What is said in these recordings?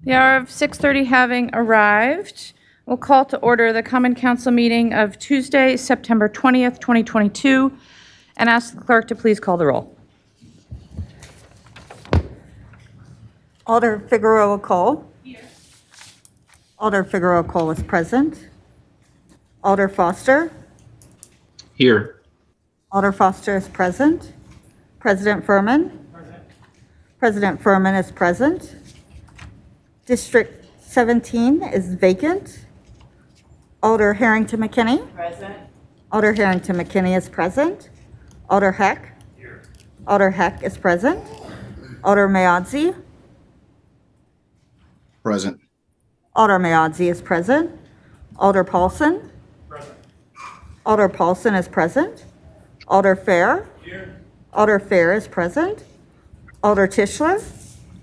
The hour of 6:30 having arrived, we'll call to order the Common Council meeting of Tuesday, September 20th, 2022, and ask the clerk to please call the roll. Alder Figueroa Cole. Here. Alder Figueroa Cole is present. Alder Foster. Here. Alder Foster is present. President Furman. Present. President Furman is present. District 17 is vacant. Alder Harrington McKinney. Present. Alder Harrington McKinney is present. Alder Heck. Here. Alder Heck is present. Alder Mayadzi. Present. Alder Mayadzi is present. Alder Paulson. Present. Alder Paulson is present. Alder Fair. Here. Alder Fair is present. Alder Tischler.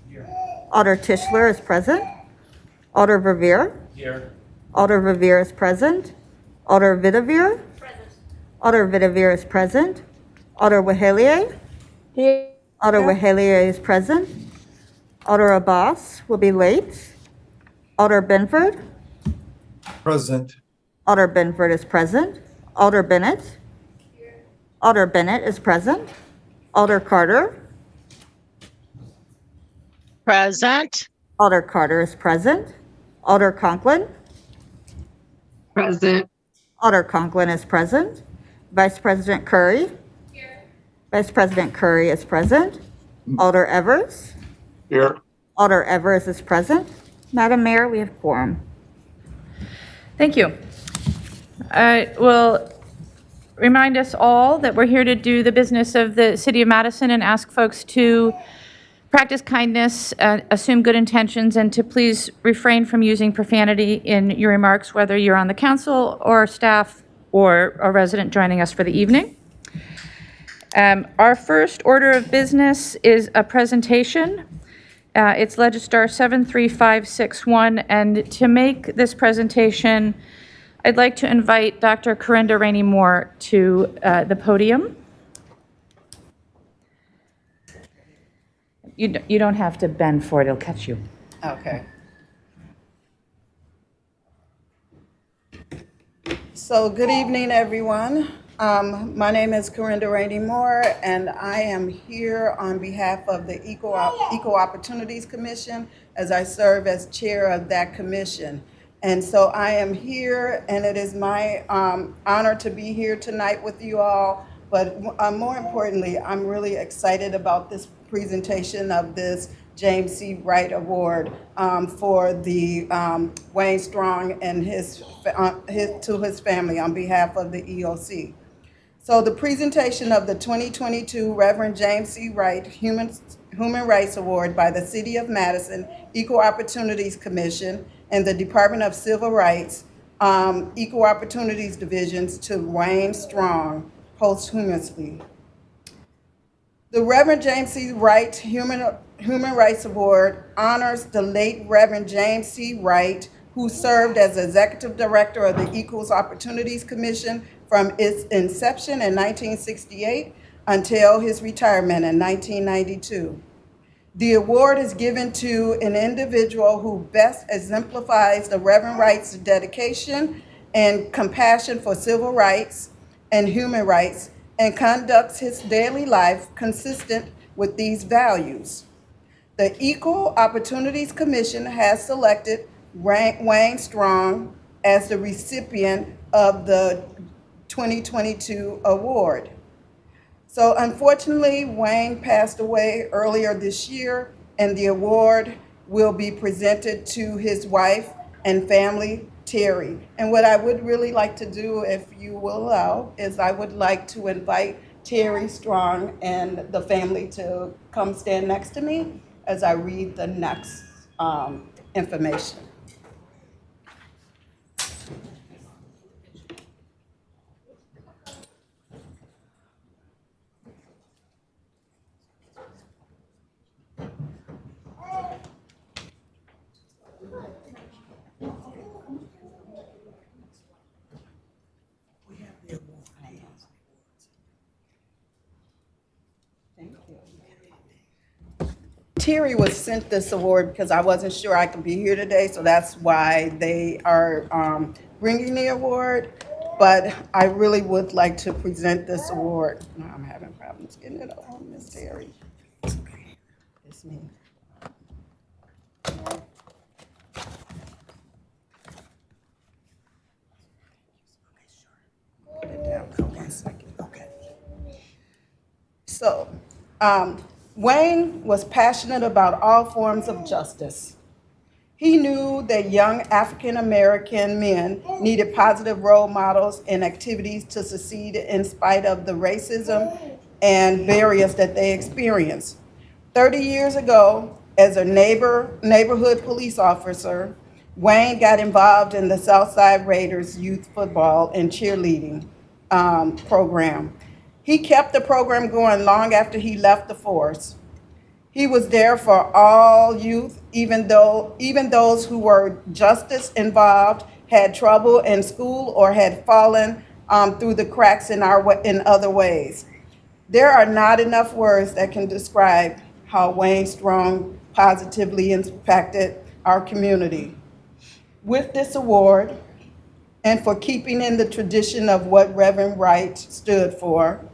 Here. Alder Tischler is present. Alder Verveer. Here. Alder Verveer is present. Alder Vidavere. Present. Alder Vidavere is present. Alder Wahelier. Here. Alder Wahelier is present. Alder Abbas will be late. Alder Benford. Present. Alder Benford is present. Alder Bennett. Alder Bennett is present. Alder Carter. Present. Alder Carter is present. Alder Conklin. Present. Alder Conklin is present. Vice President Curry. Here. Vice President Curry is present. Alder Evers. Here. Alder Evers is present. Madam Mayor, we have quorum. Thank you. I will remind us all that we're here to do the business of the City of Madison and ask folks to practice kindness, assume good intentions, and to please refrain from using profanity in your remarks, whether you're on the council or staff or a resident joining us for the evening. Our first order of business is a presentation. It's Legistar 73561, and to make this presentation, I'd like to invite Dr. Corinda Rainey Moore to the podium. You don't have to bend for it, it'll catch you. Okay. So good evening, everyone. My name is Corinda Rainey Moore, and I am here on behalf of the Equal Opportunities Commission as I serve as chair of that commission. And so I am here, and it is my honor to be here tonight with you all. But more importantly, I'm really excited about this presentation of this James C. Wright Award for the Wayne Strong and his family on behalf of the EOC. So the presentation of the 2022 Reverend James C. Wright Human Rights Award by the City of Madison Equal Opportunities Commission and the Department of Civil Rights Equal Opportunities Divisions to Wayne Strong posthumously. The Reverend James C. Wright Human Rights Award honors the late Reverend James C. Wright, who served as Executive Director of the Equal Opportunities Commission from its inception in 1968 until his retirement in 1992. The award is given to an individual who best exemplifies the Reverend Wright's dedication and compassion for civil rights and human rights and conducts his daily life consistent with these values. The Equal Opportunities Commission has selected Wayne Strong as the recipient of the 2022 award. So unfortunately, Wayne passed away earlier this year, and the award will be presented to his wife and family, Terry. And what I would really like to do, if you will allow, is I would like to invite Terry Strong and the family to come stand next to me as I read the next information. Terry was sent this award because I wasn't sure I could be here today, so that's why they are bringing the award. But I really would like to present this award. No, I'm having problems getting it on, Miss Terry. It's me. Put it down for 1 second. Okay. So, Wayne was passionate about all forms of justice. He knew that young African American men needed positive role models and activities to succeed in spite of the racism and barriers that they experienced. 30 years ago, as a neighborhood police officer, Wayne got involved in the Southside Raiders youth football and cheerleading program. He kept the program going long after he left the force. He was there for all youth, even those who were justice involved, had trouble in school, or had fallen through the cracks in other ways. There are not enough words that can describe how Wayne Strong positively impacted our community. With this award, and for keeping in the tradition of what Reverend Wright stood for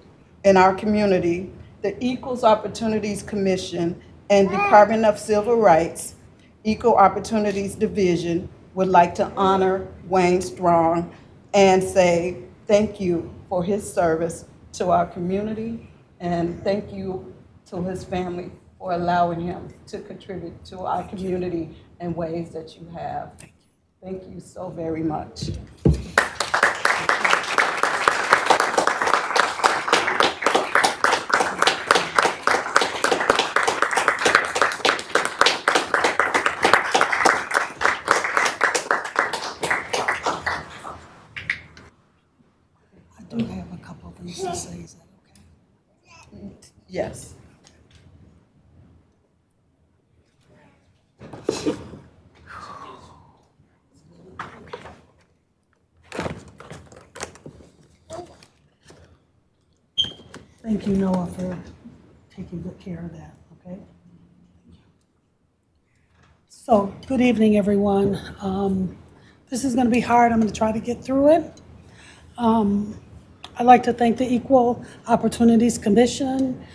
in our community, the Equal Opportunities Commission and Department of Civil Rights, Equal Opportunities Division would like to honor Wayne Strong and say thank you for his service to our community, and thank you to his family for allowing him to contribute to our community in ways that you have. Thank you so very much. I do have a couple of things to say, is that okay? Yes. Thank you, Noah, for taking good care of that, okay? So, good evening, everyone. This is going to be hard. I'm going to try to get through it. I'd like to thank the Equal Opportunities Commission,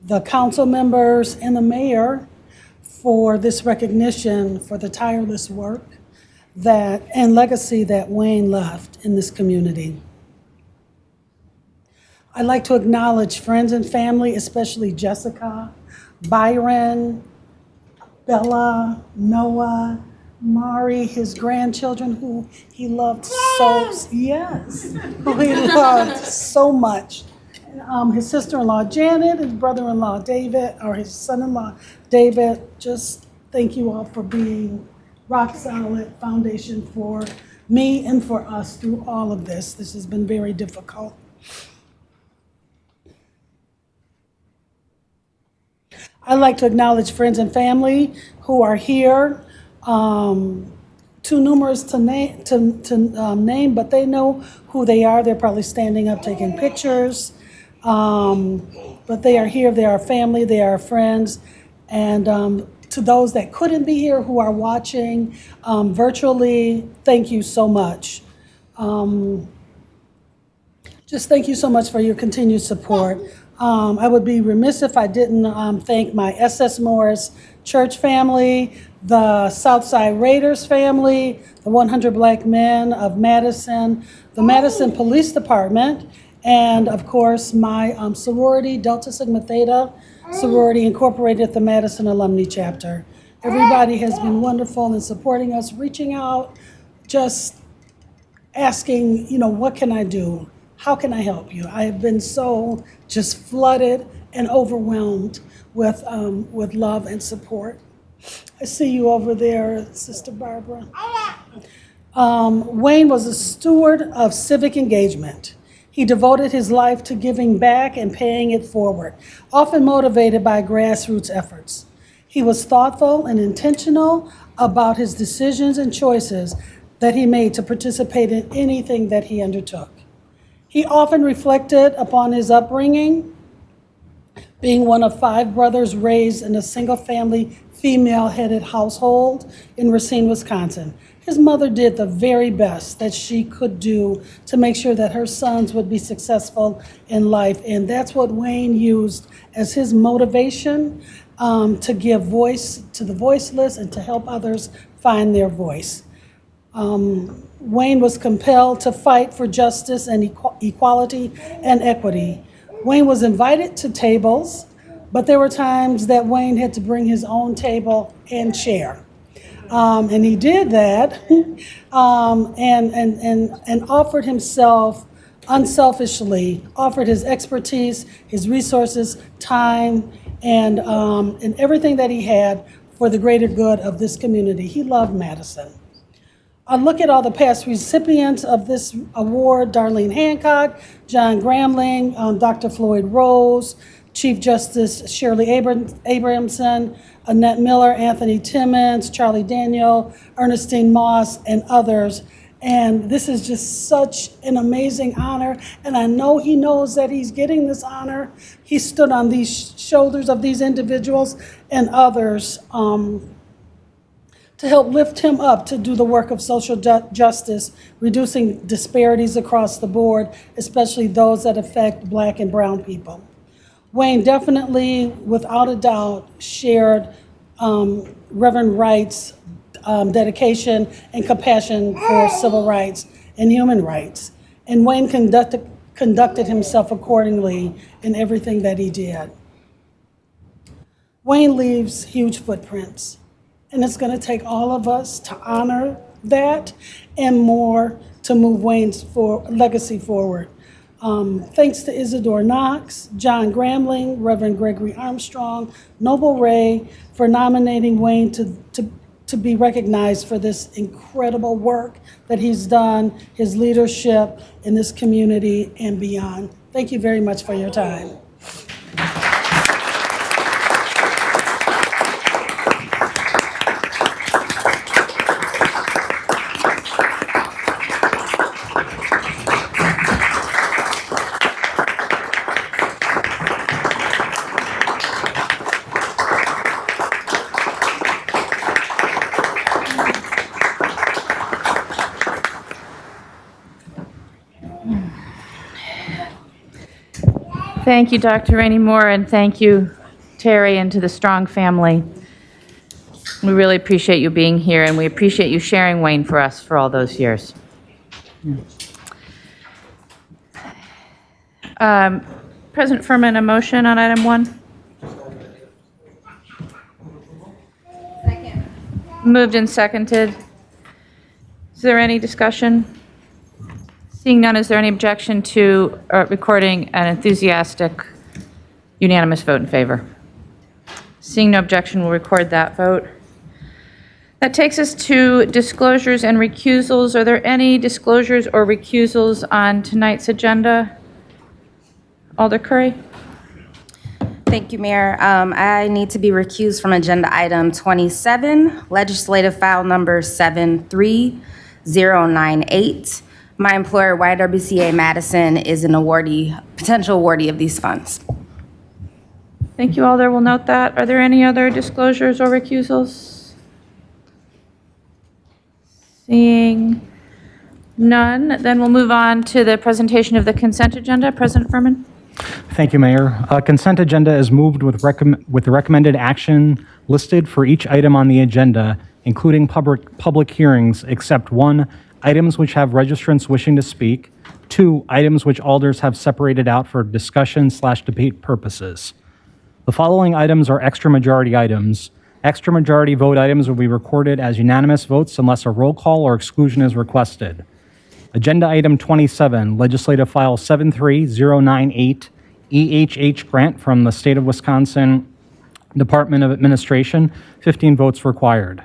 the council members, and the mayor for this recognition for the tireless work and legacy that Wayne left in this community. I'd like to acknowledge friends and family, especially Jessica, Byron, Bella, Noah, Mari, his grandchildren, who he loved who he loved so much. His sister-in-law, Janet, his brother-in-law, David, or his son-in-law, David. Just thank you all for being rock solid foundation for me and for us through all of this. This has been very difficult. I'd like to acknowledge friends and family who are here. Too numerous to name, but they know who they are. They're probably standing up taking pictures. But they are here. They are family. They are friends. And to those that couldn't be here who are watching virtually, thank you so much. Just thank you so much for your continued support. I would be remiss if I didn't thank my SS Morris Church family, the Southside Raiders family, the 100 Black Men of Madison, the Madison Police Department, and of course my sorority, Delta Sigma Theta sorority incorporated the Madison Alumni Chapter. Everybody has been wonderful in supporting us, reaching out, just asking, what can I do? How can I help you? I have been so just flooded and overwhelmed with love and support. I see you over there, Sister Barbara. Wayne was a steward of civic engagement. He devoted his life to giving back and paying it forward, often motivated by grassroots efforts. He was thoughtful and intentional about his decisions and choices that he made to participate in anything that he undertook. He often reflected upon his upbringing, Being one of 5 brothers raised in a single-family, female-headed household in Racine, Wisconsin, his mother did the very best that she could do to make sure that her sons would be successful in life. And that's what Wayne used as his motivation to give voice to the voiceless and to help others find their voice. Wayne was compelled to fight for justice and equality and equity. Wayne was invited to tables, but there were times that Wayne had to bring his own table and chair. And he did that and offered himself unselfishly, offered his expertise, his resources, time, and everything that he had for the greater good of this community. He loved Madison. I look at all the past recipients of this award: Darlene Hancock, John Gramling, Dr. Floyd Rose, Chief Justice Shirley Abramson, Annette Miller, Anthony Timmons, Charlie Daniel, Ernestine Moss, and others. And this is just such an amazing honor. And I know he knows that he's getting this honor. He stood on these shoulders of these individuals and others to help lift him up to do the work of social justice, reducing disparities across the board, especially those that affect Black and brown people. Wayne definitely, without a doubt, shared Reverend Wright's dedication and compassion for civil rights and human rights. And Wayne conducted himself accordingly in everything that he did. Wayne leaves huge footprints, and it's going to take all of us to honor that and more to move Wayne's legacy forward. Thanks to Isidore Knox, John Gramling, Reverend Gregory Armstrong, Noble Ray for nominating Wayne to be recognized for this incredible work that he's done, his leadership in this community and beyond. Thank you very much for your time. Thank you, Dr. Rainey Moore, and thank you, Terry, and to the Strong family. We really appreciate you being here, and we appreciate you sharing Wayne for us for all those years. President Furman, a motion on item 1? Second. Moved and seconded. Is there any discussion? Seeing none, is there any objection to recording an enthusiastic, unanimous vote in favor? Seeing no objection, we'll record that vote. That takes us to disclosures and recusals. Are there any disclosures or recusals on tonight's agenda? Alder Curry? Thank you, Mayor. I need to be recused from agenda item 27, legislative file number 73098. My employer, YWCA Madison, is an potential awardee of these funds. Thank you, Alder. We'll note that. Are there any other disclosures or recusals? Seeing none, then we'll move on to the presentation of the consent agenda. President Furman? Thank you, Mayor. Consent agenda is moved with the recommended action listed for each item on the agenda, including public hearings, except 1, items which have registrants wishing to speak, 2, items which alders have separated out for discussion/debate purposes. The following items are extra majority items. Extra majority vote items will be recorded as unanimous votes unless a roll call or exclusion is requested. Agenda item 27, legislative file 73098, EHH grant from the State of Wisconsin Department of Administration, 15 votes required.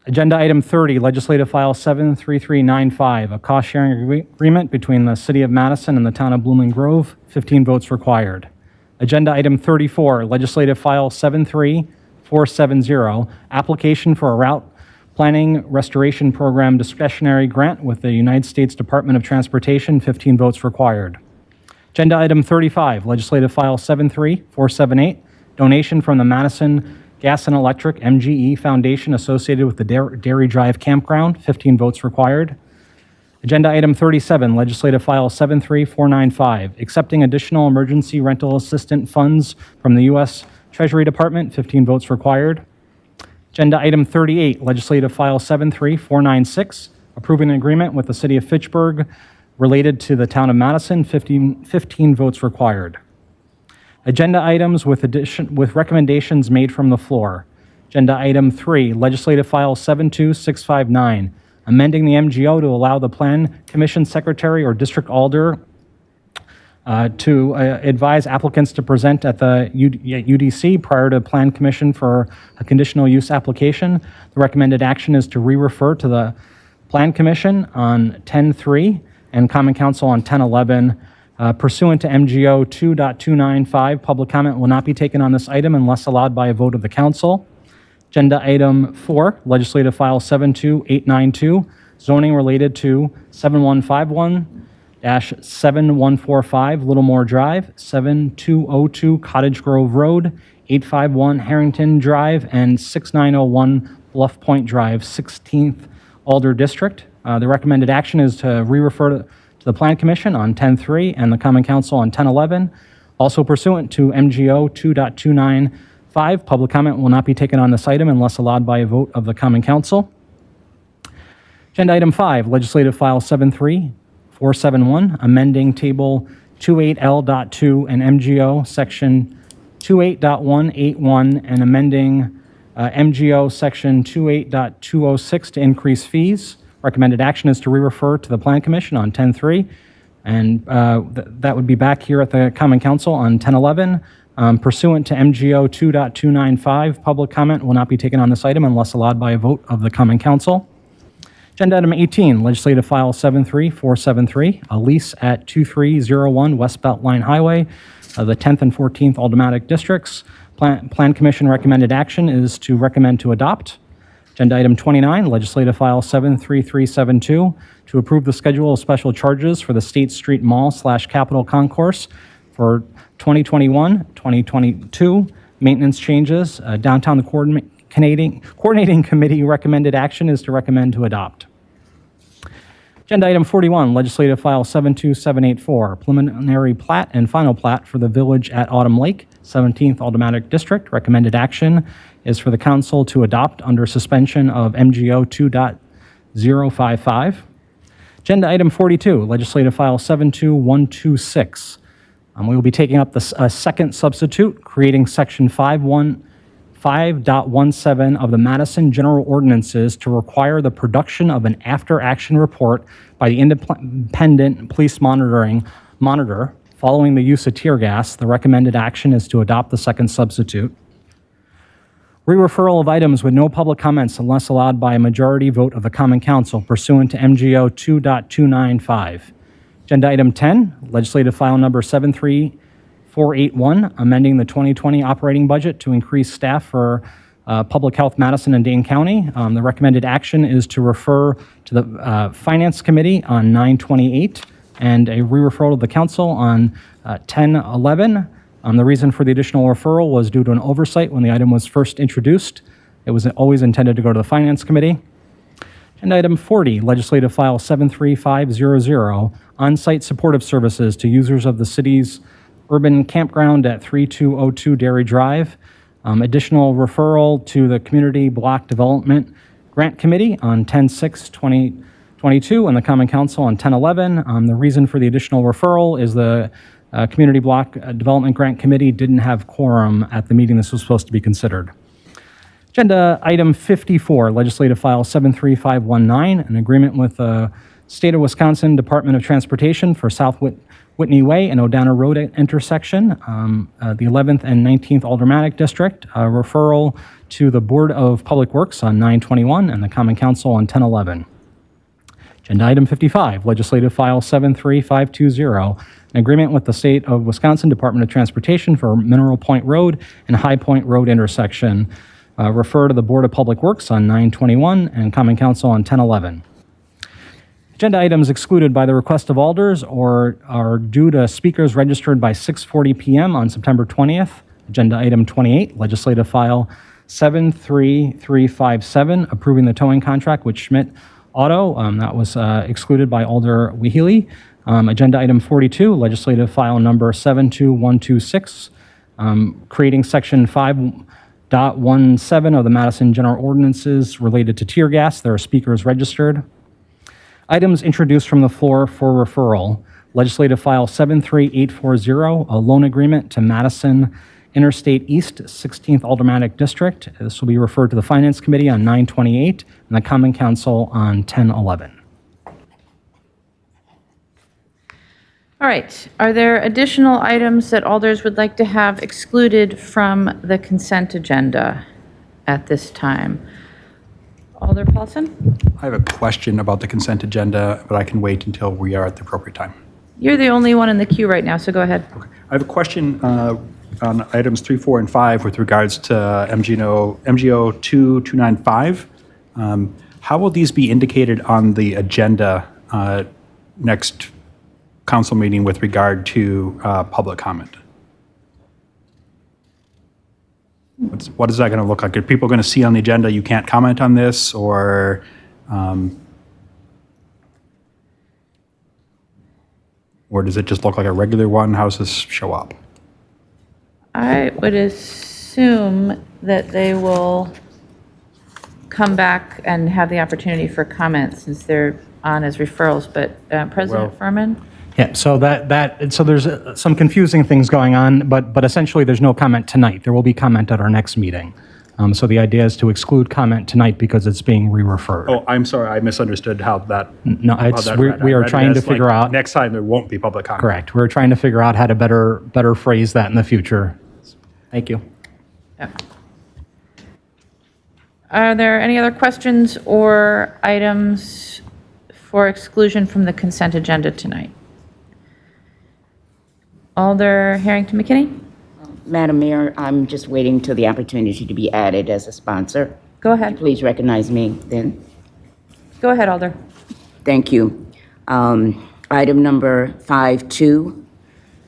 Agenda item 30, legislative file 73395, a cost-sharing agreement between the City of Madison and the Town of Blooming Grove, 15 votes required. Agenda item 34, legislative file 73470, application for a route planning restoration program discretionary grant with the United States Department of Transportation, 15 votes required. Agenda item 35, legislative file 73478, donation from the Madison Gas and Electric MGE Foundation associated with the Dairy Drive Campground, 15 votes required. Agenda item 37, legislative file 73495, accepting additional emergency rental assistant funds from the U.S. Treasury Department, 15 votes required. Agenda item 38, legislative file 73496, approving an agreement with the city of Fitchburg related to the town of Madison, 15 votes required. Agenda items with recommendations made from the floor. Agenda item 3, legislative file 72659, amending the MGO to allow the Plan Commission Secretary or District Alder to advise applicants to present at the UDC prior to Plan Commission for a conditional use application. The recommended action is to re-refer to the Plan Commission on 10-3 and Common Council on 10-11. Pursuant to MGO 2.295, public comment will not be taken on this item unless allowed by a vote of the council. Agenda item 4, legislative file 72892, zoning related to 7151-7145 Littlemore Drive, 7202 Cottage Grove Road, 851 Harrington Drive, and 6901 Bluff Point Drive, 16th Alder District. The recommended action is to re-refer to the Plan Commission on 10-3 and the Common Council on 10-11. Also pursuant to MGO 2.295, public comment will not be taken on this item unless allowed by a vote of the Common Council. Agenda item 5, legislative file 73471, amending table 28L.2 and MGO section 28.181 and amending MGO section 28.206 to increase fees. Recommended action is to re-refer to the Plan Commission on 10-3, and that would be back here at the Common Council on 10-11. Pursuant to MGO 2.295, public comment will not be taken on this item unless allowed by a vote of the Common Council. Agenda item 18, legislative file 73473, a lease at 2301 West Beltline Highway, the 10th and 14th Aldermanic Districts. Plan Commission recommended action is to recommend to adopt. Agenda item 29, legislative file 73372, to approve the schedule of special charges for the State Street Mall/Capitol Concourse for 2021-2022, maintenance changes. Downtown, the coordinating committee recommended action is to recommend to adopt. Agenda item 41, legislative file 72784, preliminary plat and final plat for the Village at Autumn Lake, 17th Aldermanic District. Recommended action is for the council to adopt under suspension of MGO 2.055. Agenda item 42, legislative file 72126. We will be taking up the second substitute, creating section 5.17 of the Madison General Ordinances to require the production of an after-action report by the independent police monitor following the use of tear gas. The recommended action is to adopt the second substitute. Re-referral of items with no public comments unless allowed by a majority vote of the Common Council pursuant to MGO 2.295. Agenda item 10, legislative file number 73481, amending the 2020 operating budget to increase staff for Public Health Madison and Dane County. The recommended action is to refer to the Finance Committee on 9/28 and a re-referral to the Council on 10/11. The reason for the additional referral was due to an oversight when the item was first introduced. It was always intended to go to the Finance Committee. And item 40, legislative file 73500, on-site supportive services to users of the city's urban campground at 3202 Dairy Drive. Additional referral to the Community Block Development Grant Committee on 10/6/2022 and the Common Council on 10/11. The reason for the additional referral is the Community Block Development Grant Committee didn't have quorum at the meeting this was supposed to be considered. Agenda item 54, legislative file 73519, an agreement with the State of Wisconsin Department of Transportation for South Whitney Way and Odana Road intersection, the 11th and 19th Aldermanic District, referral to the Board of Public Works on 9/21 and the Common Council on 10/11. Agenda item 55, legislative file 73520, an agreement with the State of Wisconsin Department of Transportation for Mineral Point Road and High Point Road intersection. Refer to the Board of Public Works on 9/21 and Common Council on 10/11. Agenda items excluded by the request of alders or are due to speakers registered by 6:40 PM on September 20th. Agenda item 28, legislative file 73357, approving the towing contract with Schmidt Auto. That was excluded by Alder Wehealy. Agenda item 42, legislative file number 72126, creating section 5.17 of the Madison General Ordinances related to tear gas. There are speakers registered. Items introduced from the floor for referral. Legislative file 73840, a loan agreement to Madison Interstate East 16th Aldermanic District. This will be referred to the Finance Committee on 9/28 and the Common Council on 10/11. All right. Are there additional items that alders would like to have excluded from the consent agenda at this time? Alder Paulson? I have a question about the consent agenda, but I can wait until we are at the appropriate time. You're the only one in the queue right now, so go ahead. Okay. I have a question on items 3, 4, and 5 with regards to MGO 2295. How will these be indicated on the agenda next council meeting with regard to public comment? What is that going to look like? Are people going to see on the agenda, you can't comment on this, or does it just look like a regular one? How does this show up? I would assume that they will come back and have the opportunity for comments since they're on as referrals, but President Furman? Yeah, so so there's some confusing things going on, but essentially there's no comment tonight. There will be comment at our next meeting. So the idea is to exclude comment tonight because it's being re-referred. Oh, I'm sorry, I misunderstood how that. No, how that read. we I are read it trying to as, like, figure out. Next time there won't be public comment. Correct. We're trying to figure out how to better phrase that in the future. Thank you. Yeah. Are there any other questions or items for exclusion from the consent agenda tonight? Alder Harrington McKinney? Madam Mayor, I'm just waiting till the opportunity to be added as a sponsor. Go ahead. Please recognize me then. Go ahead, Alder. Thank you. Item number 5.2,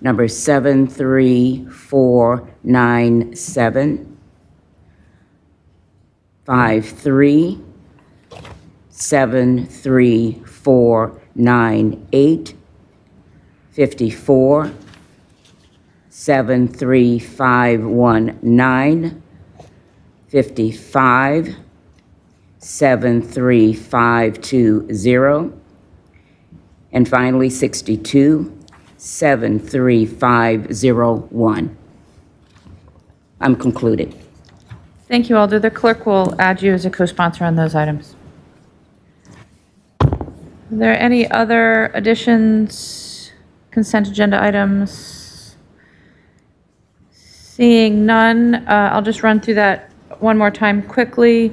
number 73497. 5.3, 73498. 54, 73519, 55, 73520, and finally 62, 73501. I'm concluded. Thank you, Alder. The clerk will add you as a co-sponsor on those items. Are there any other additions, consent agenda items? Seeing none, I'll just run through that one more time quickly.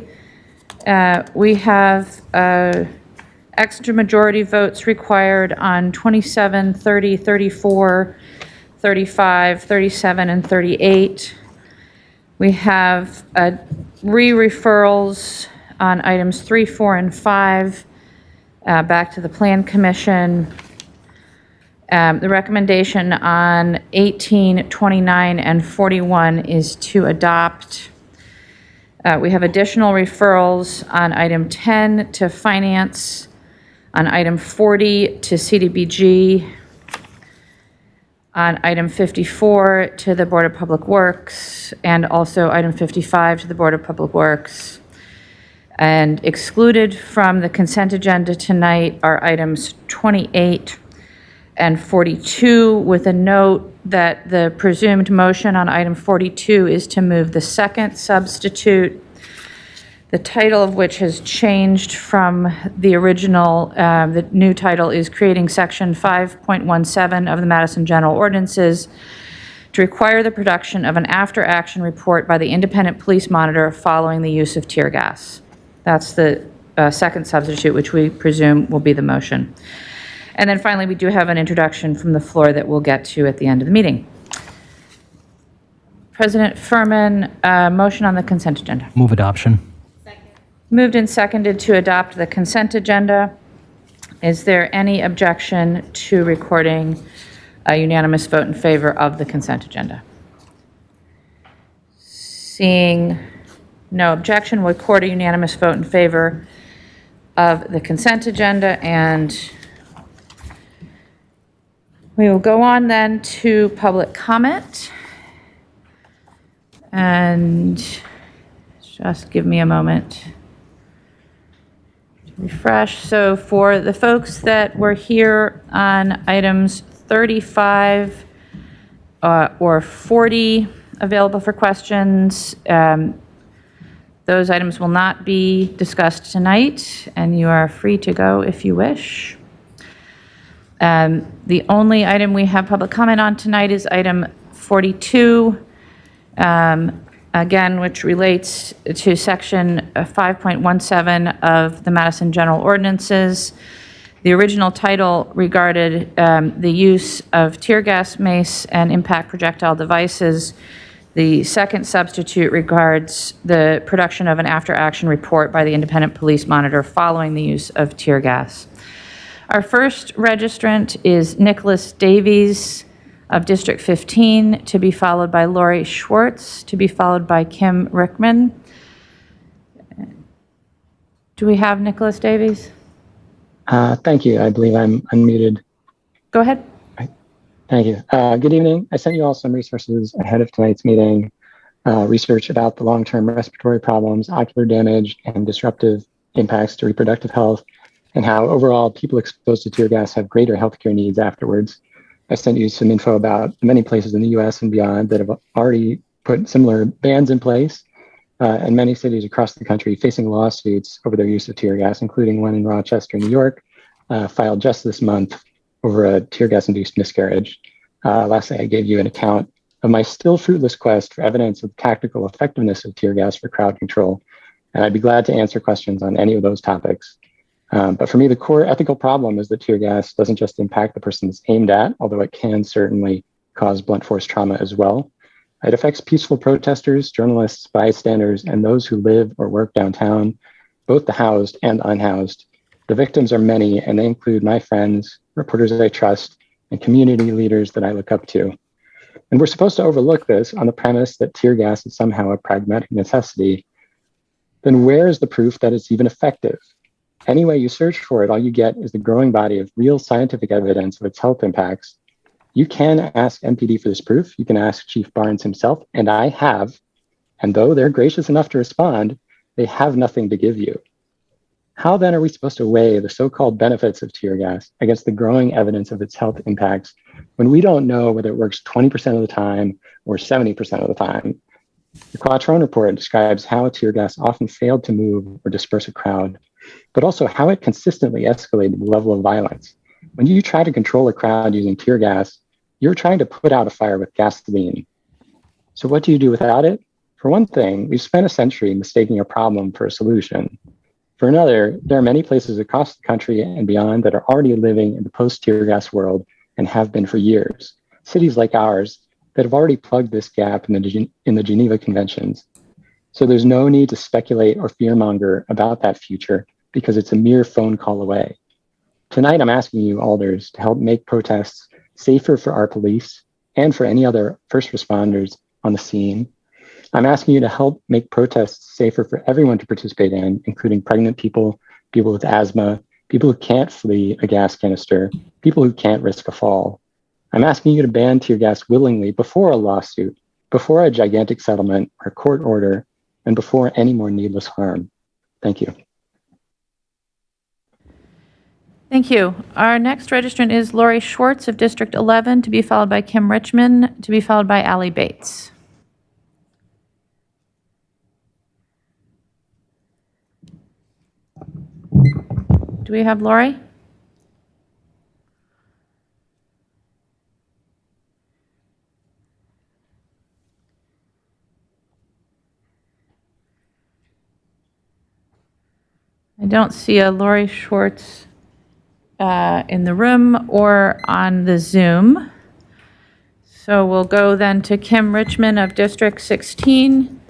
We have extra majority votes required on 27, 30, 34, 35, 37, and 38. We have re-referrals on items 3, 4, and 5 back to the Plan Commission. The recommendation on 18, 29, and 41 is to adopt. We have additional referrals on item 10 to Finance, on item 40 to CDBG, on item 54 to the Board of Public Works, and also item 55 to the Board of Public Works. And excluded from the consent agenda tonight are items 28 and 42, with a note that the presumed motion on item 42 is to move the second substitute, the title of which has changed from the original. The new title is Creating Section 5.17 of the Madison General Ordinances to require the production of an after-action report by the independent police monitor following the use of tear gas. That's the second substitute, which we presume will be the motion. And then finally, we do have an introduction from the floor that we'll get to at the end of the meeting. President Furman, motion on the consent agenda. Move adoption. Moved and seconded to adopt the consent agenda. Is there any objection to recording a unanimous vote in favor of the consent agenda? Seeing no objection, we'll record a unanimous vote in favor of the consent agenda, and we will go on then to public comment. And just give me a moment to refresh. So for the folks that were here on items 35 or 40 available for questions, those items will not be discussed tonight, and you are free to go if you wish. The only item we have public comment on tonight is item 42, again, which relates to section 5.17 of the Madison General Ordinances. The original title regarded the use of tear gas, mace, and impact projectile devices. The second substitute regards the production of an after-action report by the independent police monitor following the use of tear gas. Our first registrant is Nicholas Davies of District 15, to be followed by Lori Schwartz, to be followed by Kim Rickman. Do we have Nicholas Davies? Thank you. I believe I'm unmuted. Go ahead. Thank you. Good evening. I sent you all some resources ahead of tonight's meeting, research about the long-term respiratory problems, ocular damage, and disruptive impacts to reproductive health, and how overall people exposed to tear gas have greater healthcare needs afterwards. I sent you some info about many places in the US and beyond that have already put similar bans in place, and many cities across the country facing lawsuits over their use of tear gas, including one in Rochester, New York, filed just this month over a tear gas-induced miscarriage. Lastly, I gave you an account of my still fruitless quest for evidence of the tactical effectiveness of tear gas for crowd control, and I'd be glad to answer questions on any of those topics. But for me, the core ethical problem is that tear gas doesn't just impact the person it's aimed at, although it can certainly cause blunt force trauma as well. It affects peaceful protesters, journalists, bystanders, and those who live or work downtown, both the housed and unhoused. The victims are many, and they include my friends, reporters that I trust, and community leaders that I look up to. And we're supposed to overlook this on the premise that tear gas is somehow a pragmatic necessity. Then where is the proof that it's even effective? Any way you search for it, all you get is the growing body of real scientific evidence of its health impacts. You can ask MPD for this proof. You can ask Chief Barnes himself, and I have. And though they're gracious enough to respond, they have nothing to give you. How then are we supposed to weigh the so-called benefits of tear gas against the growing evidence of its health impacts when we don't know whether it works 20% of the time or 70% of the time? The Quattrone report describes how tear gas often failed to move or disperse a crowd, but also how it consistently escalated the level of violence. When you try to control a crowd using tear gas, you're trying to put out a fire with gasoline. So what do you do without it? For one thing, we've spent a century mistaking a problem for a solution. For another, there are many places across the country and beyond that are already living in the post-tear gas world and have been for years. Cities like ours that have already plugged this gap in the Geneva Conventions. So there's no need to speculate or fearmonger about that future because it's a mere phone call away. Tonight, I'm asking you, alders, to help make protests safer for our police and for any other first responders on the scene. I'm asking you to help make protests safer for everyone to participate in, including pregnant people, people with asthma, people who can't flee a gas canister, people who can't risk a fall. I'm asking you to ban tear gas willingly before a lawsuit, before a gigantic settlement or a court order, and before any more needless harm. Thank you. Thank you. Our next registrant is Lori Schwartz of District 11, to be followed by Kim Richmond, to be followed by Allie Bates. Do we have Lori? I don't see a Lori Schwartz in the room or on the Zoom. So we'll go then to Kim Richmond of District 16,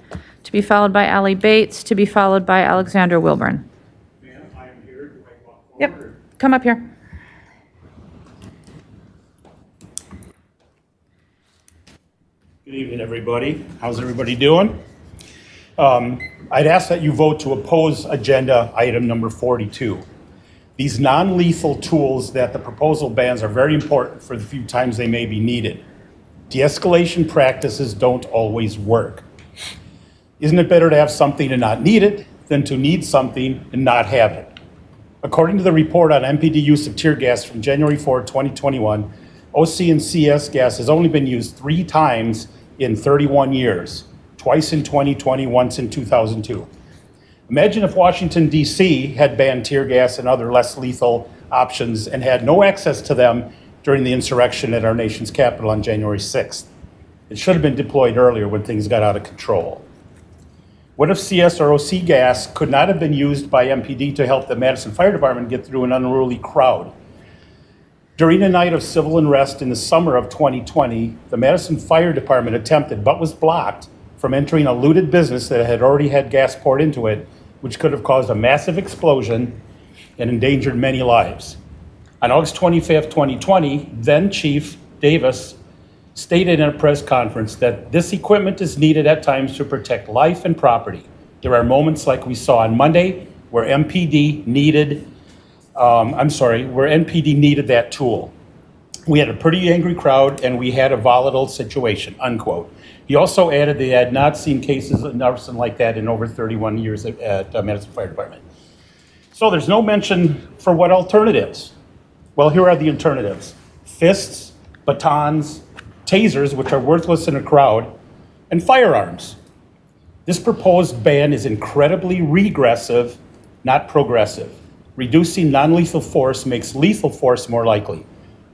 to be followed by Allie Bates, to be followed by Alexander Wilburn. I am here. Do I walk Yep, come up here. Good evening, everybody. How's everybody doing? I'd ask that you vote to oppose agenda item number 42. These non-lethal tools that the proposal bans are very important for the few times they may be needed. De-escalation practices don't always work. Isn't it better to have something and not need it than to need something and not have it? According to the report on MPD use of tear gas from January 4, 2021, OC and CS gas has only been used 3 times in 31 years, twice in 2020, once in 2002. Imagine if Washington, D.C. had banned tear gas and other less lethal options and had no access to them during the insurrection at our nation's capital on January 6th. It should have been deployed earlier when things got out of control. What if CS or OC gas could not have been used by MPD to help the Madison Fire Department get through an unruly crowd? During a night of civil unrest in the summer of 2020, the Madison Fire Department attempted, but was blocked, from entering a looted business that had already had gas poured into it, which could have caused a massive explosion and endangered many lives. On August 25th, 2020, then Chief Davis stated in a press conference that this equipment is needed at times to protect life and property. There are moments like we saw on Monday where MPD needed that tool. We had a pretty angry crowd and we had a volatile situation, unquote. He also added that he had not seen cases of arson like that in over 31 years at Madison Fire Department. So there's no mention for what alternatives. Well, here are the alternatives. Fists, batons, tasers, which are worthless in a crowd, and firearms. This proposed ban is incredibly regressive, not progressive. Reducing non-lethal force makes lethal force more likely.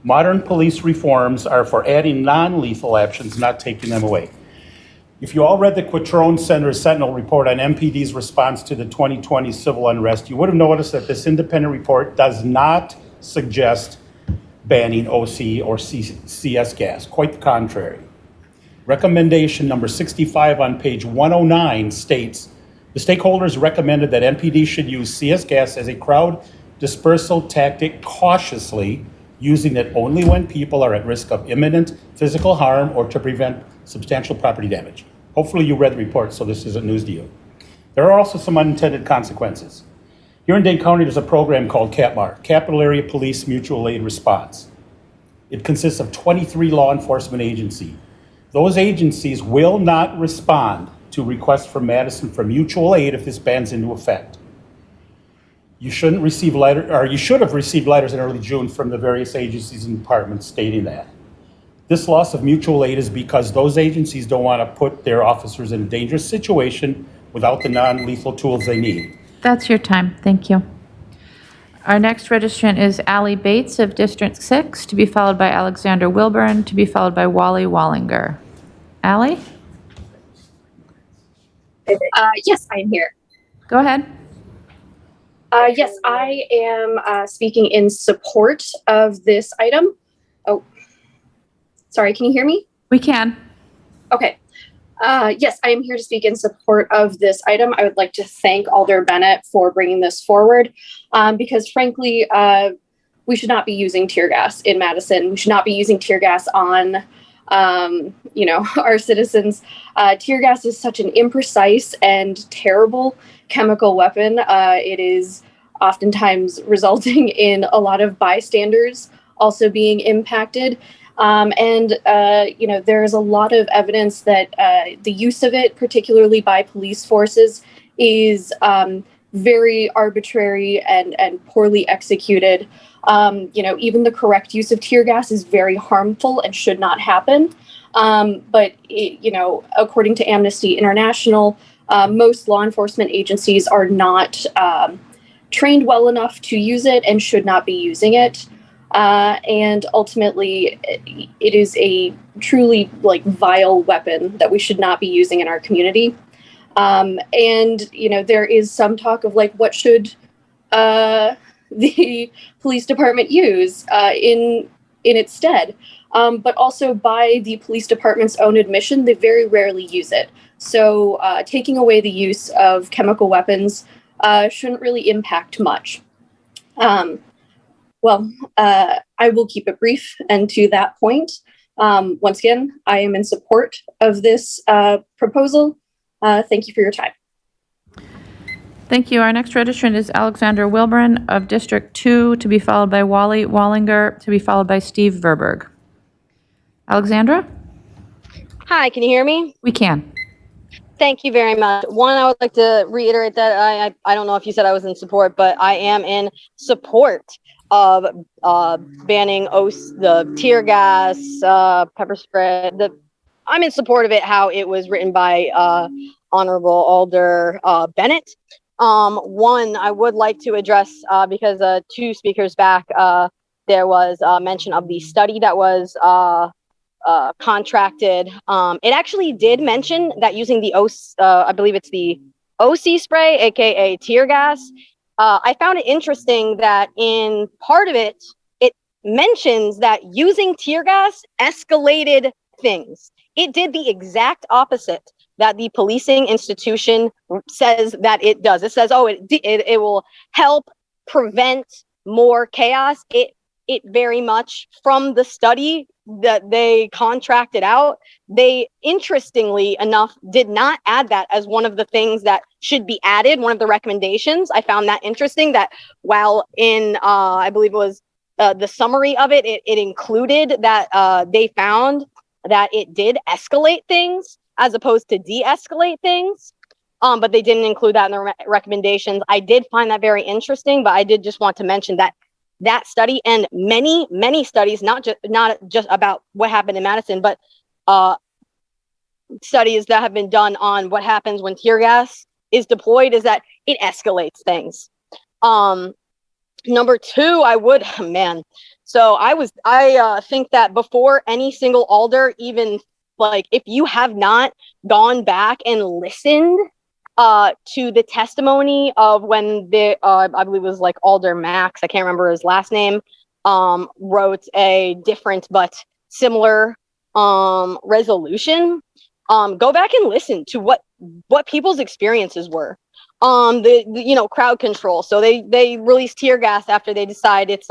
Modern police reforms are for adding non-lethal actions, not taking them away. If you all read the Quattrone Center Sentinel report on MPD's response to the 2020 civil unrest, you would have noticed that this independent report does not suggest banning OC or CS gas. Quite the contrary. Recommendation number 65 on page 109 states, the stakeholders recommended that MPD should use CS gas as a crowd dispersal tactic cautiously, using it only when people are at risk of imminent physical harm or to prevent substantial property damage. Hopefully you read the report, so this isn't news to you. There are also some unintended consequences. Here in Dane County, there's a program called CAPMAR, Capital Area Police Mutual Aid Response. It consists of 23 law enforcement agencies. Those agencies will not respond to requests from Madison for mutual aid if this ban's into effect. You should have received letters in early June from the various agencies and departments stating that. This loss of mutual aid is because those agencies don't want to put their officers in a dangerous situation without the non-lethal tools they need. That's your time. Thank you. Our next registrant is Allie Bates of District 6, to be followed by Alexander Wilburn, to be followed by Wally Wallinger. Allie? Yes, I am here. Go ahead. Yes, I am speaking in support of this item. Oh, sorry, can you hear me? We can. Okay. Yes, I am here to speak in support of this item. I would like to thank Alder Bennett for bringing this forward because frankly, we should not be using tear gas in Madison. We should not be using tear gas on our citizens. Tear gas is such an imprecise and terrible chemical weapon. It is oftentimes resulting in a lot of bystanders also being impacted. There's a lot of evidence that the use of it, particularly by police forces, is very arbitrary and poorly executed. Even the correct use of tear gas is very harmful and should not happen. According to Amnesty International, most law enforcement agencies are not trained well enough to use it and should not be using it. And ultimately, it is a truly vile weapon that we should not be using in our community. There is some talk of what should the police department use in its stead. But also by the police department's own admission, they very rarely use it. So taking away the use of chemical weapons shouldn't really impact much. Well, I will keep it brief. And to that point, once again, I am in support of this proposal. Thank you for your time. Thank you. Our next registrant is Alexander Wilburn of District 2, to be followed by Wally Wallinger, to be followed by Steve Verberg. Alexandra? Hi, can you hear me? We can. Thank you very much. One, I would like to reiterate that I don't know if you said I was in support, but I am in support of banning the tear gas, pepper spray. I'm in support of it, how it was written by Honorable Alder Bennett. One, I would like to address, because 2 speakers back, there was a mention of the study that was contracted. It actually did mention that using the I believe it's the OC spray, aka tear gas. I found it interesting that in part of it, it mentions that using tear gas escalated things. It did the exact opposite that the policing institution says that it does. It says, oh, it will help prevent more chaos. It very much, from the study that they contracted out, they, interestingly enough, did not add that as one of the things that should be added, one of the recommendations. I found that interesting, that while in, I believe it was the summary of it, it included that they found that it did escalate things as opposed to de-escalate things. But they didn't include that in the recommendations. I did find that very interesting, but I did just want to mention that study and many studies, not just about what happened in Madison, but studies that have been done on what happens when tear gas is deployed, is that it escalates things. Number 2, so I think that before any single alder, even like if you have not gone back and listened to the testimony of when I believe it was like Alder Max, I can't remember his last name, wrote a different but similar resolution. Go back and listen to what people's experiences were. Crowd control. So they released tear gas after they decide it's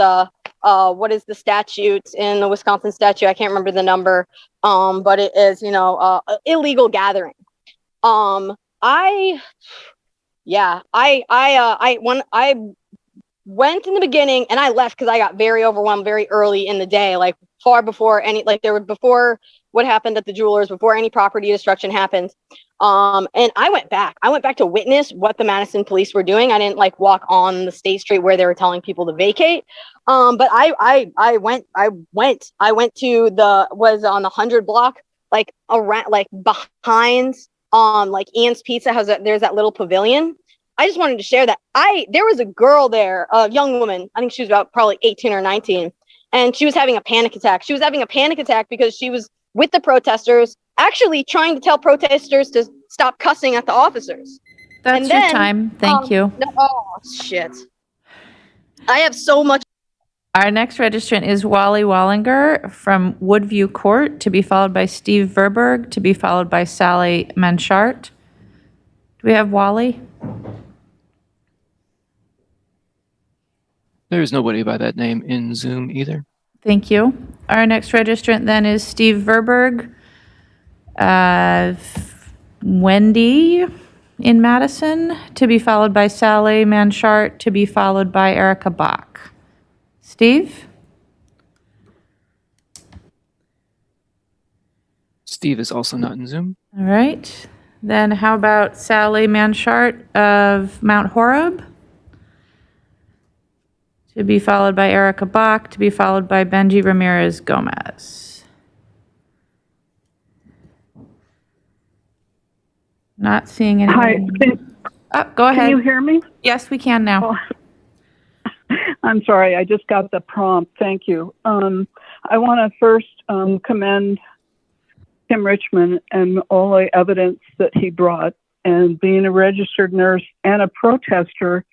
what is the statute in the Wisconsin statute? I can't remember the number. But it is, illegal gathering. I went in the beginning and I left because I got very overwhelmed very early in the day, like far before before what happened at the Jewelers, before any property destruction happened. And I went back to witness what the Madison police were doing. I didn't walk on the State Street where they were telling people to vacate. But I went to was on the 100 block, around, behind, Ian's Pizza there's that little pavilion. I just wanted to share that there was a girl there, a young woman. I think she was about probably 18 or 19. And she was having a panic attack. She was having a panic attack because she was with the protesters, actually trying to tell protesters to stop cussing at the officers. That's your time. Thank you. Shit. I have so much. Our next registrant is Wally Wallinger from Woodview Court, to be followed by Steve Verberg, to be followed by Sally Manchart. Do we have Wally? There's nobody by that name in Zoom either. Thank you. Our next registrant then is Steve Verberg. Wendy in Madison, to be followed by Sally Manchart, to be followed by Erica Bach. Steve? Steve is also not in Zoom. All right. Then how about Sally Manchart of Mount Horeb? To be followed by Erica Bach, to be followed by Benji Ramirez Gomez. Not seeing anyone. Hi. Go ahead. Can you hear me? Yes, we can now. I'm sorry, I just got the prompt. Thank you. I want to first commend Tim Richmond and all the evidence that he brought. And being a registered nurse and a protester,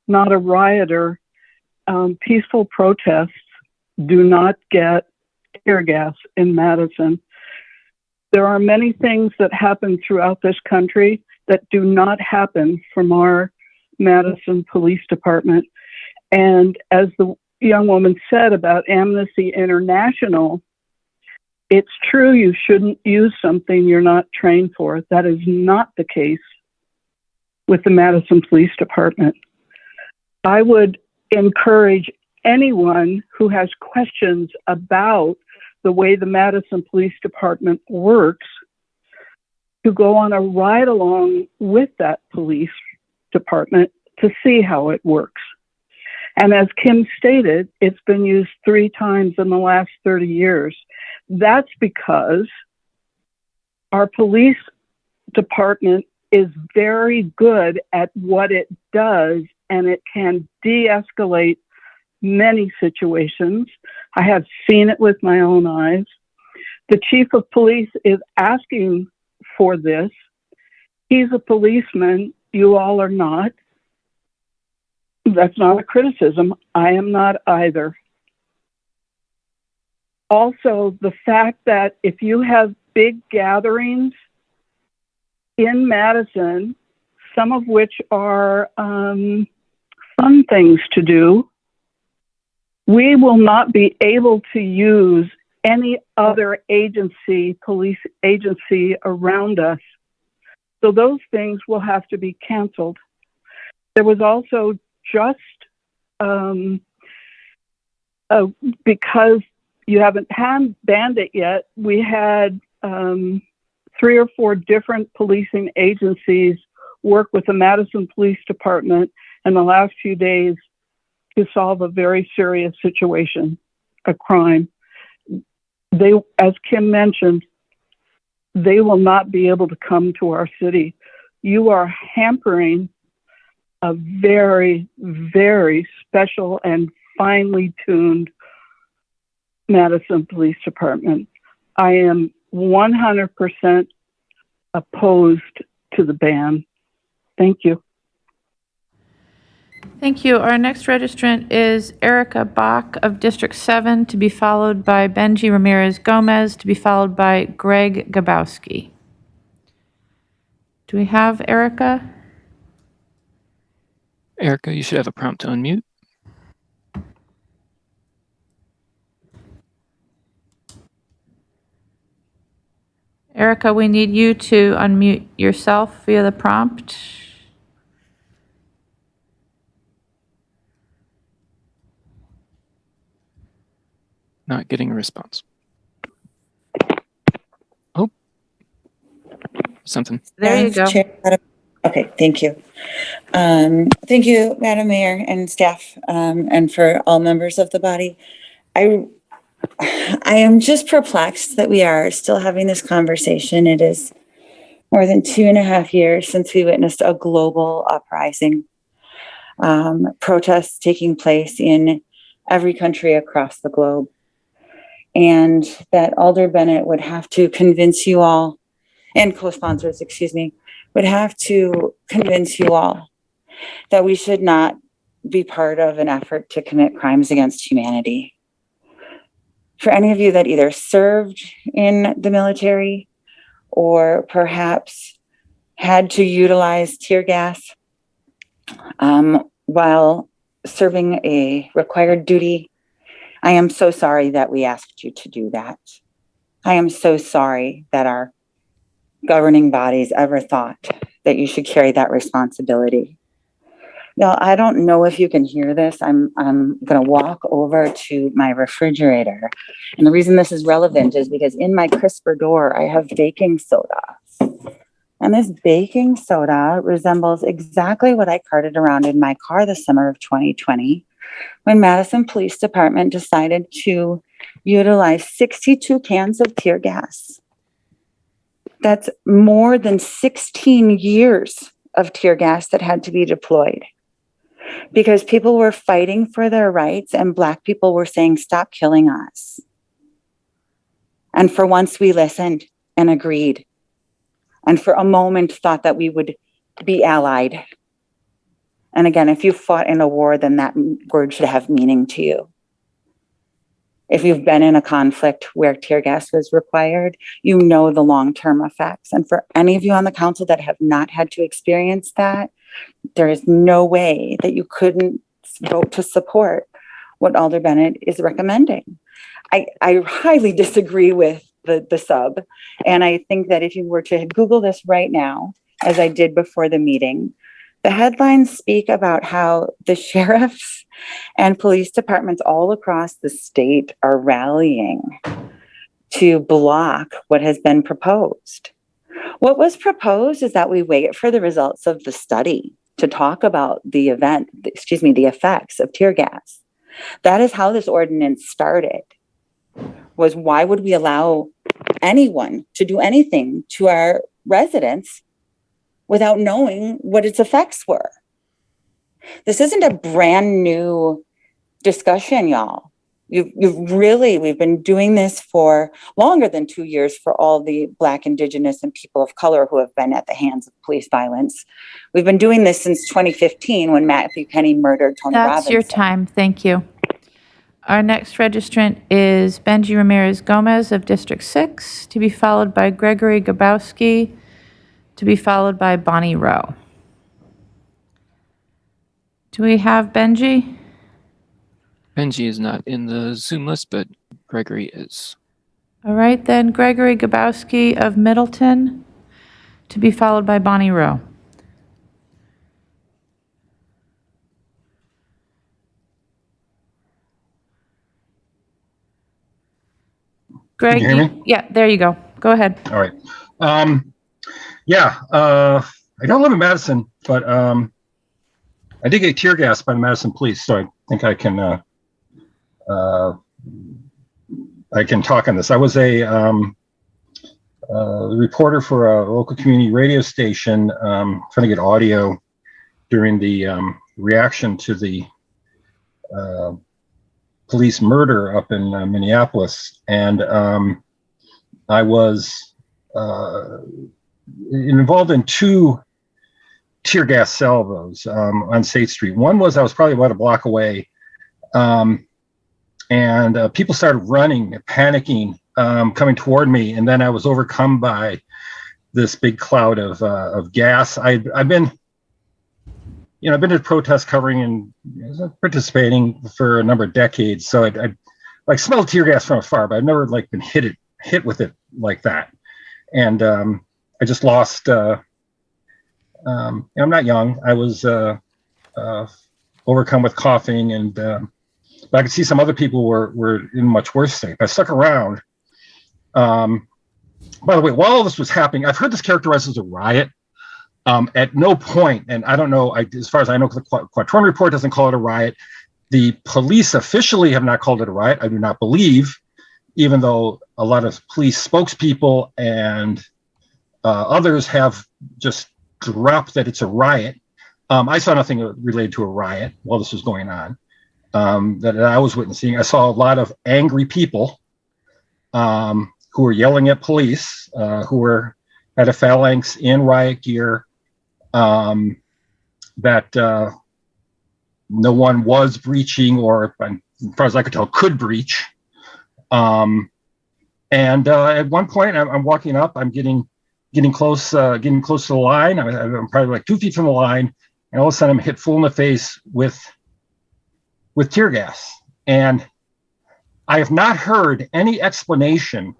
not a rioter, peaceful protests do not get tear gas in Madison. There are many things that happen throughout this country that do not happen from our Madison Police Department. And as the young woman said about Amnesty International, it's true you shouldn't use something you're not trained for. That is not the case with the Madison Police Department. I would encourage anyone who has questions about the way the Madison Police Department works to go on a ride along with that police department to see how it works. And as Kim stated, it's been used 3 times in the last 30 years. That's because our police department is very good at what it does, and it can de-escalate many situations. I have seen it with my own eyes. The chief of police is asking for this. He's a policeman. You all are not. That's not a criticism. I am not either. Also, the fact that if you have big gatherings in Madison, some of which are fun things to do, we will not be able to use any other agency, police agency around us. So those things will have to be canceled. There was also just, because you haven't banned it yet, we had 3 or 4 different policing agencies work with the Madison Police Department in the last few days to solve a very serious situation, a crime. They, as Kim mentioned, they will not be able to come to our city. You are hampering a very, very special and finely tuned Madison Police Department. I am 100% opposed to the ban. Thank you. Thank you. Our next registrant is Erica Bach of District 7, to be followed by Benji Ramirez Gomez, to be followed by Greg Gabowski. Do we have Erica? Erica, you should have a prompt to unmute. Erica, we need you to unmute yourself via the prompt. Not getting a response. Oh, something. There you go. Okay, thank you. Thank you, Madam Mayor and staff, and for all members of the body. I am just perplexed that we are still having this conversation. It is more than 2.5 years since we witnessed a global uprising, protests taking place in every country across the globe. And that Alder Bennett would have to convince you all, and co-sponsors, excuse me, would have to convince you all that we should not be part of an effort to commit crimes against humanity. For any of you that either served in the military or perhaps had to utilize tear gas while serving a required duty, I am so sorry that we asked you to do that. I am so sorry that our governing bodies ever thought that you should carry that responsibility. Now, I don't know if you can hear this. I'm going to walk over to my refrigerator. And the reason this is relevant is because in my crisper door, I have baking soda. And this baking soda resembles exactly what I carted around in my car the summer of 2020, when Madison Police Department decided to utilize 62 cans of tear gas. That's more than 16 years of tear gas that had to be deployed because people were fighting for their rights and Black people were saying, stop killing us. And for once we listened and agreed, and for a moment thought that we would be allied. And again, if you fought in a war, then that word should have meaning to you. If you've been in a conflict where tear gas was required, you know the long-term effects. And for any of you on the council that have not had to experience that, there is no way that you couldn't vote to support what Alder Bennett is recommending. I highly disagree with the sub. And I think that if you were to Google this right now, as I did before the meeting, the headlines speak about how the sheriffs and police departments all across the state are rallying to block what has been proposed. What was proposed is that we wait for the results of the study to talk about the effects of tear gas. That is how this ordinance started, was why would we allow anyone to do anything to our residents without knowing what its effects were? This isn't a brand new discussion, y'all. We've been doing this for longer than 2 years for all the Black, Indigenous, and people of color who have been at the hands of police violence. We've been doing this since 2015 when Matthew Kenny murdered Tony Robinson. That's your time. Thank you. Our next registrant is Benji Ramirez Gomez of District 6, to be followed by Gregory Gabowski, to be followed by Bonnie Rowe. Do we have Benji? Benji is not in the Zoom list, but Gregory is. All right, then Gregory Gabowski of Middleton, to be followed by Bonnie Rowe. Greg, Can you hear me? Yeah, there you go. Go ahead. All right. I don't live in Madison, but I did get tear gas by the Madison police, so I think I can talk on this. I was a reporter for a local community radio station, trying to get audio during the reaction to the police murder up in Minneapolis, and I was involved in 2 tear gas salvos on State Street. One was I was probably about a block away, and people started running, panicking, coming toward me, and then I was overcome by this big cloud of gas. I've been to protests covering and participating for a number of decades, so I like smelled tear gas from afar, but I've never like been hit with it like that. And I just lost. I'm not young. I was overcome with coughing, and but I could see some other people were in much worse state. I stuck around. By the way, while all this was happening, I've heard this characterized as a riot. At no point, and I don't know, as far as I know, the Quattrone report doesn't call it a riot. The police officially have not called it a riot. I do not believe, even though a lot of police spokespeople and others have just dropped that it's a riot. I saw nothing related to a riot while this was going on that I was witnessing. I saw a lot of angry people who were yelling at police, who were at a phalanx in riot gear, that no one was breaching, or as far as I could tell, could breach. And at one point, I'm walking up, I'm getting close to the line. I'm probably like 2 feet from the line, and all of a sudden I'm hit full in the face with tear gas. And I have not heard any explanation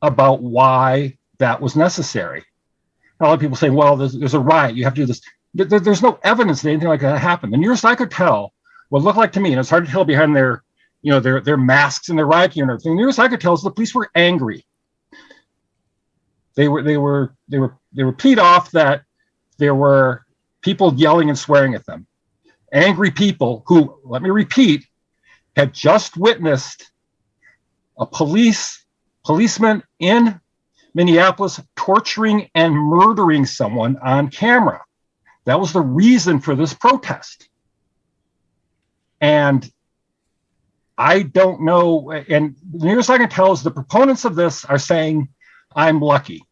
about why that was necessary. A lot of people say, well, there's a riot, you have to do this. There's no evidence that anything like that happened. The nearest I could tell what looked like to me, and it's hard to tell behind their masks and their riot gear and everything. The nearest I could tell is the police were angry. They were peed off that there were people yelling and swearing at them. Angry people who, let me repeat, had just witnessed a policeman in Minneapolis torturing and murdering someone on camera. That was the reason for this protest. And I don't know, and the nearest I can tell is the proponents of this are saying, I'm lucky.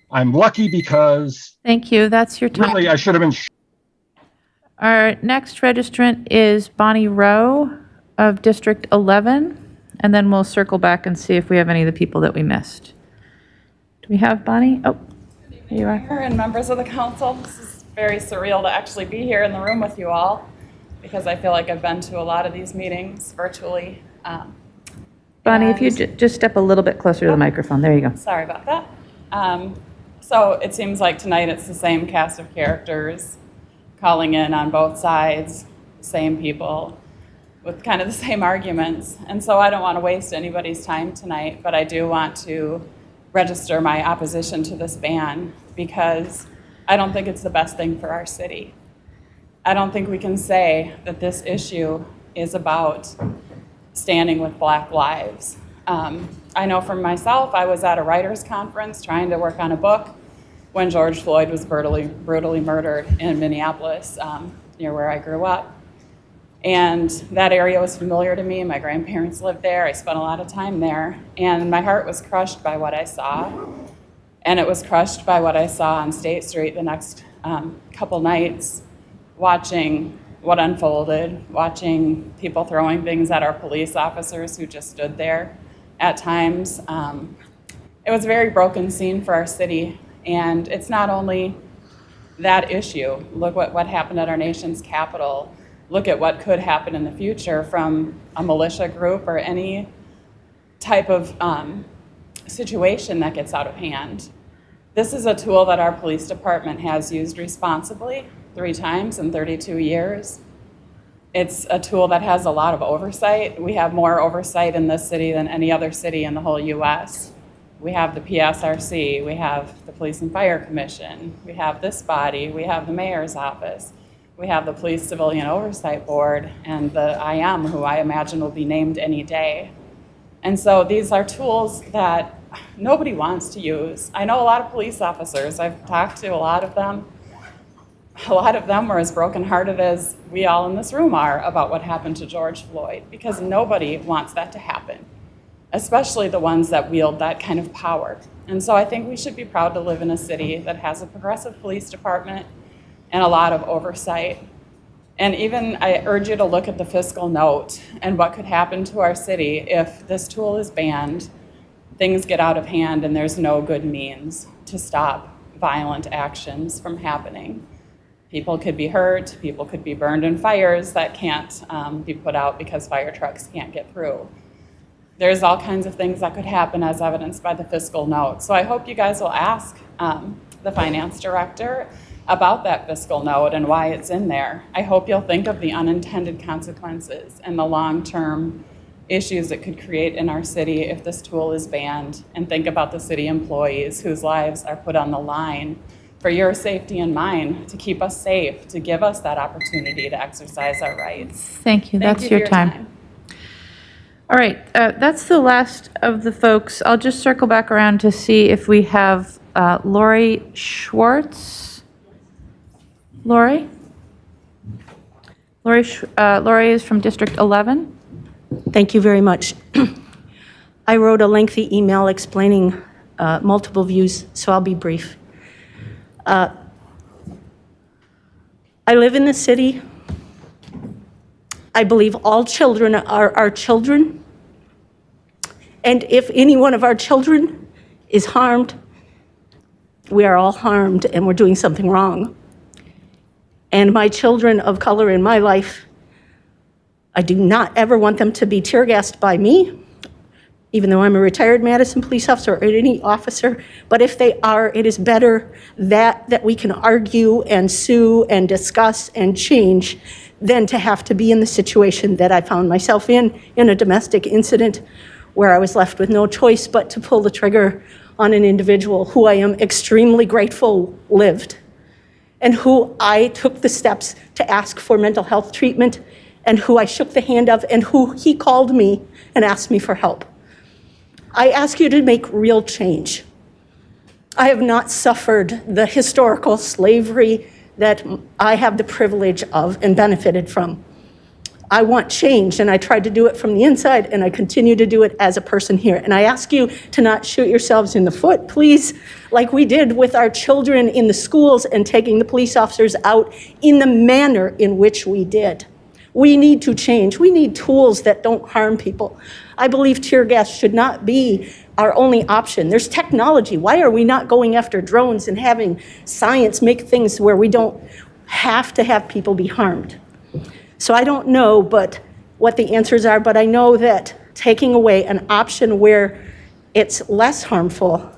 I'm lucky because... Thank you. That's your time. Really, I should have been... Our next registrant is Bonnie Rowe of District 11, and then we'll circle back and see if we have any of the people that we missed. Do we have Bonnie? Oh, here you are. And members of the council, this is very surreal to actually be here in the room with you all. because I feel like I've been to a lot of these meetings virtually. Bonnie, if you just step a little bit closer to the microphone. There you go. Sorry about that. So it seems like tonight it's the same cast of characters calling in on both sides, same people with kind of the same arguments. And so I don't want to waste anybody's time tonight, but I do want to register my opposition to this ban because I don't think it's the best thing for our city. I don't think we can say that this issue is about standing with Black lives. I know for myself, I was at a writers' conference trying to work on a book when George Floyd was brutally murdered in Minneapolis, near where I grew up. And that area was familiar to me. My grandparents lived there. I spent a lot of time there. And my heart was crushed by what I saw. And it was crushed by what I saw on State Street the next couple nights, watching what unfolded, watching people throwing things at our police officers who just stood there at times. It was a very broken scene for our city. And it's not only that issue. Look what happened at our nation's capital. Look at what could happen in the future from a militia group or any type of situation that gets out of hand. This is a tool that our police department has used responsibly 3 times in 32 years. It's a tool that has a lot of oversight. We have more oversight in this city than any other city in the whole US. We have the PSRC, we have the Police and Fire Commission, we have this body, we have the mayor's office. We have the Police Civilian Oversight Board and the IM, who I imagine will be named any day. And so these are tools that nobody wants to use. I know a lot of police officers. I've talked to a lot of them. A lot of them were as brokenhearted as we all in this room are about what happened to George Floyd, because nobody wants that to happen, especially the ones that wield that kind of power. And so I think we should be proud to live in a city that has a progressive police department and a lot of oversight. And even I urge you to look at the fiscal note and what could happen to our city if this tool is banned, things get out of hand, and there's no good means to stop violent actions from happening. People could be hurt, people could be burned in fires that can't be put out because fire trucks can't get through. There's all kinds of things that could happen as evidenced by the fiscal note. So I hope you guys will ask the finance director about that fiscal note and why it's in there. I hope you'll think of the unintended consequences and the long-term issues it could create in our city if this tool is banned, and think about the city employees whose lives are put on the line for your safety and mine, to keep us safe, to give us that opportunity to exercise our rights. Thank you. That's your time. All right, that's the last of the folks. I'll just circle back around to see if we have Lori Schwartz. Lori? Lori is from District 11. Thank you very much. I wrote a lengthy email explaining multiple views, so I'll be brief. I live in the city. I believe all children are our children. And if any one of our children is harmed, we are all harmed and we're doing something wrong. And my children of color in my life, I do not ever want them to be tear gassed by me, even though I'm a retired Madison police officer or any officer. But if they are, it is better that we can argue and sue and discuss and change than to have to be in the situation that I found myself in a domestic incident where I was left with no choice but to pull the trigger on an individual who I am extremely grateful lived, and who I took the steps to ask for mental health treatment, and who I shook the hand of, and who he called me and asked me for help. I ask you to make real change. I have not suffered the historical slavery that I have the privilege of and benefited from. I want change, and I tried to do it from the inside, and I continue to do it as a person here. And I ask you to not shoot yourselves in the foot, please, like we did with our children in the schools and taking the police officers out in the manner in which we did. We need to change. We need tools that don't harm people. I believe tear gas should not be our only option. There's technology. Why are we not going after drones and having science make things where we don't have to have people be harmed? So I don't know what the answers are, but I know that taking away an option where it's less harmful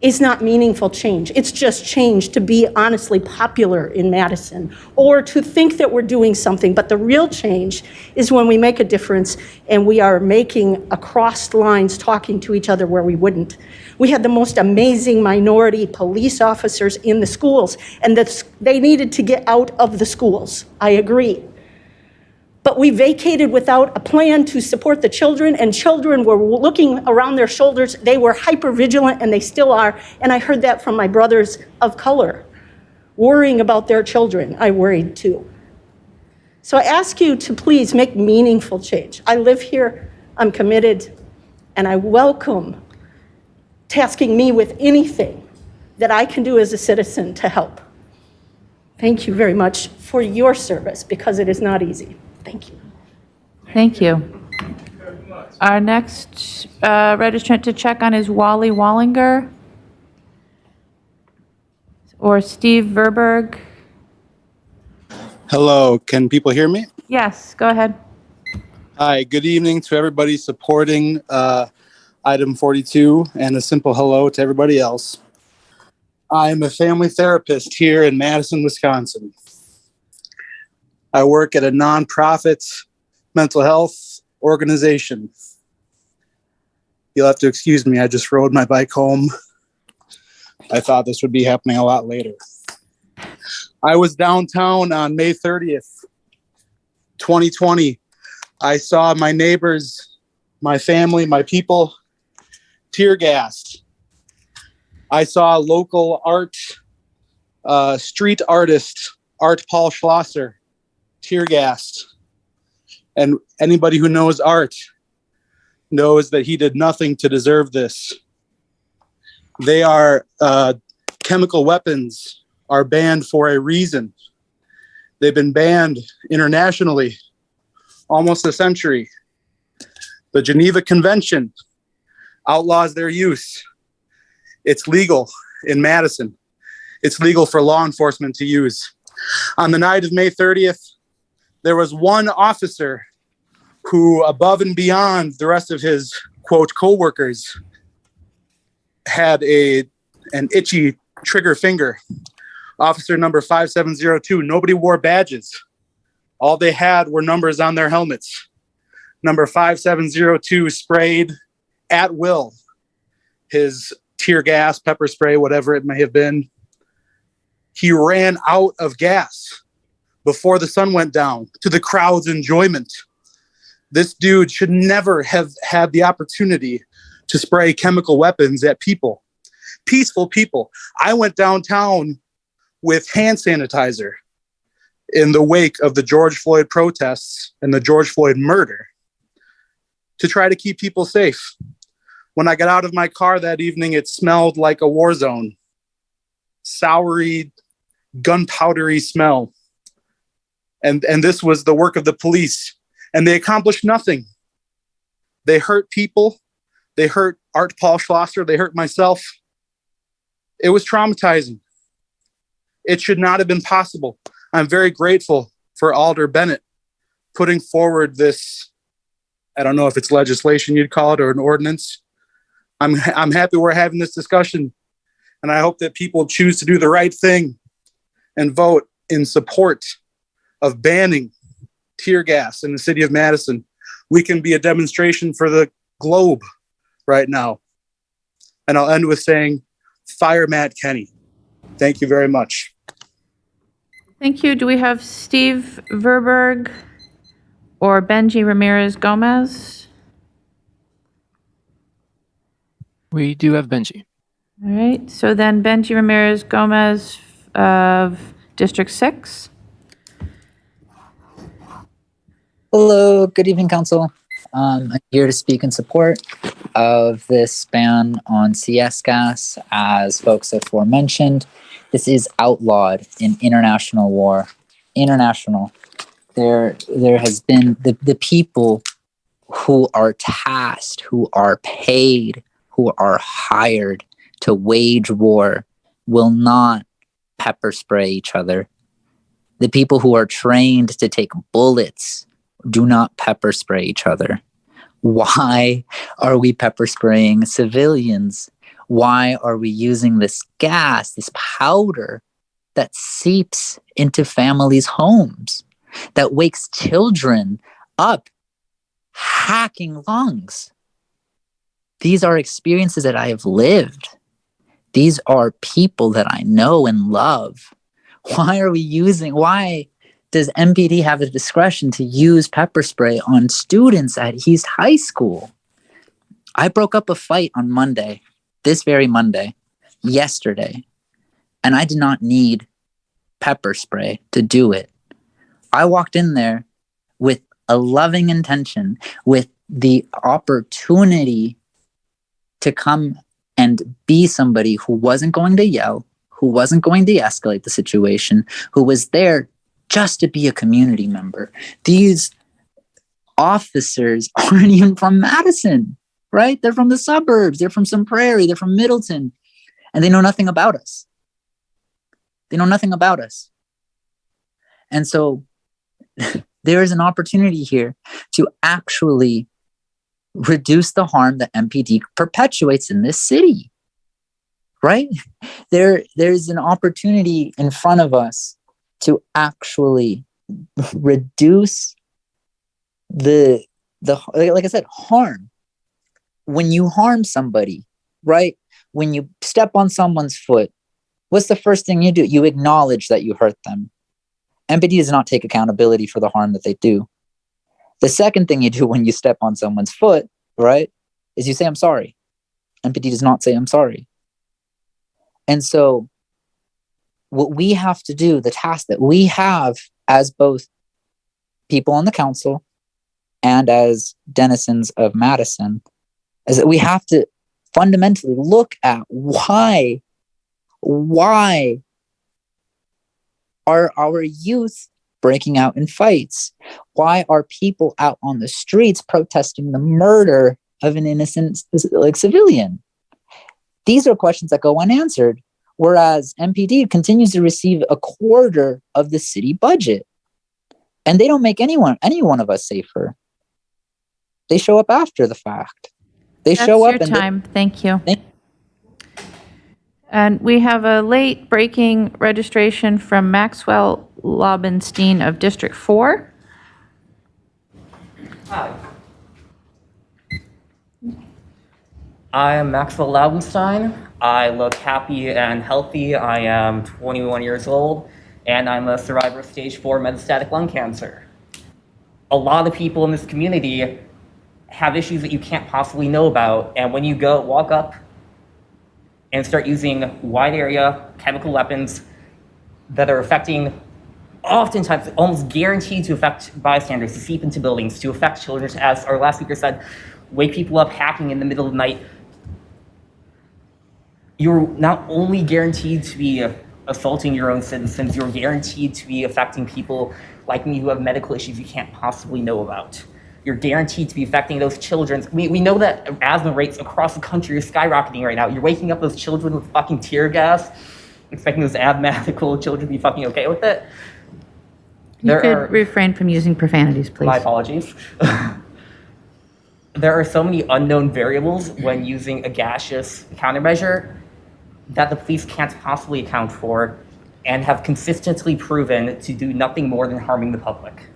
is not meaningful change. It's just change to be honestly popular in Madison or to think that we're doing something. But the real change is when we make a difference and we are making across lines talking to each other where we wouldn't. We had the most amazing minority police officers in the schools, and they needed to get out of the schools. I agree. But we vacated without a plan to support the children, and children were looking around their shoulders. They were hyper-vigilant, and they still are. And I heard that from my brothers of color, worrying about their children. I worried too. So I ask you to please make meaningful change. I live here, I'm committed, and I welcome tasking me with anything that I can do as a citizen to help. Thank you very much for your service, because it is not easy. Thank you. Thank you. Our next registrant to check on is Wally Wallinger or Steve Verberg. Hello, can people hear me? Yes, go ahead. Hi, good evening to everybody supporting item 42, and a simple hello to everybody else. I'm a family therapist here in Madison, Wisconsin. I work at a nonprofit mental health organization. You'll have to excuse me, I just rode my bike home. I thought this would be happening a lot later. I was downtown on May 30th, 2020. I saw my neighbors, my family, my people tear gassed. I saw local street artist, Art Paul Schlosser, tear gassed. And anybody who knows Art knows that he did nothing to deserve this. They are chemical weapons are banned for a reason. They've been banned internationally almost a century. The Geneva Convention outlaws their use. It's legal in Madison. It's legal for law enforcement to use. On the night of May 30th, there was one officer who, above and beyond the rest of his, quote, co-workers, had an itchy trigger finger. Officer number 5702, nobody wore badges. All they had were numbers on their helmets. Number 5702 sprayed at will his tear gas, pepper spray, whatever it may have been. He ran out of gas before the sun went down, to the crowd's enjoyment. This dude should never have had the opportunity to spray chemical weapons at people, peaceful people. I went downtown with hand sanitizer in the wake of the George Floyd protests and the George Floyd murder to try to keep people safe. When I got out of my car that evening, it smelled like a war zone. Soury, gunpowdery smell. And this was the work of the police. And they accomplished nothing. They hurt people. They hurt Art Paul Schlosser. They hurt myself. It was traumatizing. It should not have been possible. I'm very grateful for Alder Bennett putting forward this, I don't know if it's legislation you'd call it or an ordinance. I'm happy we're having this discussion. And I hope that people choose to do the right thing and vote in support of banning tear gas in the city of Madison. We can be a demonstration for the globe right now. And I'll end with saying, fire Matt Kenney. Thank you very much. Thank you. Do we have Steve Verberg or Benji Ramirez Gomez? We do have Benji. All right. So then Benji Ramirez Gomez of District 6. Hello, good evening, Council. I'm here to speak in support of this ban on CS gas. As folks aforementioned, this is outlawed in international war. International. There has been the people who are tasked, who are paid, who are hired to wage war will not pepper spray each other. The people who are trained to take bullets do not pepper spray each other. Why are we pepper spraying civilians? Why are we using this gas, this powder that seeps into families' homes, that wakes children up, hacking lungs? These are experiences that I have lived. These are people that I know and love. Why does MPD have the discretion to use pepper spray on students at East High School? I broke up a fight on Monday, this very Monday, yesterday, and I did not need pepper spray to do it. I walked in there with a loving intention, with the opportunity to come and be somebody who wasn't going to yell, who wasn't going to de-escalate the situation, who was there just to be a community member. These officers aren't even from Madison, right? They're from the suburbs. They're from Sun Prairie. They're from Middleton. And they know nothing about us. They know nothing about us. And so there is an opportunity here to actually reduce the harm that MPD perpetuates in this city, right? There's an opportunity in front of us to actually reduce the like I said, harm. When you harm somebody, right? When you step on someone's foot, what's the first thing you do? You acknowledge that you hurt them. MPD does not take accountability for the harm that they do. The second thing you do when you step on someone's foot, right, is you say, I'm sorry. MPD does not say, I'm sorry. And so what we have to do, the task that we have as both people on the council and as denizens of Madison, is that we have to fundamentally look at why are our youth breaking out in fights? Why are people out on the streets protesting the murder of an innocent civilian? These are questions that go unanswered, whereas MPD continues to receive a quarter of the city budget. And they don't make any one of us safer. They show up after the fact. They show up. That's your time. Thank you. And we have a late breaking registration from Maxwell Lobenstein of District 4. Hi. I am Maxwell Laubenstein. I look happy and healthy. I am 21 years old, and I'm a survivor of stage 4 metastatic lung cancer. A lot of people in this community have issues that you can't possibly know about, and when you walk up and start using wide area chemical weapons that are affecting, oftentimes almost guaranteed to affect bystanders, to seep into buildings, to affect children, as our last speaker said, wake people up hacking in the middle of the night, you're not only guaranteed to be assaulting your own citizens, you're guaranteed to be affecting people like me who have medical issues you can't possibly know about. You're guaranteed to be affecting those children. We know that asthma rates across the country are skyrocketing right now. You're waking up those children with fucking tear gas, expecting those asthmatical children to be fucking okay with it. You could refrain from using profanities, please. My apologies. There are so many unknown variables when using a gaseous countermeasure that the police can't possibly account for and have consistently proven to do nothing more than harming the public.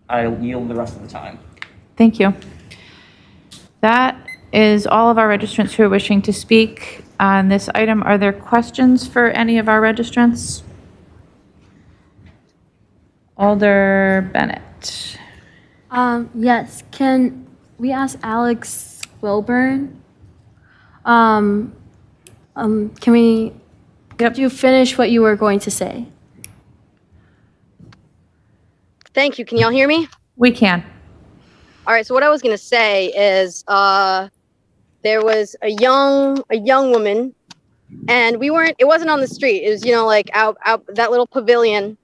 I'll yield the rest of the time. Thank you. That is all of our registrants who are wishing to speak on this item. Are there questions for any of our registrants? Alder Bennett. Yes, can we ask Alex Wilburn? Can we, could you finish what you were going to say? Thank you. Can y'all hear me? We can. All right. So what I was going to say is there was a young woman, and it wasn't on the street. It was, like out that little pavilion.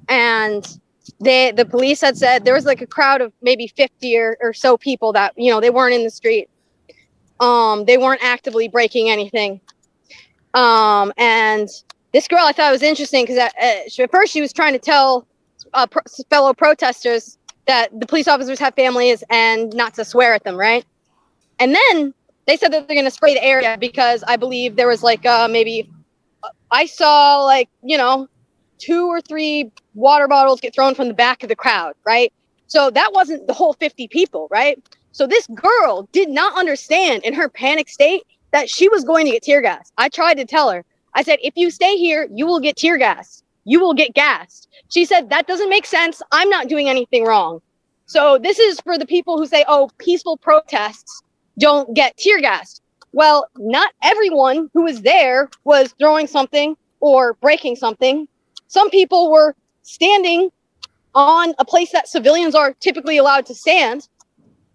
And the police had said there was like a crowd of maybe 50 or so people that, they weren't in the street. They weren't actively breaking anything. And this girl, I thought was interesting because at first she was trying to tell fellow protesters that the police officers have families and not to swear at them, right? And then they said that they're going to spray the area because I believe there was like maybe I saw like, 2 or 3 water bottles get thrown from the back of the crowd, right? So that wasn't the whole 50 people, right? So this girl did not understand in her panic state that she was going to get tear gassed. I tried to tell her. I said, if you stay here, you will get tear gassed. You will get gassed. She said, that doesn't make sense. I'm not doing anything wrong. So this is for the people who say, oh, peaceful protests don't get tear gassed. Well, not everyone who was there was throwing something or breaking something. Some people were standing on a place that civilians are typically allowed to stand,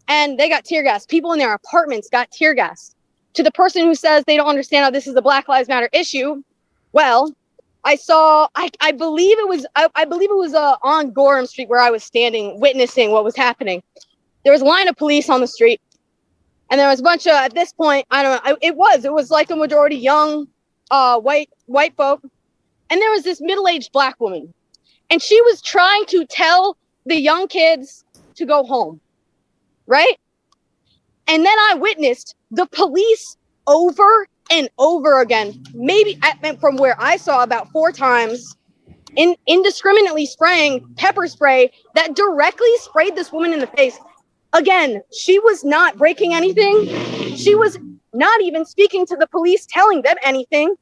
and they got tear gassed. People in their apartments got tear gassed. To the person who says they don't understand how this is a Black Lives Matter issue, well, I saw, I believe it was on Gorham Street where I was standing, witnessing what was happening. There was a line of police on the street, and there was a bunch of, at this point, I don't know, it was like a majority young, white folk. And there was this middle-aged Black woman, and she was trying to tell the young kids to go home, right? And then I witnessed the police over and over again, maybe from where I saw about 4 times, indiscriminately spraying pepper spray that directly sprayed this woman in the face. Again, she was not breaking anything. She was not even speaking to the police, telling them anything.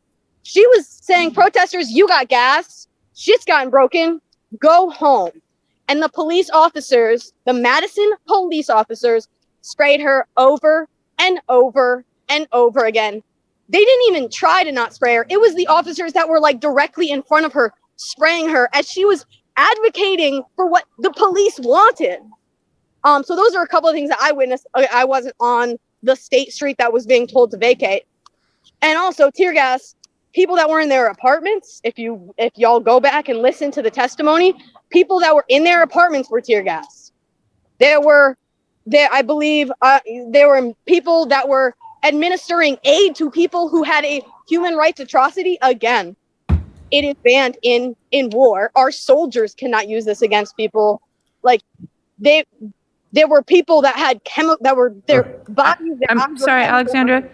She was saying, protesters, you got gas. Shit's gotten broken. Go home. And the police officers, the Madison police officers, sprayed her over and over and over again. They didn't even try to not spray her. It was the officers that were like directly in front of her, spraying her as she was advocating for what the police wanted. So those are a couple of things that I witnessed. I wasn't on the state street that was being told to vacate. And also tear gas, people that were in their apartments, if y'all go back and listen to the testimony, people that were in their apartments were tear gas. I believe there were people that were administering aid to people who had a human rights atrocity. Again, it is banned in war. Our soldiers cannot use this against people. Like there were people that had their bodies. I'm sorry, Alexandra.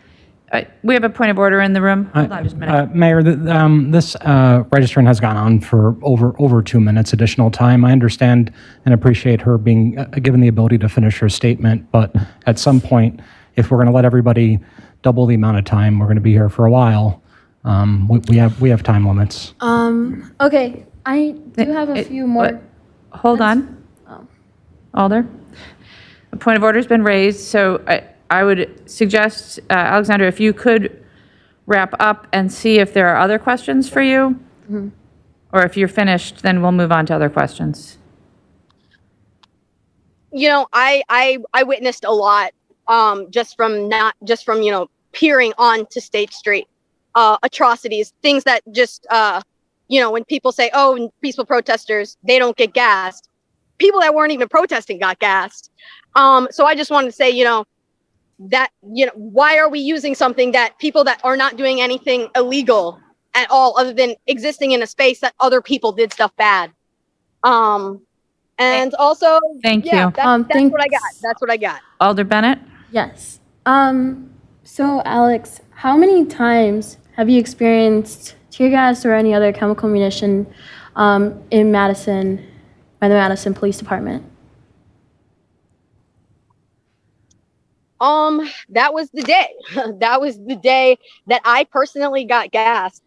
We have a point of order in the room. Hold on just a minute. Mayor, this registrant has gone on for over 2 minutes additional time. I understand and appreciate her being given the ability to finish her statement, but at some point, if we're going to let everybody double the amount of time, we're going to be here for a while. We have time limits. Okay, I do have a few more. Hold on. Alder. A point of order has been raised, so I would suggest, Alexandra, if you could wrap up and see if there are other questions for you, or if you're finished, then we'll move on to other questions. I witnessed a lot, just from peering onto State Street, atrocities, things that just, when people say, oh, peaceful protesters, they don't get gassed. People that weren't even protesting got gassed. So I just wanted to say, why are we using something that people that are not doing anything illegal at all other than existing in a space that other people did stuff bad? And also, thank you. That's what I got. That's what I got. Alder Bennett? Yes. So Alex, how many times have you experienced tear gas or any other chemical munition in Madison by the Madison Police Department? That was the day. That was the day that I personally got gassed,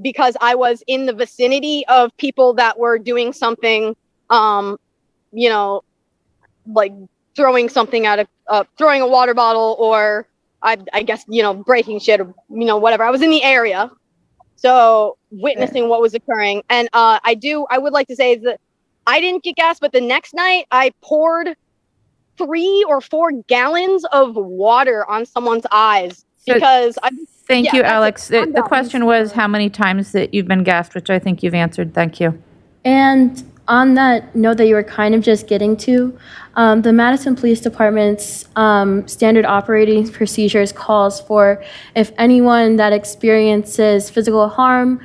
because I was in the vicinity of people that were doing something, like throwing something out of, throwing a water bottle, or I guess, breaking shit, or, whatever. I was in the area, so witnessing what was occurring. And I would like to say that I didn't get gassed, but the next night I poured 3 or 4 gallons of water on someone's eyes because Thank you, Alex. The question was how many times that you've been gassed, which I think you've answered. Thank you. And On that note that you were kind of just getting to, the Madison Police Department's standard operating procedures calls for if anyone that experiences physical harm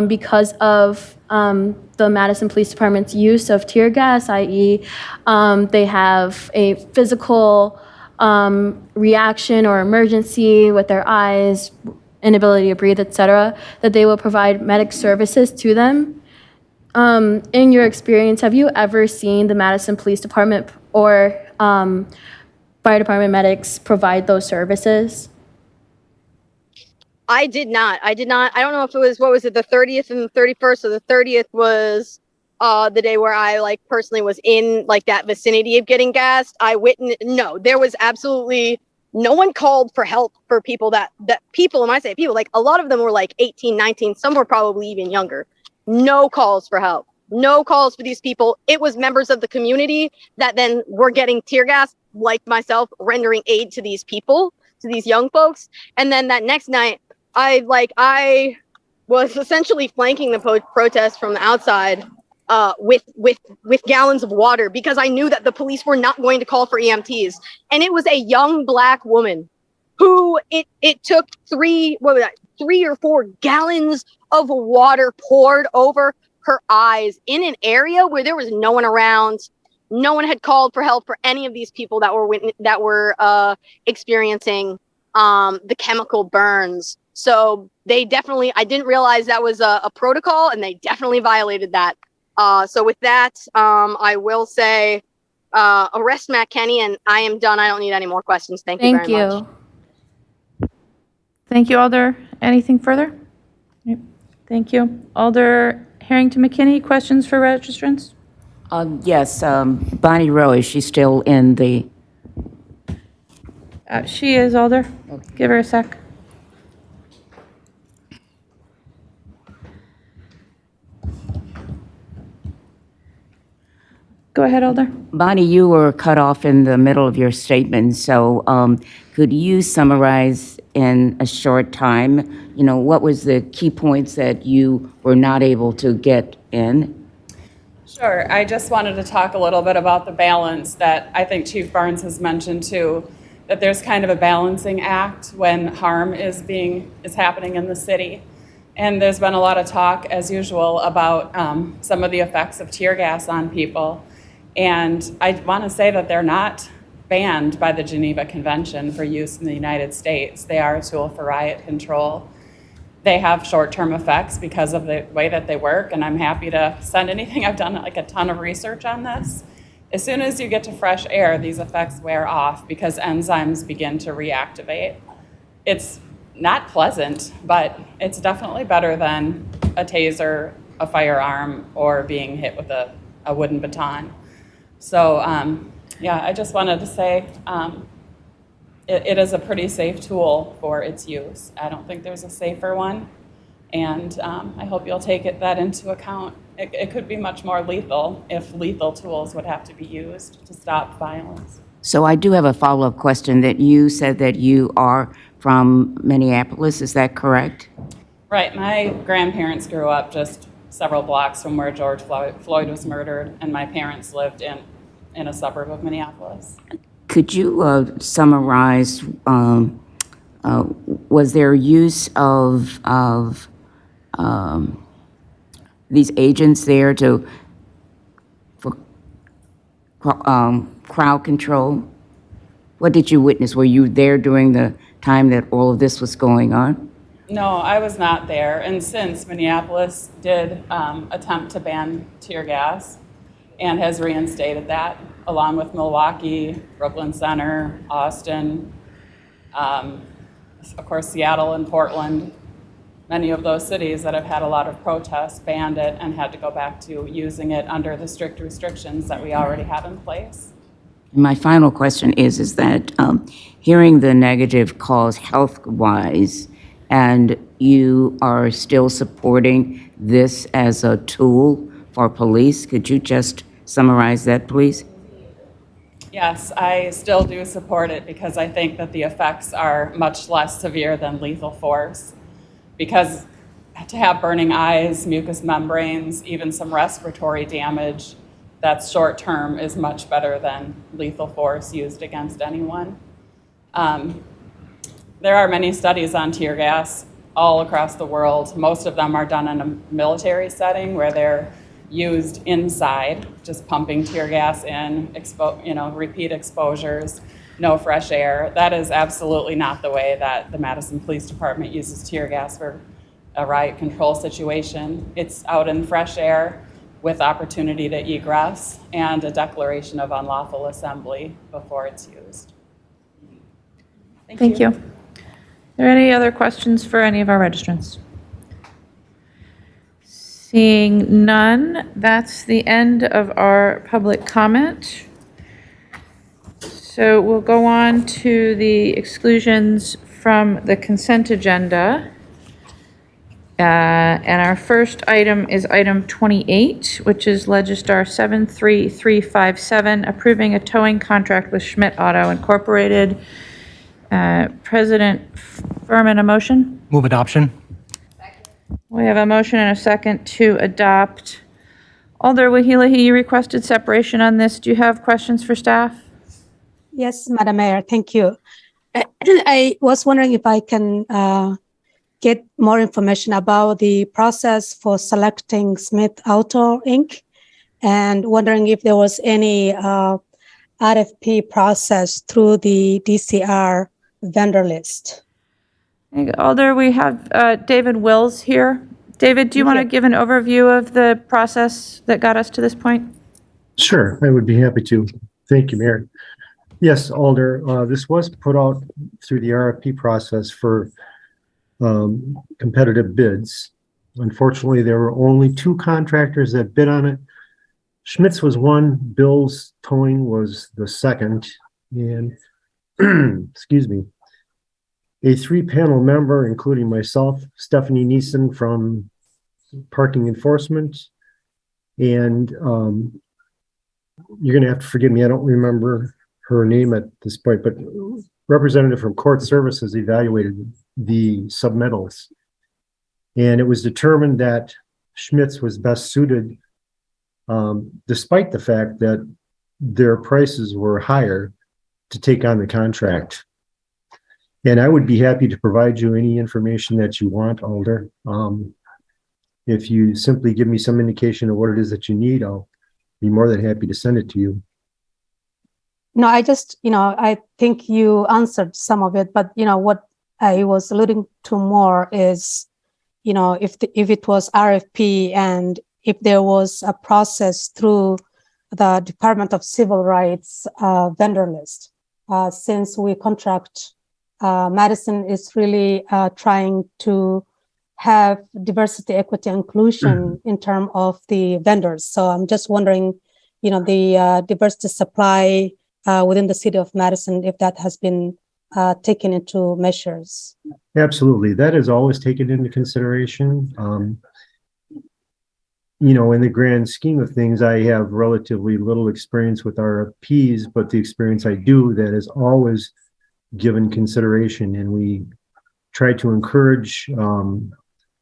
because of the Madison Police Department's use of tear gas, i.e. They have a physical reaction or emergency with their eyes, inability to breathe, etc., that they will provide medic services to them. In your experience, have you ever seen the Madison Police Department or fire department medics provide those services? I did not. I don't know if it was, what was it, the 30th and the 31st, so the 30th was the day where I like personally was in like that vicinity of getting gassed. No, there was absolutely no one called for help for people that people, and I say people, like a lot of them were like 18, 19, some were probably even younger. No calls for help, no calls for these people. It was members of the community that then were getting tear gas, like myself, rendering aid to these people, to these young folks. And then that next night, I was essentially flanking the protest from the outside with gallons of water because I knew that the police were not going to call for EMTs. And it was a young Black woman who it took 3 or 4 gallons of water poured over her eyes in an area where there was no one around. No one had called for help for any of these people that were experiencing the chemical burns. So they definitely, I didn't realize that was a protocol, and they definitely violated that. So with that, I will say arrest Matt Kenny, and I am done. I don't need any more questions. Thank you very much. Thank you, Alder. Anything further? Yep. Thank you. Alder Harrington McKinney, questions for registrants? Yes, Bonnie Rowe, is she still in the? She is, Alder. Okay. Give her a sec. Go ahead, Alder. Bonnie, you were cut off in the middle of your statement, so could you summarize in a short time, what was the key points that you were not able to get in? Sure. I just wanted to talk a little bit about the balance that I think Chief Barnes has mentioned too, that there's kind of a balancing act when harm is happening in the city. And there's been a lot of talk, as usual, about some of the effects of tear gas on people. And I want to say that they're not banned by the Geneva Convention for use in the United States. They are a tool for riot control. They have short-term effects because of the way that they work, and I'm happy to send anything. I've done like a ton of research on this. As soon as you get to fresh air, these effects wear off because enzymes begin to reactivate. It's not pleasant, but it's definitely better than a taser, a firearm, or being hit with a wooden baton. So yeah, I just wanted to say it is a pretty safe tool for its use. I don't think there's a safer one, and I hope you'll take that into account. It could be much more lethal if lethal tools would have to be used to stop violence. So I do have a follow-up question. That you said that you are from Minneapolis, is that correct? Right, my grandparents grew up just several blocks from where George Floyd was murdered, and my parents lived in a suburb of Minneapolis. Could you summarize, was there use of these agents there for crowd control? What did you witness? Were you there during the time that all of this was going on? No, I was not there. And since Minneapolis did attempt to ban tear gas and has reinstated that, along with Milwaukee, Brooklyn Center, Austin, of course, Seattle and Portland, many of those cities that have had a lot of protests banned it and had to go back to using it under the strict restrictions that we already have in place. My final question is that hearing the negative calls health-wise, and you are still supporting this as a tool for police, could you just summarize that, please? Yes, I still do support it because I think that the effects are much less severe than lethal force. Because to have burning eyes, mucous membranes, even some respiratory damage that's short term is much better than lethal force used against anyone. There are many studies on tear gas all across the world. Most of them are done in a military setting where they're used inside, just pumping tear gas in, repeat exposures, no fresh air. That is absolutely not the way that the Madison Police Department uses tear gas for a riot control situation. It's out in fresh air with opportunity to egress and a declaration of unlawful assembly before it's used. Thank you. Are there any other questions for any of our registrants? Seeing none, that's the end of our public comment. So we'll go on to the exclusions from the consent agenda. And our first item is item 28, which is Legistar 73357, approving a towing contract with Schmidt Auto Incorporated. President Furman, a motion? Move adoption. We have a motion and a second to adopt. Alder Wahilahi, you requested separation on this. Do you have questions for staff? Yes, Madam Mayor, thank you. I was wondering if I can get more information about the process for selecting Smith Auto Inc. and wondering if there was any RFP process through the DCR vendor list. Alder, we have David Wills here. David, do you want to give an overview of the process that got us to this point? Sure, I would be happy to. Thank you, Mayor. Yes, Alder, this was put out through the RFP process for competitive bids. Unfortunately, there were only 2 contractors that bid on it. Schmidt's was one, Bill's Towing was the second, and excuse me, a 3-panel member, including myself, Stephanie Neeson from Parking Enforcement, and you're going to have to forgive me, I don't remember her name at this point, but representative from Court Services evaluated the submittals. And it was determined that Schmidt's was best suited, despite the fact that their prices were higher, to take on the contract. And I would be happy to provide you any information that you want, Alder. If you simply give me some indication of what it is that you need, I'll be more than happy to send it to you. No, I just, I think you answered some of it, but, what I was alluding to more is, if it was RFP and if there was a process through the Department of Civil Rights vendor list, since we contract, Madison is really trying to have diversity, equity, inclusion in terms of the vendors. So I'm just wondering, the diversity supply within the city of Madison, if that has been taken into measures. Absolutely. That is always taken into consideration. In the grand scheme of things, I have relatively little experience with RFPs, but the experience I do, that is always given consideration, and we try to encourage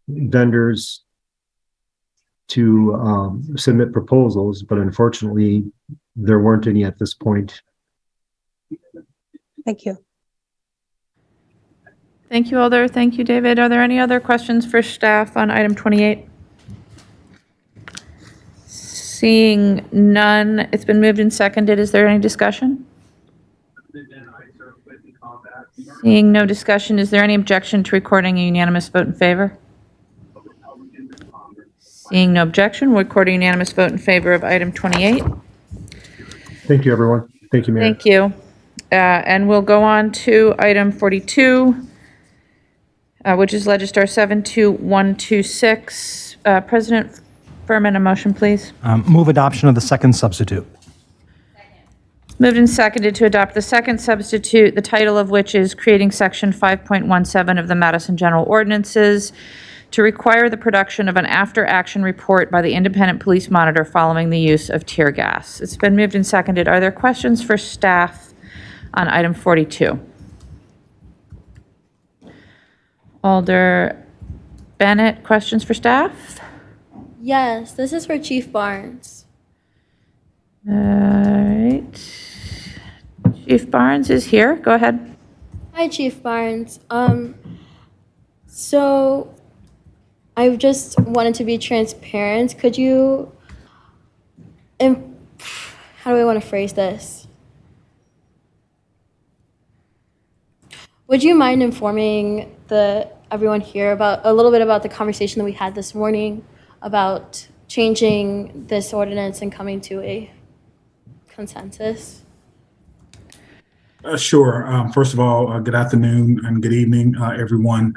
vendors to submit proposals, but unfortunately, there weren't any at this point. Thank you. Thank you, Alder. Thank you, David. Are there any other questions for staff on item 28? Seeing none, it's been moved and seconded. Is there any discussion? Seeing no discussion, is there any objection to recording a unanimous vote in favor? Seeing no objection, we'll record a unanimous vote in favor of item 28. Thank you, everyone. Thank you, Mayor. Thank you. And we'll go on to item 42, which is Legistar 72126. President Furman, a motion, please. Move adoption of the second substitute. Moved and seconded to adopt the second substitute, the title of which is Creating Section 5.17 of the Madison General Ordinances to require the production of an after-action report by the independent police monitor following the use of tear gas. It's been moved and seconded. Are there questions for staff on item 42? Alder Bennett, questions for staff? Yes, this is for Chief Barnes. All right. Chief Barnes is here. Go ahead. Hi, Chief Barnes. So I just wanted to be transparent. Could you, how do I want to phrase this? Would you mind informing everyone here about a little bit about the conversation that we had this morning about changing this ordinance and coming to a consensus? Sure. First of all, good afternoon and good evening, everyone.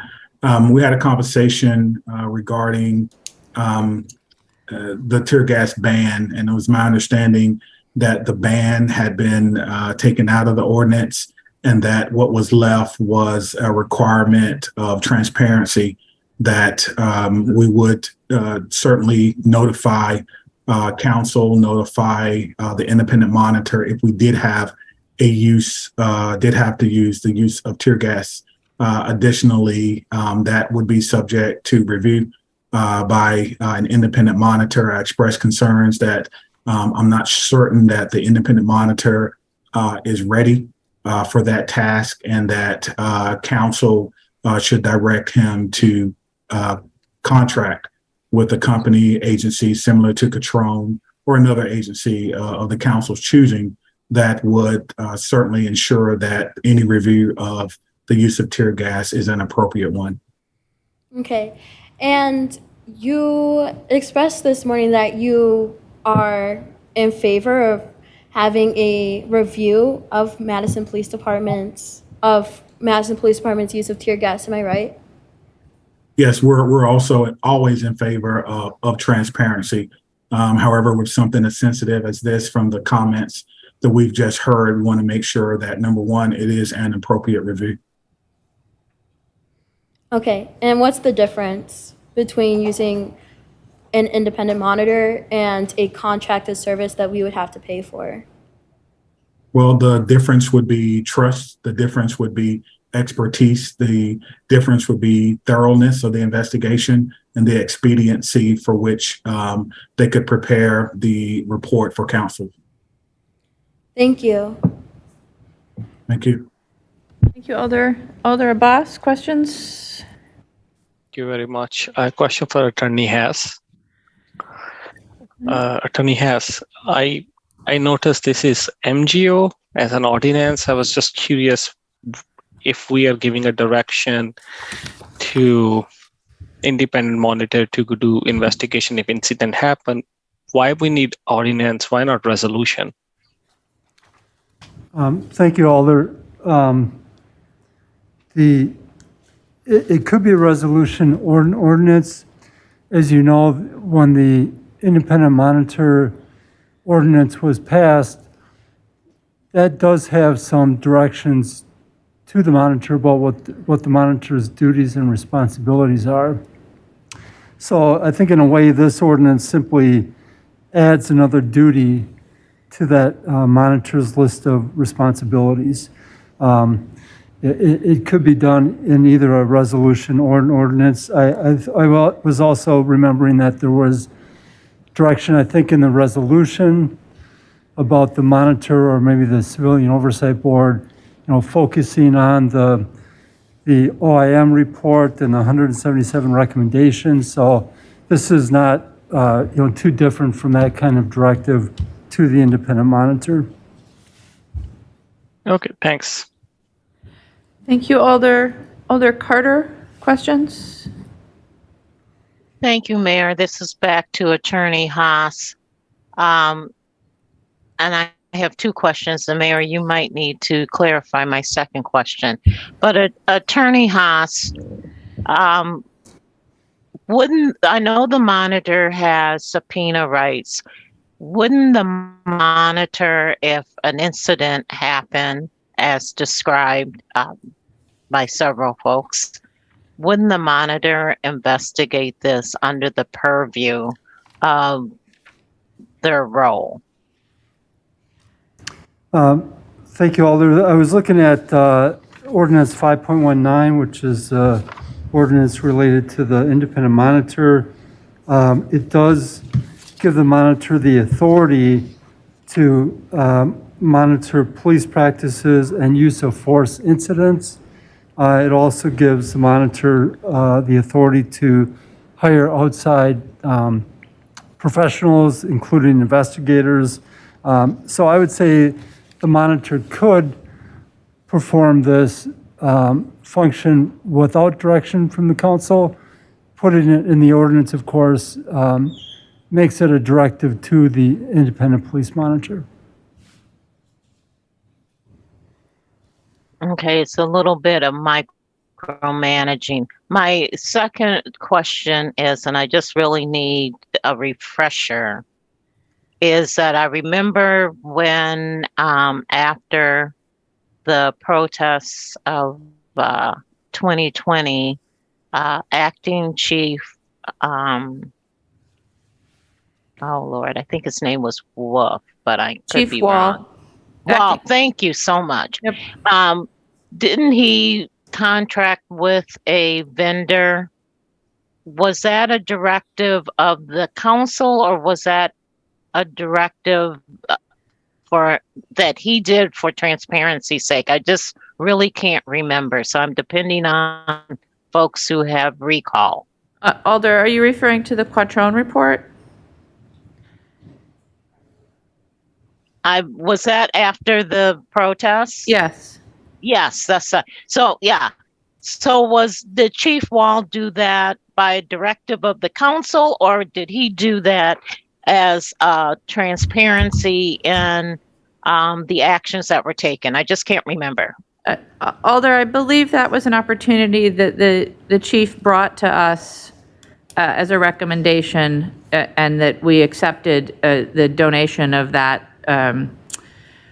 We had a conversation regarding the tear gas ban, and it was my understanding that the ban had been taken out of the ordinance and that what was left was a requirement of transparency that we would certainly notify council, notify the independent monitor if we did have to use the use of tear gas. Additionally, that would be subject to review by an independent monitor. I expressed concerns that I'm not certain that the independent monitor is ready for that task, and that council should direct him to contract with a company agency similar to Catron or another agency of the council's choosing that would certainly ensure that any review of the use of tear gas is an appropriate one. Okay. And you expressed this morning that you are in favor of having a review of Madison Police Department's use of tear gas. Am I right? Yes, we're also always in favor of transparency. However, with something as sensitive as this, from the comments that we've just heard, we want to make sure that, number one, it is an appropriate review. Okay. And what's the difference between using an independent monitor and a contracted service that we would have to pay for? Well, the difference would be trust. The difference would be expertise. The difference would be thoroughness of the investigation and the expediency for which they could prepare the report for council. Thank you. Thank you. Thank you, Alder Abbas. Questions? Thank you very much. A question for Attorney Hess. Attorney Hess, I noticed this is MGO as an ordinance. I was just curious if we are giving a direction to independent monitor to do investigation if incident happen. Why we need ordinance? Why not resolution? Thank you, Alder. It could be a resolution or an ordinance. As you know, when the independent monitor ordinance was passed, that does have some directions to the monitor about what the monitor's duties and responsibilities are. So I think in a way, this ordinance simply adds another duty to that monitor's list of responsibilities. It could be done in either a resolution or an ordinance. I was also remembering that there was direction, I think, in the resolution about the monitor or maybe the Civilian Oversight Board, focusing on the OIM report and the 177 recommendations. So this is not, too different from that kind of directive to the independent monitor. Okay, thanks. Thank you, Alder Carter. Questions? Thank you, Mayor. This is back to Attorney Haas. And I have two questions. And Mayor, you might need to clarify my second question. But Attorney Haas, I know the monitor has subpoena rights. Wouldn't the monitor, if an incident happened as described by several folks, wouldn't the monitor investigate this under the purview of their role? Thank you, Alder. I was looking at Ordinance 5.19, which is ordinance related to the independent monitor. It does give the monitor the authority to monitor police practices and use of force incidents. It also gives the monitor the authority to hire outside professionals, including investigators. So I would say the monitor could perform this function without direction from the council. Putting it in the ordinance, of course, makes it a directive to the independent police monitor. Okay, it's a little bit of micromanaging. My second question is, and I just really need a refresher, is that I remember when after the protests of 2020, acting chief, oh Lord, I think his name was Wolf, but I could Chief be Wall. wrong. Well, thank you so much. Yep. Didn't he contract with a vendor? Was that a directive of the council, or was that a directive for that he did for transparency's sake? I just really can't remember. So I'm depending on folks who have recall. Alder, are you referring to the Quattrone report? Was that after the protests? Yes. Yes, that's so yeah. So did Chief Wall do that by directive of the council, or did he do that as transparency in the actions that were taken? I just can't remember. Alder, I believe that was an opportunity that the chief brought to us as a recommendation, and that we accepted the donation of that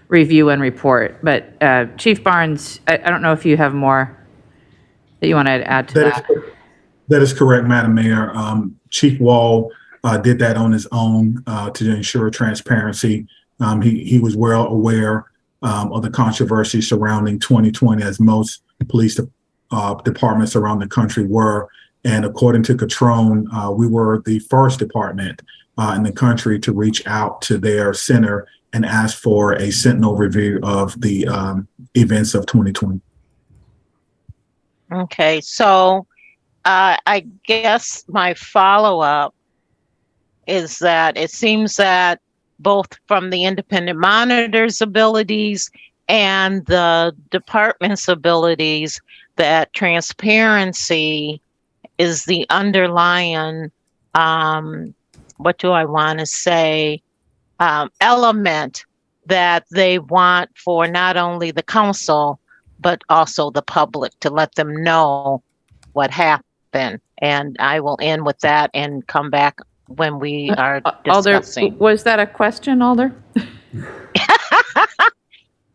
review and report. But Chief Barnes, I don't know if you have more that you want to add to that. That is correct, Madam Mayor. Chief Wall did that on his own to ensure transparency. He was well aware of the controversy surrounding 2020, as most police departments around the country were. And according to Quattrone, we were the first department in the country to reach out to their center and ask for a sentinel review of the events of 2020. Okay, so I guess my follow-up is that it seems that both from the independent monitor's abilities and the department's abilities, that transparency is the underlying, what do I want to say, element that they want for not only the council, but also the public, to let them know what happened. And I will end with that and come back when we are discussing. Alder, was that a question, Alder?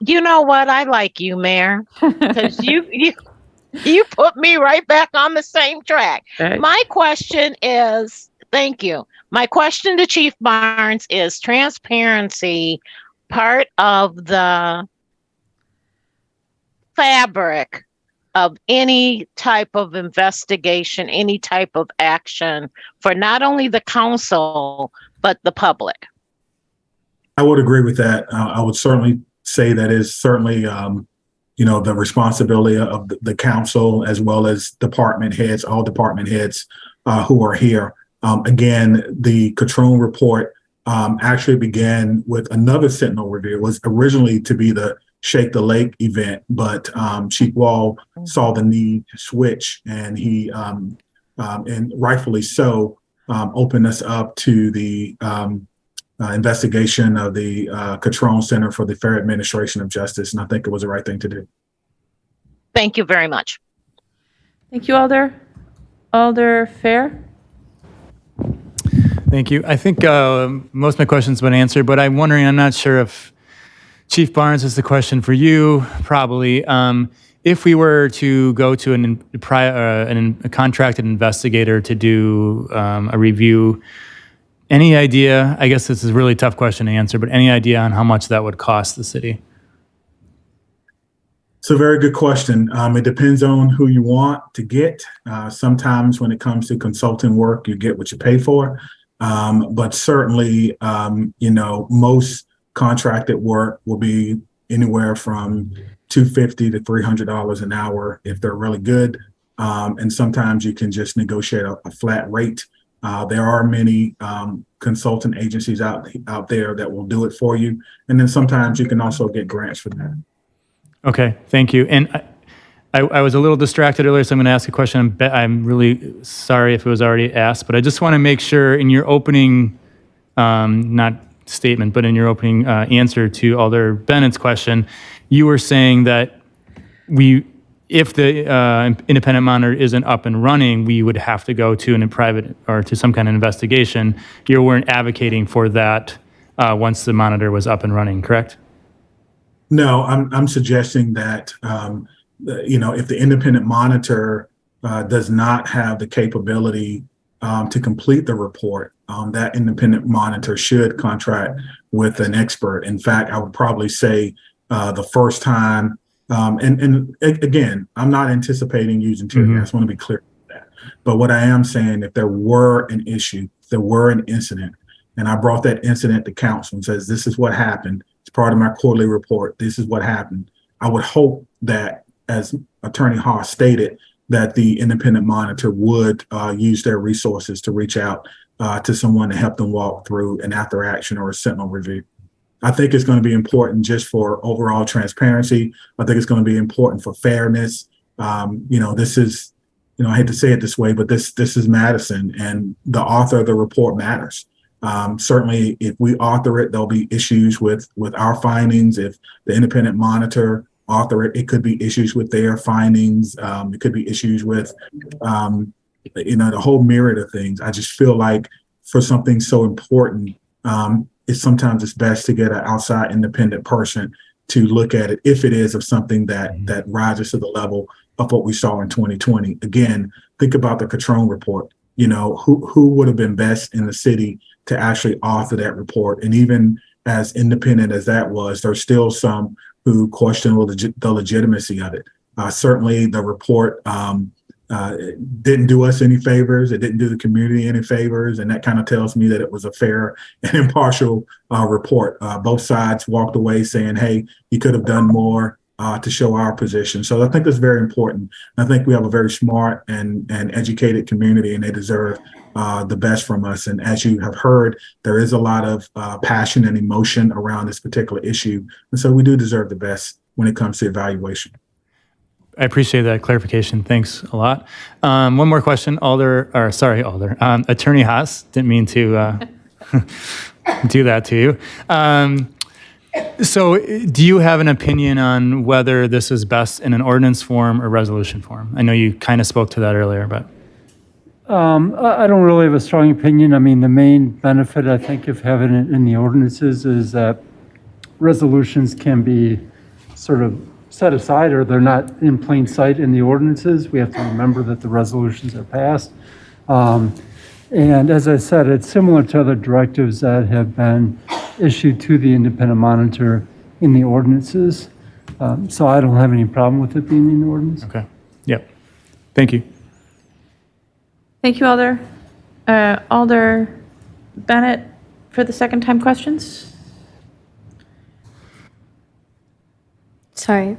You know what? I like you, Mayor, because you put me right back on the same track. Okay. My question is, thank you. My question to Chief Barnes is, transparency part of the fabric of any type of investigation, any type of action for not only the council, but the public? I would agree with that. I would certainly say that is certainly, the responsibility of the council, as well as department heads, all department heads who are here. Again, the Quattrone report actually began with another sentinel review. It was originally to be the Shake the Lake event, but Chief Wall saw the need to switch, and he, and rightfully so, opened us up to the investigation of the Quattrone Center for the Fair Administration of Justice, and I think it was the right thing to do. Thank you very much. Thank you, Alder. Alder Fair? Thank you. I think most of my questions have been answered, but I'm wondering, I'm not sure if Chief Barnes is the question for you, probably. If we were to go to a contracted investigator to do a review, any idea, I guess this is a really tough question to answer, but any idea on how much that would cost the city? It's a very good question. It depends on who you want to get. Sometimes when it comes to consulting work, you get what you pay for. But certainly, most contracted work will be anywhere from $250 to $300 an hour if they're really good. And sometimes you can just negotiate a flat rate. There are many consultant agencies out there that will do it for you. And then sometimes you can also get grants for that. Okay, thank you. And I was a little distracted earlier, so I'm going to ask a question. I'm really sorry if it was already asked, but I just want to make sure in your opening, not statement, but in your opening answer to Alder Bennett's question, you were saying that if the independent monitor isn't up and running, we would have to go to a private or to some kind of investigation. You weren't advocating for that once the monitor was up and running, correct? No, I'm suggesting that, if the independent monitor does not have the capability to complete the report, that independent monitor should contract with an expert. In fact, I would probably say the first time, and again, I'm not anticipating using tear gas. I want to be clear with that. But what I am saying, if there were an issue, if there were an incident, and I brought that incident to council and says, this is what happened. It's part of my quarterly report. This is what happened. I would hope that, as Attorney Haas stated, that the independent monitor would use their resources to reach out to someone to help them walk through an after action or a sentinel review. I think it's going to be important just for overall transparency. I think it's going to be important for fairness. This is, I hate to say it this way, but this is Madison, and the author of the report matters. Certainly, if we author it, there'll be issues with our findings. If the independent monitor author it, it could be issues with their findings. It could be issues with, the whole myriad of things. I just feel like for something so important, it's best to get an outside independent person to look at it if it is of something that rises to the level of what we saw in 2020. Again, think about the Catrone report. Who would have been best in the city to actually author that report? And even as independent as that was, there's still some who question the legitimacy of it. Certainly the report didn't do us any favors. It didn't do the community any favors. And that kind of tells me that it was a fair and impartial report. Both sides walked away saying, hey, you could have done more to show our position. So I think that's very important. I think we have a very smart and educated community, and they deserve the best from us. And as you have heard, there is a lot of passion and emotion around this particular issue. And so we do deserve the best when it comes to evaluation. I appreciate that clarification. Thanks a lot. One more question, Attorney Haas. Didn't mean to do that to you. So do you have an opinion on whether this is best in an ordinance form or resolution form? I know you kind of spoke to that earlier, but. I don't really have a strong opinion. I mean, the main benefit, I think, of having it in the ordinances is that resolutions can be sort of set aside, or they're not in plain sight in the ordinances. We have to remember that the resolutions are passed. And as I said, it's similar to other directives that have been issued to the independent monitor in the ordinances. So I don't have any problem with it being in the ordinance. Okay. Yep. Thank you. Thank you, Alder. Alder Bennett for the second time questions. Sorry.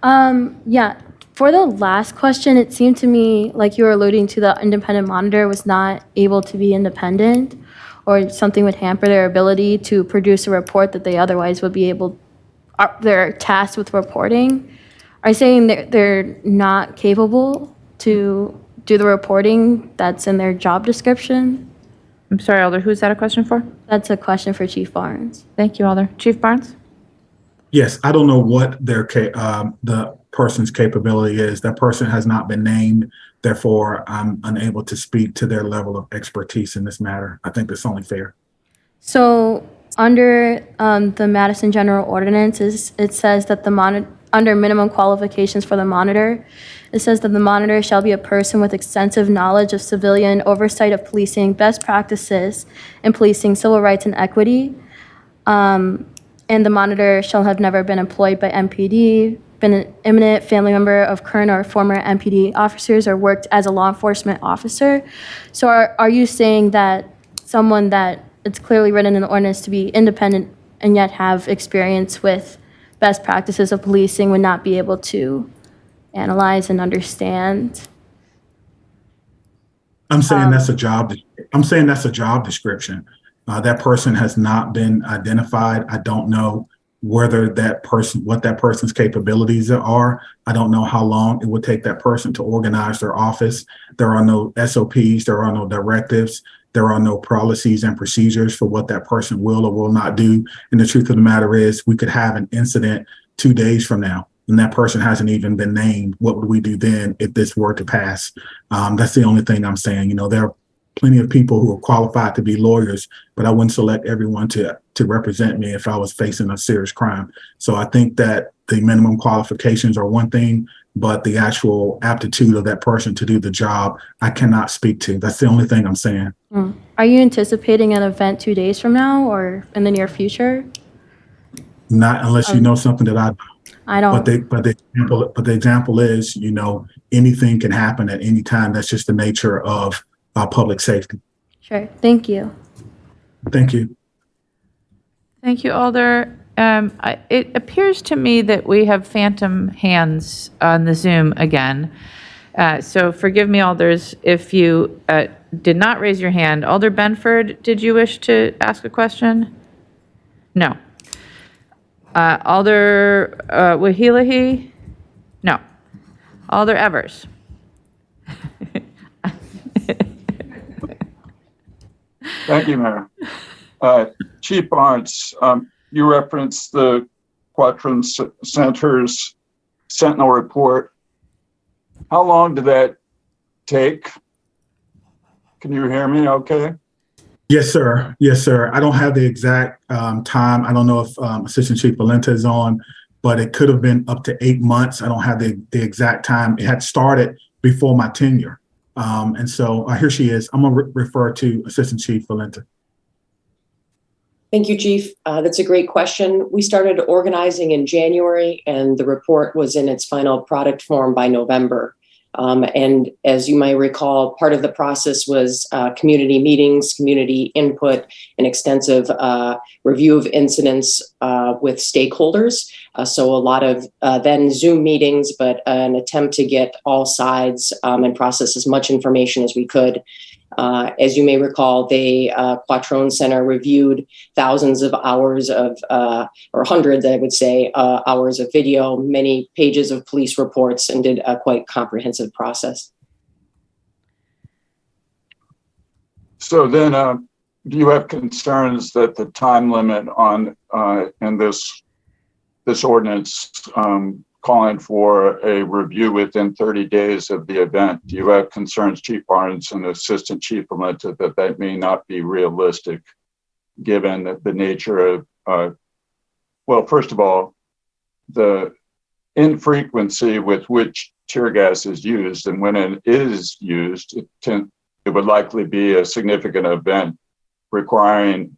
Yeah, for the last question, it seemed to me like you were alluding to the independent monitor was not able to be independent, or something would hamper their ability to produce a report that they otherwise would be able, they're tasked with reporting. Are you saying they're not capable to do the reporting that's in their job description? I'm sorry, Alder, who's that a question for? That's a question for Chief Barnes. Thank you, Alder. Chief Barnes? Yes, I don't know what the person's capability is. That person has not been named. Therefore, I'm unable to speak to their level of expertise in this matter. I think that's only fair. So under the Madison General Ordinances, it says that under minimum qualifications for the monitor, it says that the monitor shall be a person with extensive knowledge of civilian oversight of policing, best practices in policing, civil rights, and equity. And the monitor shall have never been employed by MPD, been an imminent family member of current or former MPD officers or worked as a law enforcement officer. So are you saying that someone that it's clearly written in the ordinance to be independent and yet have experience with best practices of policing would not be able to analyze and understand? I'm saying that's a job. I'm saying that's a job description. That person has not been identified. I don't know whether what that person's capabilities are. I don't know how long it would take that person to organize their office. There are no SOPs. There are no directives. There are no policies and procedures for what that person will or will not do. And the truth of the matter is, we could have an incident 2 days from now, and that person hasn't even been named. What would we do then if this were to pass? That's the only thing I'm saying. You know, there are plenty of people who are qualified to be lawyers, but I wouldn't select everyone to represent me if I was facing a serious crime. So I think that the minimum qualifications are one thing, but the actual aptitude of that person to do the job, I cannot speak to. That's the only thing I'm saying. Are you anticipating an event 2 days from now or in the near future? Not unless you know something that I don't. I don't. But the example is, you know, anything can happen at any time. That's just the nature of public safety. Sure. Thank you. Thank you. Thank you, Alder. It appears to me that we have phantom hands on the Zoom again. So forgive me, Alders, if you did not raise your hand. Alder Benford, did you wish to ask a question? No. Alder Wahilahi? No. Alder Evers? Thank you, Mayor. Chief Barnes, you referenced the Quatron Center's Sentinel report. How long did that take? Can you hear me okay? Yes, sir. Yes, sir. I don't have the exact time. I don't know if Assistant Chief Valenta is on, but it could have been up to 8 months. I don't have the exact time. It had started before my tenure. And so here she is. I'm going to refer to Assistant Chief Valenta. Thank you, Chief. That's a great question. We started organizing in January, and the report was in its final product form by November. And as you might recall, part of the process was community meetings, community input, and extensive review of incidents with stakeholders. So a lot of then Zoom meetings, but an attempt to get all sides and process as much information as we could. As you may recall, the Quatron Center reviewed thousands of hours of, or hundreds, I would say, hours of video, many pages of police reports, and did a quite comprehensive process. So then, do you have concerns that the time limit on in this ordinance calling for a review within 30 days of the event? Do you have concerns, Chief Barnes and Assistant Chief Valenta, that may not be realistic given the nature of, well, first of all, the infrequency with which tear gas is used, and when it is used, it would likely be a significant event requiring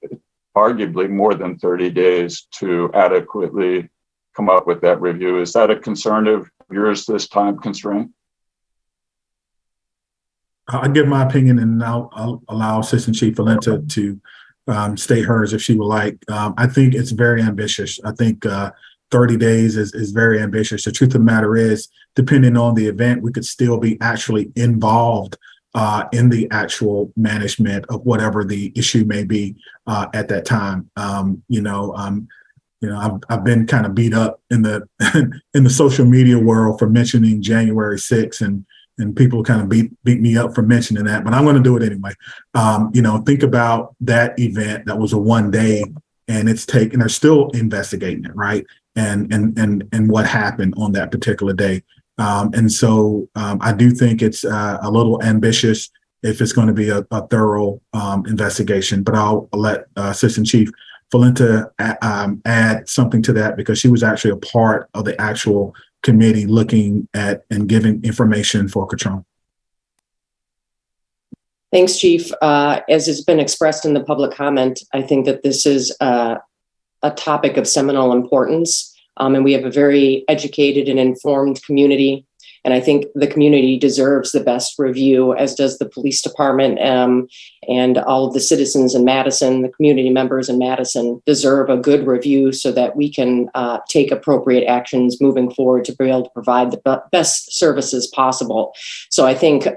arguably more than 30 days to adequately come up with that review. Is that a concern of yours, this time constraint? I'll give my opinion, and I'll allow Assistant Chief Valenta to state hers if she would like. I think it's very ambitious. I think 30 days is very ambitious. The truth of the matter is, depending on the event, we could still be actually involved in the actual management of whatever the issue may be at that time. I've been kind of beat up in the in the social media world for mentioning January 6th, and people kind of beat me up for mentioning that, but I'm going to do it anyway. Think about that event that was a 1 day, and they're still investigating it, right? And what happened on that particular day. So I do think it's a little ambitious if it's going to be a thorough investigation, but I'll let Assistant Chief Valenta add something to that, because she was actually a part of the actual committee looking at and giving information for Quatron. Thanks, Chief. As has been expressed in the public comment, I think that this is a topic of seminal importance. And we have a very educated and informed community. And I think the community deserves the best review, as does the police department, and all of the citizens in Madison, the community members in Madison deserve a good review so that we can take appropriate actions moving forward to be able to provide the best services possible. So I think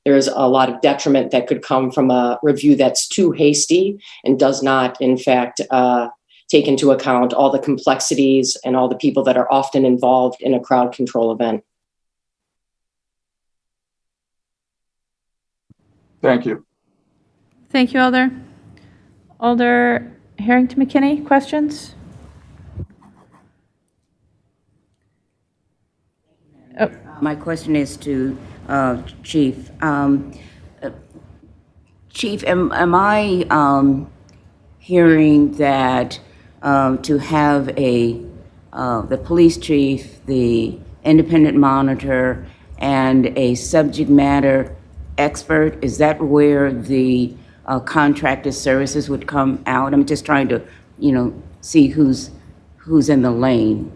there's a lot of detriment that could come from a review that's too hasty and does not, in fact, take into account all the complexities and all the people that are often involved in a crowd control event. Thank you. Thank you, Alder. Alder Harrington McKinney, questions? Oh. My question is to Chief. Chief, am I hearing that to have the police chief, the independent monitor, and a subject matter expert, is that where the contracted services would come out? I'm just trying to, see who's in the lane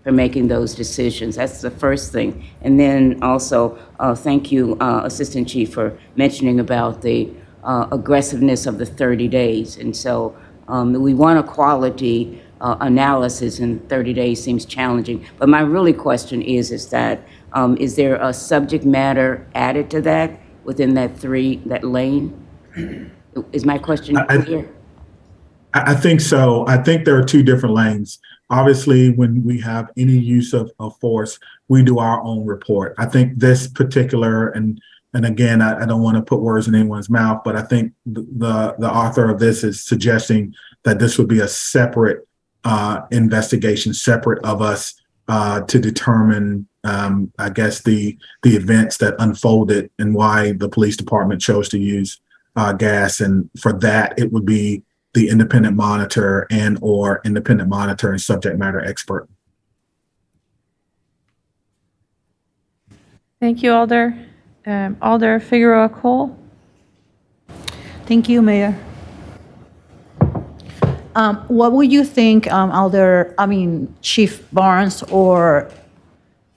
for making those decisions. That's the first thing. And then also, thank you, Assistant Chief, for mentioning about the aggressiveness of the 30 days. And so we want a quality analysis, and 30 days seems challenging. But my really question is that, is there a subject matter added to that within that lane? Is my question clear? I think so. I think there are two different lanes. Obviously, when we have any use of force, we do our own report. I think this particular, and again, I don't want to put words in anyone's mouth, but I think the author of this is suggesting that this would be a separate investigation, separate of us to determine, I guess, the events that unfolded and why the police department chose to use gas. And for that, it would be the independent monitor and subject matter expert. Thank you, Alder. Alder Figueroa Cole. Thank you, Mayor. What would you think, Chief Barnes or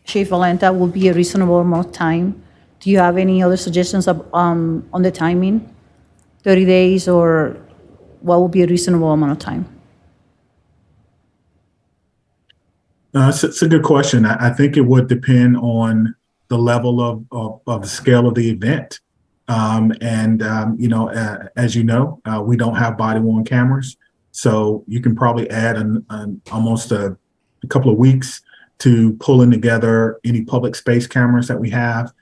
Chief Valenta would be a reasonable amount of time? Do you have any other suggestions on the timing? 30 days, or what would be a reasonable amount of time? It's a good question. I think it would depend on the level of the scale of the event. As you know, we don't have body-worn cameras. So you can probably add almost a couple of weeks to pulling together any public space cameras that we have,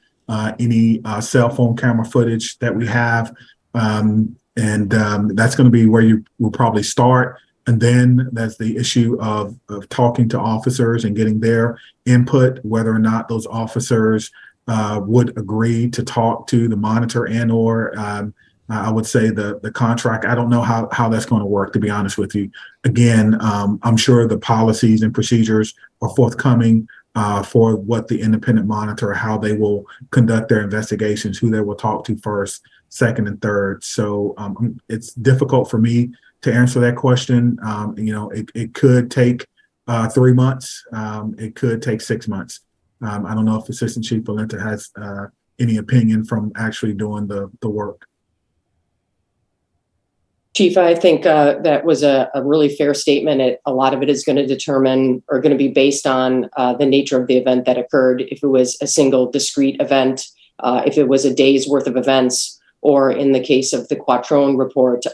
any cell phone camera footage that we have. That's going to be where you will probably start. And then there's the issue of talking to officers and getting their input, whether or not those officers would agree to talk to the monitor and or I would say the contract. I don't know how that's going to work, to be honest with you. Again, I'm sure the policies and procedures are forthcoming for what the independent monitor, how they will conduct their investigations, who they will talk to first, second, and third. So it's difficult for me to answer that question. It could take 3 months. It could take 6 months. I don't know if Assistant Chief Valenta has any opinion from actually doing the work. Chief, I think that was a really fair statement. A lot of it is going to determine or going to be based on the nature of the event that occurred. If it was a single discrete event, if it was a day's worth of events, or in the case of the Quattrone report,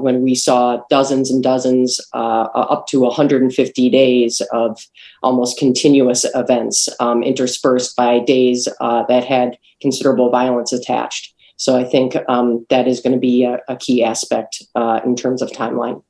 when we saw dozens and dozens, up to 150 days of almost continuous events interspersed by days that had considerable violence attached. So I think that is going to be a key aspect in terms of timeline.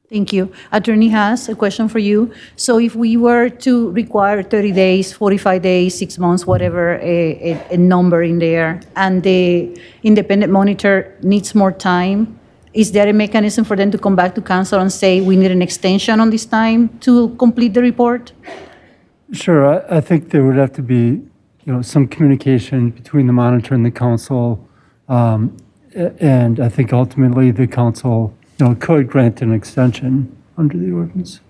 Thank you. Attorney Haas, a question for you. So if we were to require 30 days, 45 days, 6 months, whatever, a number in there, and the independent monitor needs more time, is there a mechanism for them to come back to council and say, we need an extension on this time to complete the report? Sure. I think there would have to be, some communication between the monitor and the council. And I think ultimately the council, could grant an extension under the ordinance.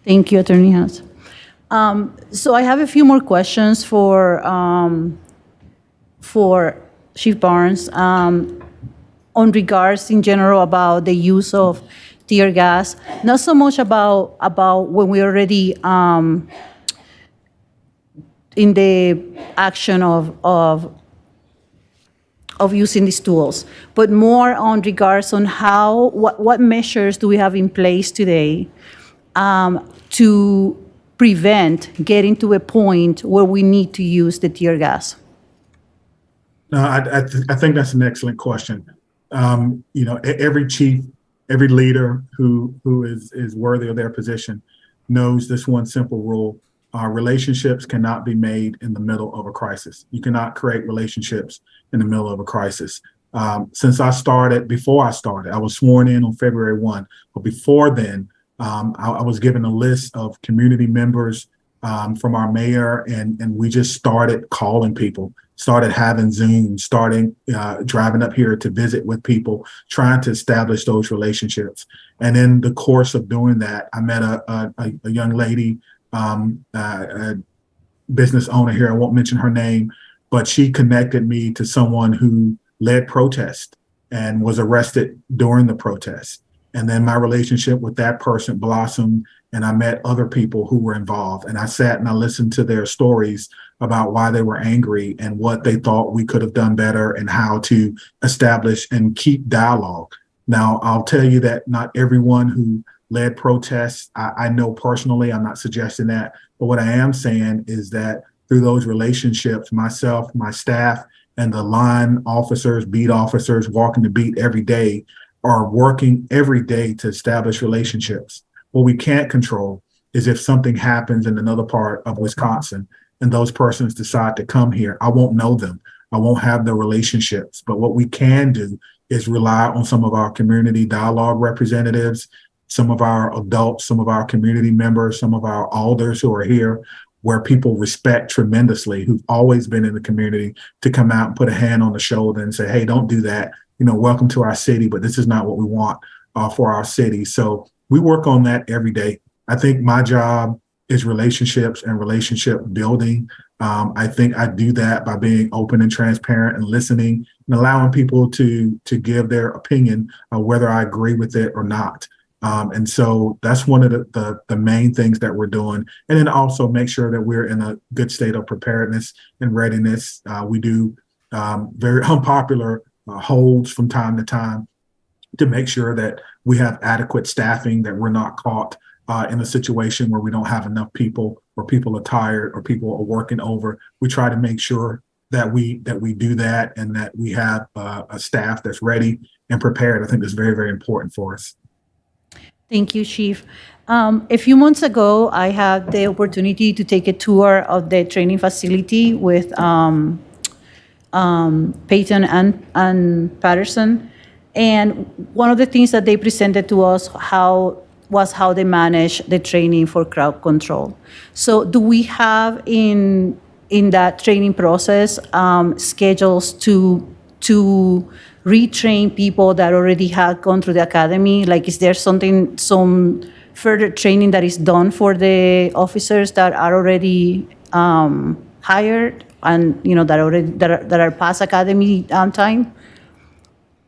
Thank you, Attorney Haas. So I have a few more questions for Chief Barnes on regards in general about the use of tear gas. Not so much about when we already in the action of using these tools, but more on regards on what measures do we have in place today to prevent getting to a point where we need to use the tear gas? No, I think that's an excellent question. Every chief, every leader who is worthy of their position knows this one simple rule. Relationships cannot be made in the middle of a crisis. You cannot create relationships in the middle of a crisis. Before I started, I was sworn in on February 1, but before then, I was given a list of community members from our mayor, and we just started calling people, started having Zoom, starting driving up here to visit with people, trying to establish those relationships. And in the course of doing that, I met a young lady, a business owner here. I won't mention her name, but she connected me to someone who led protests and was arrested during the protest. And then my relationship with that person blossomed, and I met other people who were involved. And I sat and I listened to their stories about why they were angry and what they thought we could have done better and how to establish and keep dialogue. Now, I'll tell you that not everyone who led protests I know personally. I'm not suggesting that. But what I am saying is that through those relationships, myself, my staff, and the line officers, beat officers walking the beat every day are working every day to establish relationships. What we can't control is if something happens in another part of Wisconsin and those persons decide to come here. I won't know them. I won't have the relationships. But what we can do is rely on some of our community dialogue representatives, some of our adults, some of our community members, some of our elders who are here, where people respect tremendously, who've always been in the community, to come out and put a hand on the shoulder and say, hey, don't do that. Welcome to our city, but this is not what we want for our city. So we work on that every day. I think my job is relationships and relationship building. I think I do that by being open and transparent and listening and allowing people to give their opinion, whether I agree with it or not. And so that's one of the main things that we're doing. And then also make sure that we're in a good state of preparedness and readiness. We do very unpopular holds from time to time to make sure that we have adequate staffing, that we're not caught in a situation where we don't have enough people, or people are tired, or people are working over. We try to make sure that we do that, and that we have a staff that's ready and prepared. I think that's very, very important for us. Thank you, Chief. A few months ago, I had the opportunity to take a tour of the training facility with Peyton and Patterson. And one of the things that they presented to us was how they manage the training for crowd control. So do we have in that training process schedules to retrain people that already have gone through the academy? Like, is there some further training that is done for the officers that are already hired and that are past academy time?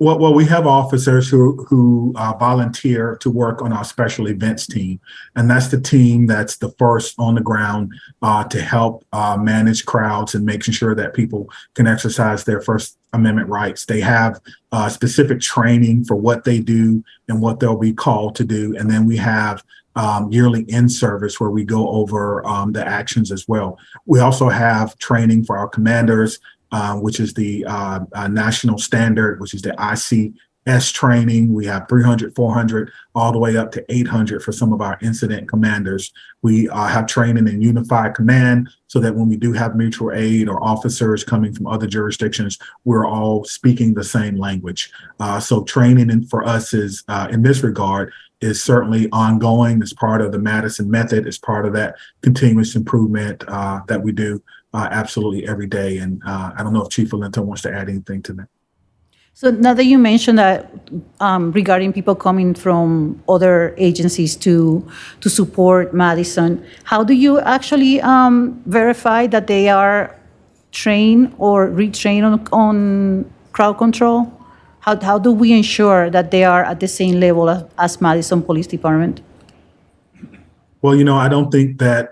Well, we have officers who volunteer to work on our special events team, and that's the team that's the first on the ground to help manage crowds and making sure that people can exercise their First Amendment rights. They have specific training for what they do and what they'll be called to do, and then we have yearly in-service where we go over the actions as well. We also have training for our commanders, which is the national standard, which is the ICS training. We have 300, 400, all the way up to 800 for some of our incident commanders. We have training in unified command so that when we do have mutual aid or officers coming from other jurisdictions, we're all speaking the same language. So training for us is, in this regard, is certainly ongoing. It's part of the Madison method. It's part of that continuous improvement that we do absolutely every day. And I don't know if Chief Valento wants to add anything to that. So now that you mentioned that regarding people coming from other agencies to support Madison, how do you actually verify that they are trained or retrained on crowd control? How do we ensure that they are at the same level as Madison Police Department? Well, I don't think that,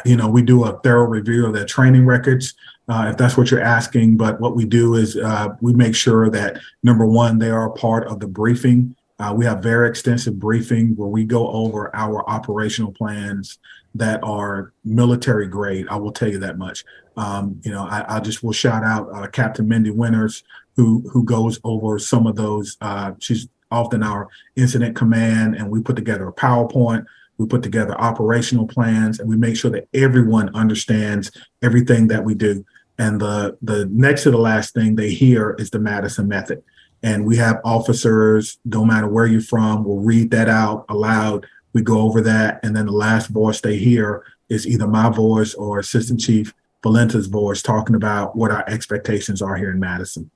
we do a thorough review of their training records, if that's what you're asking. But what we do is we make sure that, number one, they are a part of the briefing. We have very extensive briefing where we go over our operational plans that are military grade. I will tell you that much. I just will shout out Captain Mindy Winters, who goes over some of those. She's often our incident command, and we put together a PowerPoint. We put together operational plans, and we make sure that everyone understands everything that we do. And the next to the last thing they hear is the Madison method. And we have officers, no matter where you're from, will read that out aloud. We go over that. And then the last voice they hear is either my voice or Assistant Chief Valenta's voice talking about what our expectations are here in Madison.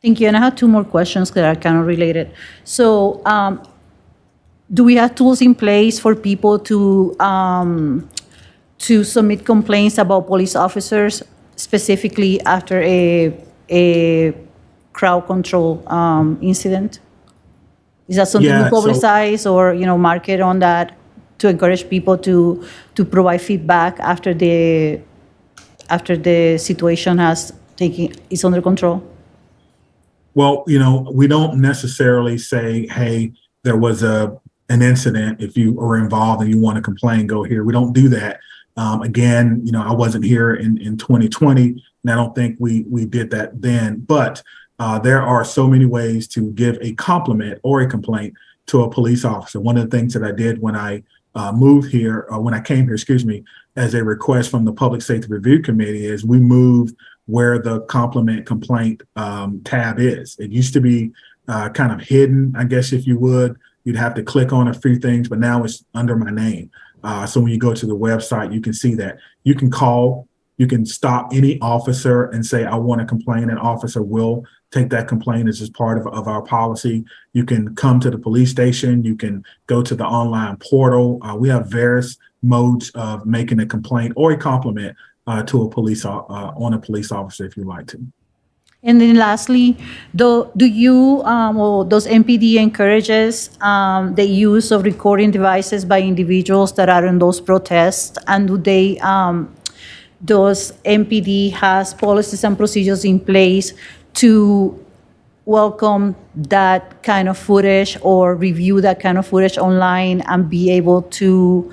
Thank you. And I have two more questions that are kind of related. So, do we have tools in place for people to submit complaints about police officers, specifically after a crowd control incident? Is that something you publicize or market on that to encourage people to provide feedback after the situation is under control? Well, we don't necessarily say, hey, there was an incident. If you are involved and you want to complain, go here. We don't do that. Again, I wasn't here in 2020, and I don't think we did that then. But there are so many ways to give a compliment or a complaint to a police officer. One of the things that I did when I moved here, or when I came here, as a request from the Public Safety Review Committee, is we moved where the compliment complaint tab is. It used to be kind of hidden, I guess, if you would. You'd have to click on a few things, but now it's under my name. So when you go to the website, you can see that. You can call, you can stop any officer and say, I want to complain. An officer will take that complaint as just part of our policy. You can come to the police station. You can go to the online portal. We have various modes of making a complaint or a compliment to a police officer if you like to. And then lastly, does MPD encourages the use of recording devices by individuals that are in those protests? And does MPD has policies and procedures in place to welcome that kind of footage or review that kind of footage online and be able to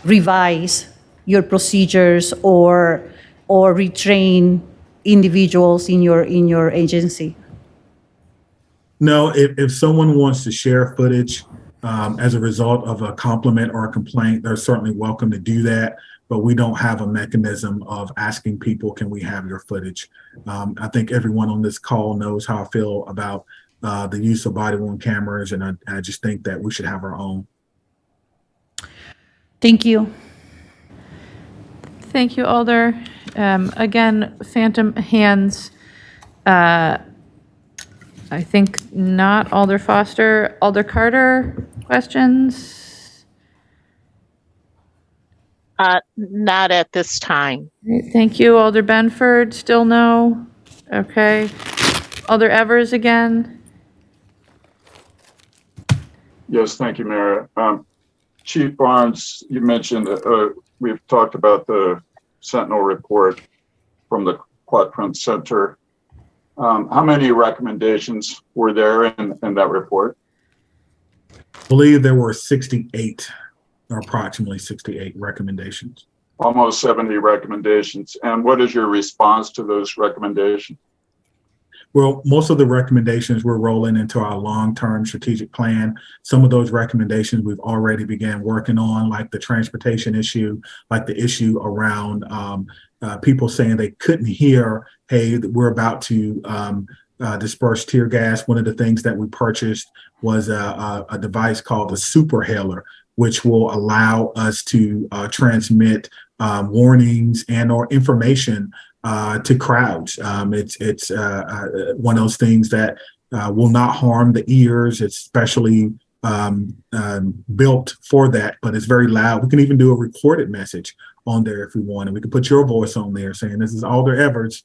revise your procedures or retrain individuals in your agency? No, if someone wants to share footage as a result of a compliment or a complaint, they're certainly welcome to do that. But we don't have a mechanism of asking people, can we have your footage? I think everyone on this call knows how I feel about the use of body-worn cameras, and I just think that we should have our own. Thank you. Thank you, Alder. Again, phantom hands. I think not Alder Foster. Alder Carter, questions? Not at this time. Thank you. Alder Benford, still no? Okay. Alder Evers again? Yes, thank you, Mayor. Chief Barnes, you mentioned, we've talked about the Sentinel report from the Quadrant Center. How many recommendations were there in that report? I believe there were 68, or approximately 68 recommendations. Almost 70 recommendations. And what is your response to those recommendations? Well, most of the recommendations we're rolling into our long-term strategic plan. Some of those recommendations we've already began working on, like the transportation issue, like the issue around people saying they couldn't hear, hey, we're about to disperse tear gas. One of the things that we purchased was a device called the Super Hailer, which will allow us to transmit warnings and or information to crowds. It's one of those things that will not harm the ears. It's specially built for that, but it's very loud. We can even do a recorded message on there if we want, and we can put your voice on there saying, "This is Alder Everts.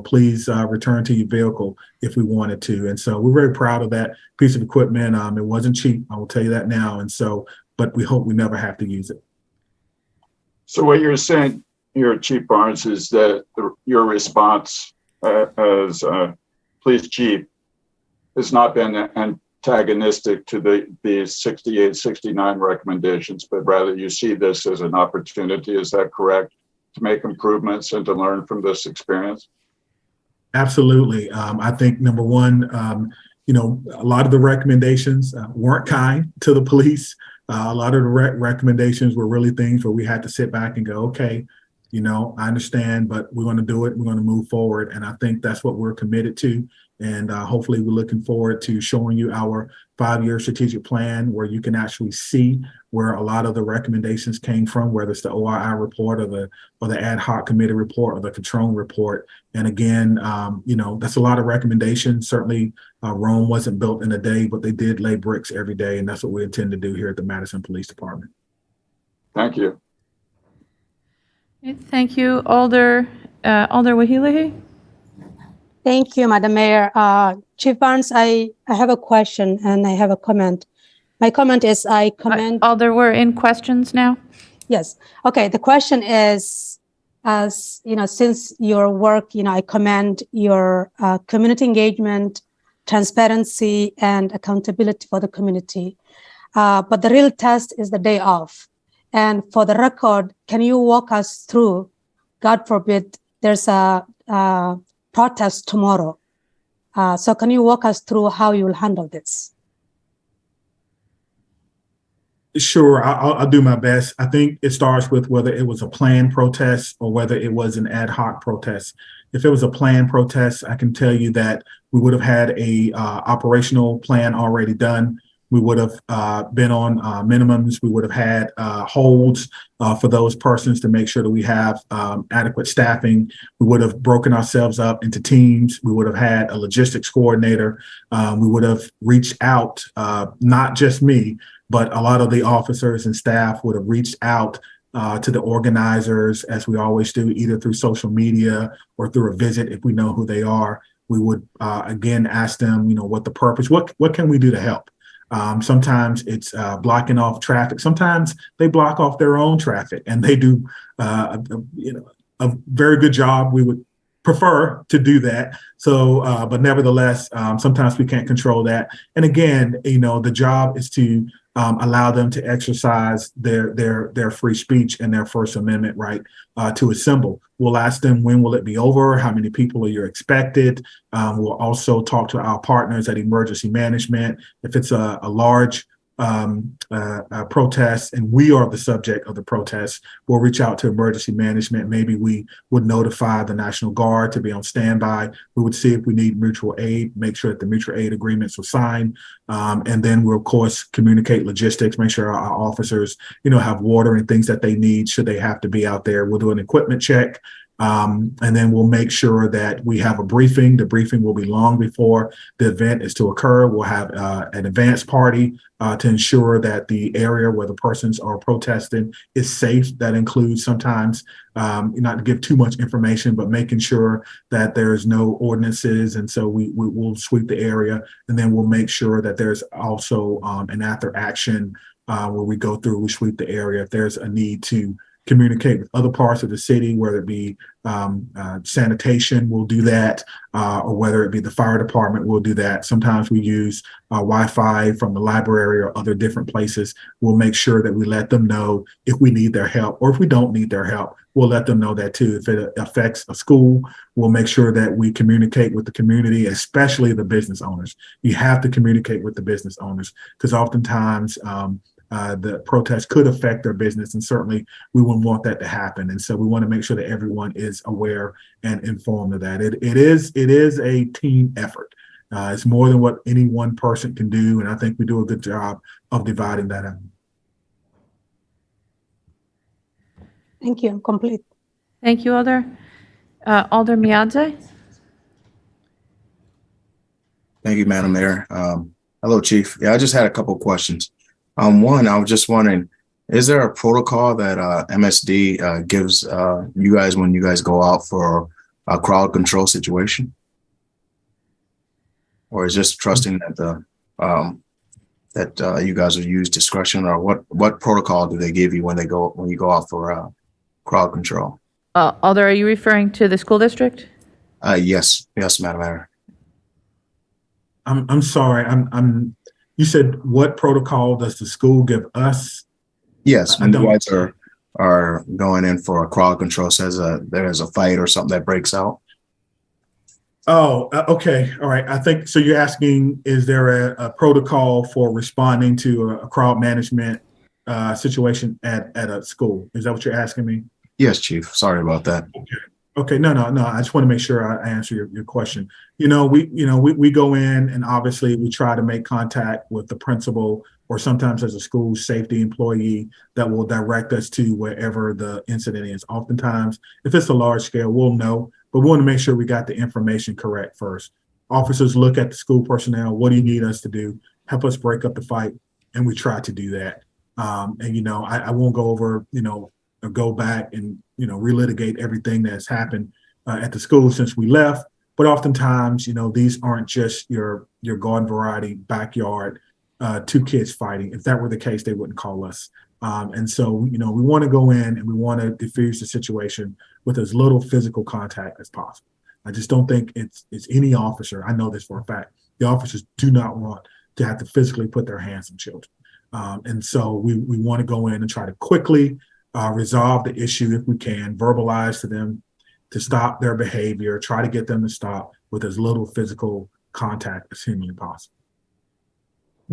Please return to your vehicle," if we wanted to. And so we're very proud of that piece of equipment. It wasn't cheap, I will tell you that now. And so, but we hope we never have to use it. So what you're saying here, Chief Barnes, is that your response as police chief has not been antagonistic to the 68, 69 recommendations, but rather you see this as an opportunity. Is that correct? To make improvements and to learn from this experience? Absolutely. I think number one, a lot of the recommendations weren't kind to the police. A lot of the recommendations were really things where we had to sit back and go, okay, I understand, but we're going to do it. We're going to move forward. And I think that's what we're committed to. And hopefully we're looking forward to showing you our 5-year strategic plan where you can actually see where a lot of the recommendations came from, whether it's the OII report or the ad hoc committee report or the control report. And again, that's a lot of recommendations. Certainly Rome wasn't built in a day, but they did lay bricks every day. And that's what we intend to do here at the Madison Police Department. Thank you. Thank you, Alder Wahilahi. Thank you, Madam Mayor. Chief Barnes, I have a question and I have a comment. My comment is I commend... Alder, we're in questions now? Yes. Okay, the question is, since your work, I commend your community engagement, transparency, and accountability for the community. But the real test is the day off. And for the record, can you walk us through, God forbid, there's a protest tomorrow. So can you walk us through how you will handle this? Sure, I'll do my best. I think it starts with whether it was a planned protest or whether it was an ad hoc protest. If it was a planned protest, I can tell you that we would have had a operational plan already done. We would have been on minimums. We would have had holds for those persons to make sure that we have adequate staffing. We would have broken ourselves up into teams. We would have had a logistics coordinator. We would have reached out, not just me, but a lot of the officers and staff would have reached out to the organizers, as we always do, either through social media or through a visit if we know who they are. We would, again, ask them, what the purpose, what can we do to help? Sometimes it's blocking off traffic. Sometimes they block off their own traffic, and they do a very good job. We would prefer to do that. So, but nevertheless, sometimes we can't control that. And again, the job is to allow them to exercise their free speech and their First Amendment right to assemble. We'll ask them, when will it be over? How many people are you expected? We'll also talk to our partners at emergency management. If it's a large protest and we are the subject of the protest, we'll reach out to emergency management. Maybe we would notify the National Guard to be on standby. We would see if we need mutual aid, make sure that the mutual aid agreements are signed. And then we'll, of course, communicate logistics, make sure our officers, have water and things that they need should they have to be out there. We'll do an equipment check. And then we'll make sure that we have a briefing. The briefing will be long before the event is to occur. We'll have an advance party to ensure that the area where the persons are protesting is safe. That includes sometimes, not to give too much information, but making sure that there's no ordinances. And so we'll sweep the area, and then we'll make sure that there's also an after action where we go through, we sweep the area if there's a need to communicate with other parts of the city, whether it be sanitation, we'll do that, or whether it be the fire department, we'll do that. Sometimes we use Wi-Fi from the library or other different places. We'll make sure that we let them know if we need their help, or if we don't need their help, we'll let them know that too. If it affects a school, we'll make sure that we communicate with the community, especially the business owners. You have to communicate with the business owners, because oftentimes the protest could affect their business, and certainly we wouldn't want that to happen. And so we want to make sure that everyone is aware and informed of that. It is a team effort. It's more than what any one person can do, and I think we do a good job of dividing that up. Thank you. I'm complete. Thank you, Alder. Alder Miadze? Thank you, Madam Mayor. Hello, Chief. Yeah, I just had a couple of questions. One, I was just wondering, is there a protocol that MSD gives you guys when you guys go out for a crowd control situation? Or is just trusting that you guys will use discretion, or what protocol do they give you when you go out for crowd control? Alder, are you referring to the school district? Yes, Madam Mayor. I'm sorry. You said what protocol does the school give us? Yes, when you guys are going in for a crowd control, says there's a fight or something that breaks out. Oh, okay. All right. I think so. You're asking, is there a protocol for responding to a crowd management situation at a school? Is that what you're asking me? Yes, Chief. Sorry about that. Okay. No. I just want to make sure I answer your question. We go in and obviously we try to make contact with the principal, or sometimes as a school safety employee that will direct us to wherever the incident is. Oftentimes, if it's a large scale, we'll know, but we want to make sure we got the information correct first. Officers look at the school personnel. What do you need us to do? Help us break up the fight. And we try to do that. I won't go over, or go back and, relitigate everything that's happened at the school since we left. But oftentimes, these aren't just your garden variety backyard, two kids fighting. If that were the case, they wouldn't call us. And so, we want to go in and we want to diffuse the situation with as little physical contact as possible. I just don't think it's any officer. I know this for a fact. The officers do not want to have to physically put their hands on children. And so we want to go in and try to quickly resolve the issue if we can, verbalize to them to stop their behavior, try to get them to stop with as little physical contact as humanly possible.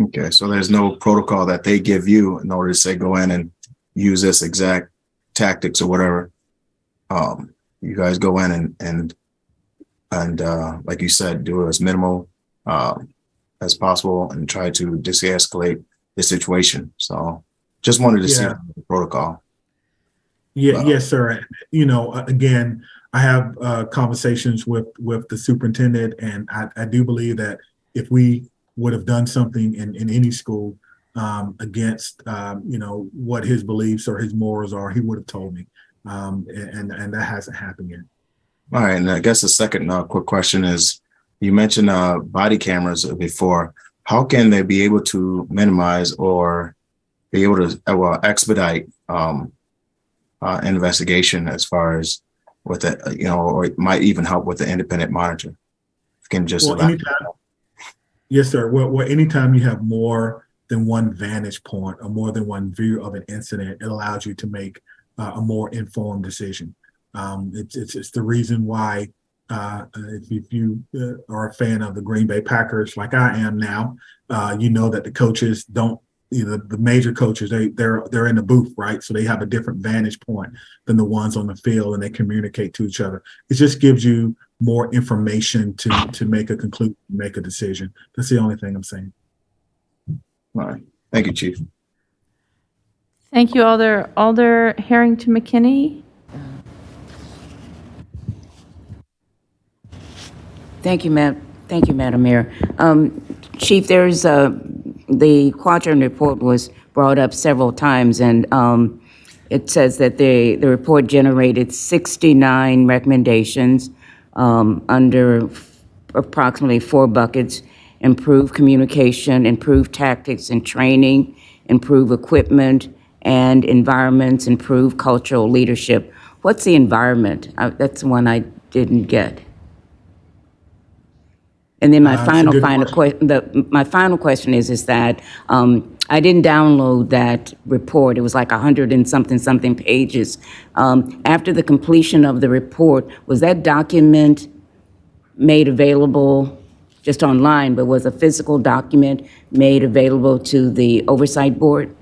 Okay, so there's no protocol that they give you in order to say go in and use this exact tactics or whatever. You guys go in and like you said, do it as minimal as possible and try to de-escalate the situation. So just wanted to see the protocol. Yes, sir. Again, I have conversations with the superintendent, and I do believe that if we would have done something in any school against, what his beliefs or his morals are, he would have told me. And that hasn't happened yet. All right. And I guess the second quick question is, you mentioned body cameras before. How can they be able to minimize or be able to expedite investigation as far as with it, or it might even help with the independent monitor? Can just Yes, sir. Well, anytime you have more than one vantage point or more than one view of an incident, it allows you to make a more informed decision. It's the reason why if you are a fan of the Green Bay Packers, like I am now, that the coaches don't, the major coaches, they're in the booth, right? So they have a different vantage point than the ones on the field, and they communicate to each other. It just gives you more information to make a conclusion, make a decision. That's the only thing I'm saying. All right. Thank you, Chief. Thank you, Alder. Alder Harrington McKinney. Thank you, Madam Mayor. Chief, there's the Quadrant report was brought up several times, and it says that the report generated 69 recommendations under approximately 4 buckets: improve communication, improve tactics and training, improve equipment and environments, improve cultural leadership. What's the environment? That's one I didn't get. And then my final question is that I didn't download that report. It was like 100 and something pages. After the completion of the report, was that document made available just online, but was a physical document made available to the oversight board?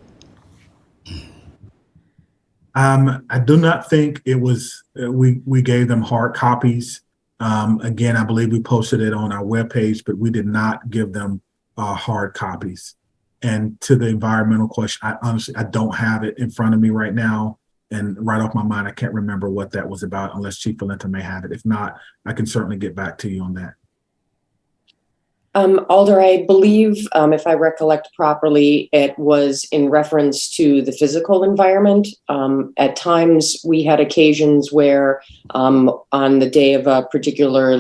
I do not think it was, we gave them hard copies. Again, I believe we posted it on our webpage, but we did not give them hard copies. And to the environmental question, I honestly don't have it in front of me right now. And right off my mind, I can't remember what that was about unless Chief Valenta may have it. If not, I can certainly get back to you on that. Alder, I believe, if I recollect properly, it was in reference to the physical environment. At times, we had occasions where, on the day of a particular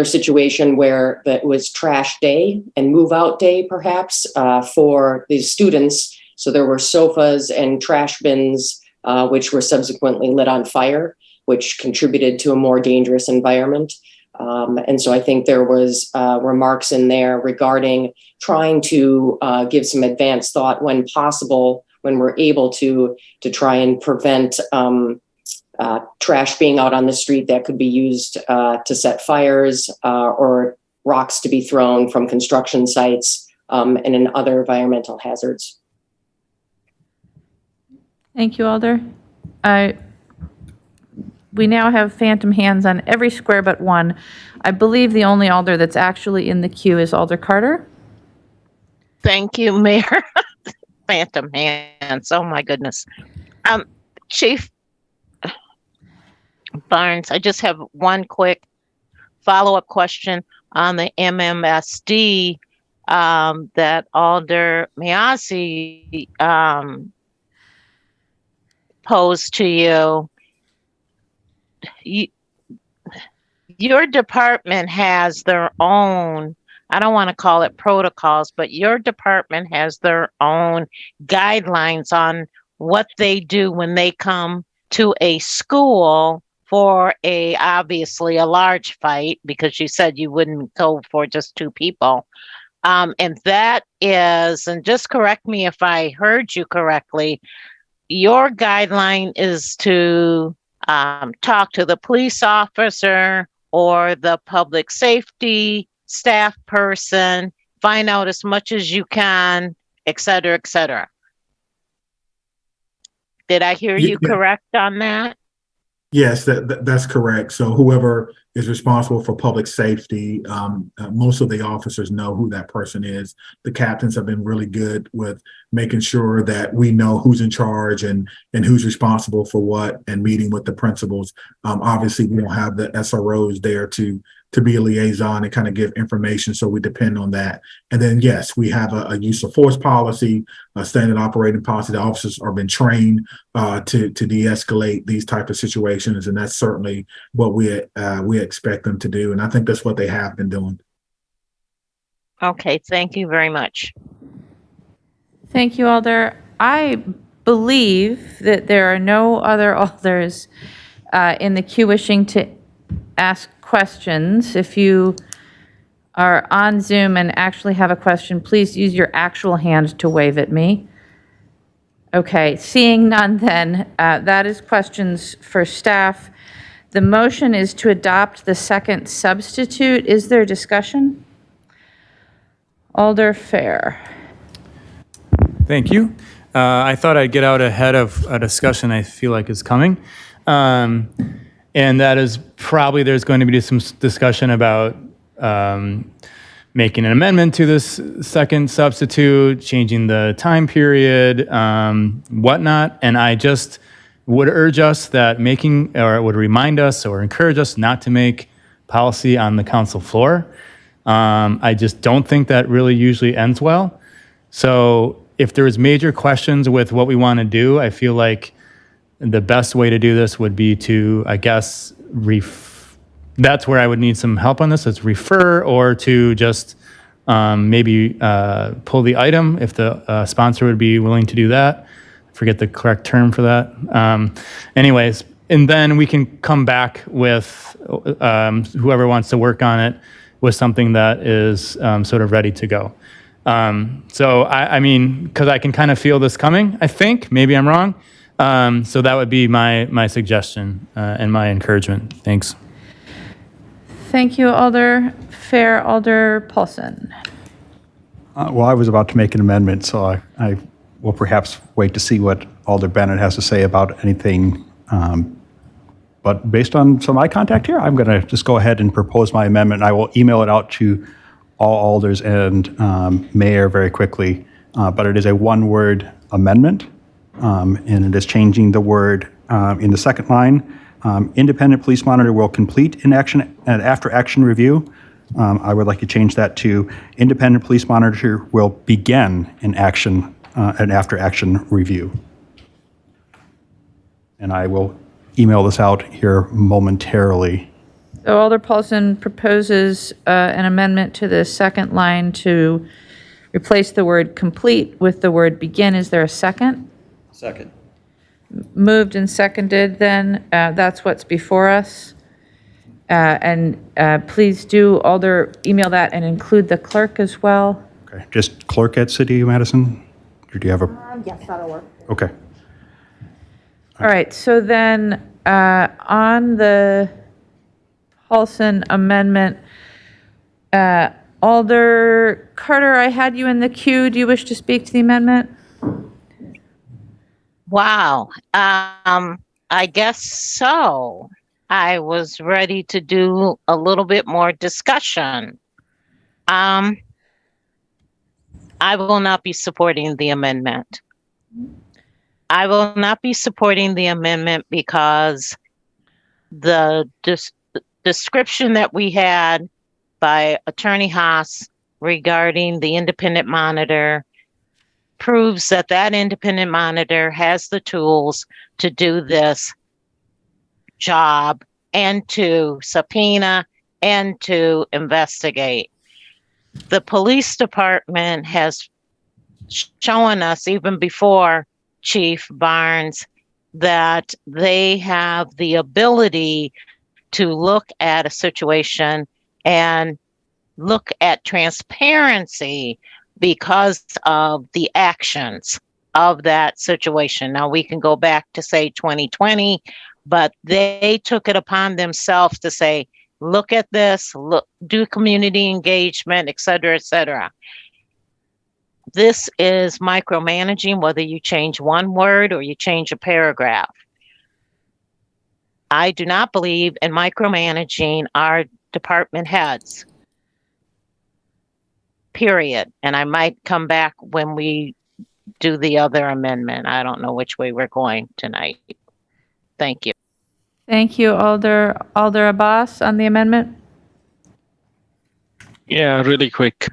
situation where that was trash day and move out day, perhaps, for the students. So there were sofas and trash bins, which were subsequently lit on fire, which contributed to a more dangerous environment. And so I think there was remarks in there regarding trying to give some advanced thought when possible, when we're able to try and prevent trash being out on the street that could be used to set fires or rocks to be thrown from construction sites and in other environmental hazards. Thank you, Alder. We now have phantom hands on every square but one. I believe the only Alder that's actually in the queue is Alder Carter. Thank you, Mayor. Phantom hands. Oh my goodness. Chief Barnes, I just have one quick follow-up question on the MMSD that Alder Mazzei posed to you. Your department has their own, I don't want to call it protocols, but your department has their own guidelines on what they do when they come to a school for obviously a large fight, because you said you wouldn't go for just 2 people. And that is, and just correct me if I heard you correctly, your guideline is to talk to the police officer or the public safety staff person, find out as much as you can, et cetera, et cetera. Did I hear you correct on that? Yes, that's correct. So whoever is responsible for public safety, most of the officers know who that person is. The captains have been really good with making sure that we know who's in charge and who's responsible for what, and meeting with the principals. Obviously, we don't have the SROs there to be a liaison and kind of give information, so we depend on that. And then, yes, we have a use of force policy, a standard operating policy. The officers are been trained to de-escalate these type of situations, and that's certainly what we expect them to do. And I think that's what they have been doing. Okay, thank you very much. Thank you, Alder. I believe that there are no other Alders in the queue wishing to ask questions. If you are on Zoom and actually have a question, please use your actual hand to wave at me. Okay, seeing none then, that is questions for staff. The motion is to adopt the second substitute. Is there discussion? Alder Fair. Thank you. I thought I'd get out ahead of a discussion I feel like is coming. And that is probably there's going to be some discussion about making an amendment to this second substitute, changing the time period, whatnot. And I just would urge us that would remind us or encourage us not to make policy on the council floor. I just don't think that really usually ends well. So if there's major questions with what we want to do, I feel like the best way to do this would be to, I guess, that's where I would need some help on this. It's refer, or to just maybe pull the item if the sponsor would be willing to do that. I forget the correct term for that. Anyways, and then we can come back with whoever wants to work on it with something that is sort of ready to go. So I mean, because I can kind of feel this coming, I think. Maybe I'm wrong. So that would be my suggestion and my encouragement. Thanks. Thank you, Alder Fair. Alder Paulson. Well, I was about to make an amendment, so I will perhaps wait to see what Alder Bennett has to say about anything. But based on some eye contact here, I'm going to just go ahead and propose my amendment. I will email it out to all alders and mayor very quickly but it is a one-word amendment, and it is changing the word in the second line. Independent police monitor will complete an after-action review. I would like to change that to independent police monitor will begin an after-action review. And I will email this out here momentarily. So Alder Paulson proposes an amendment to the second line to replace the word complete with the word begin. Is there a second? Second. Moved and seconded, then. That's what's before us. And please do, Alder, email that and include the clerk as well. Okay, just clerk at City of Madison? Or do you have a? Yes, that'll work. Okay. All right, so then on the Paulson amendment, Alder Carter, I had you in the queue. Do you wish to speak to the amendment? Wow. I guess so. I was ready to do a little bit more discussion. I will not be supporting the amendment. I will not be supporting the amendment because the description that we had by Attorney Haas regarding the independent monitor proves that that independent monitor has the tools to do this job and to subpoena and to investigate. The police department has shown us, even before Chief Barnes, that they have the ability to look at a situation and look at transparency because of the actions of that situation. Now, we can go back to, say, 2020, but they took it upon themselves to say, look at this, look, do community engagement, et cetera, et cetera. This is micromanaging, whether you change one word or you change a paragraph. I do not believe in micromanaging our department heads. Period. And I might come back when we do the other amendment. I don't know which way we're going tonight. Thank you. Thank you, Alder Abbas, on the amendment. Yeah, really quick.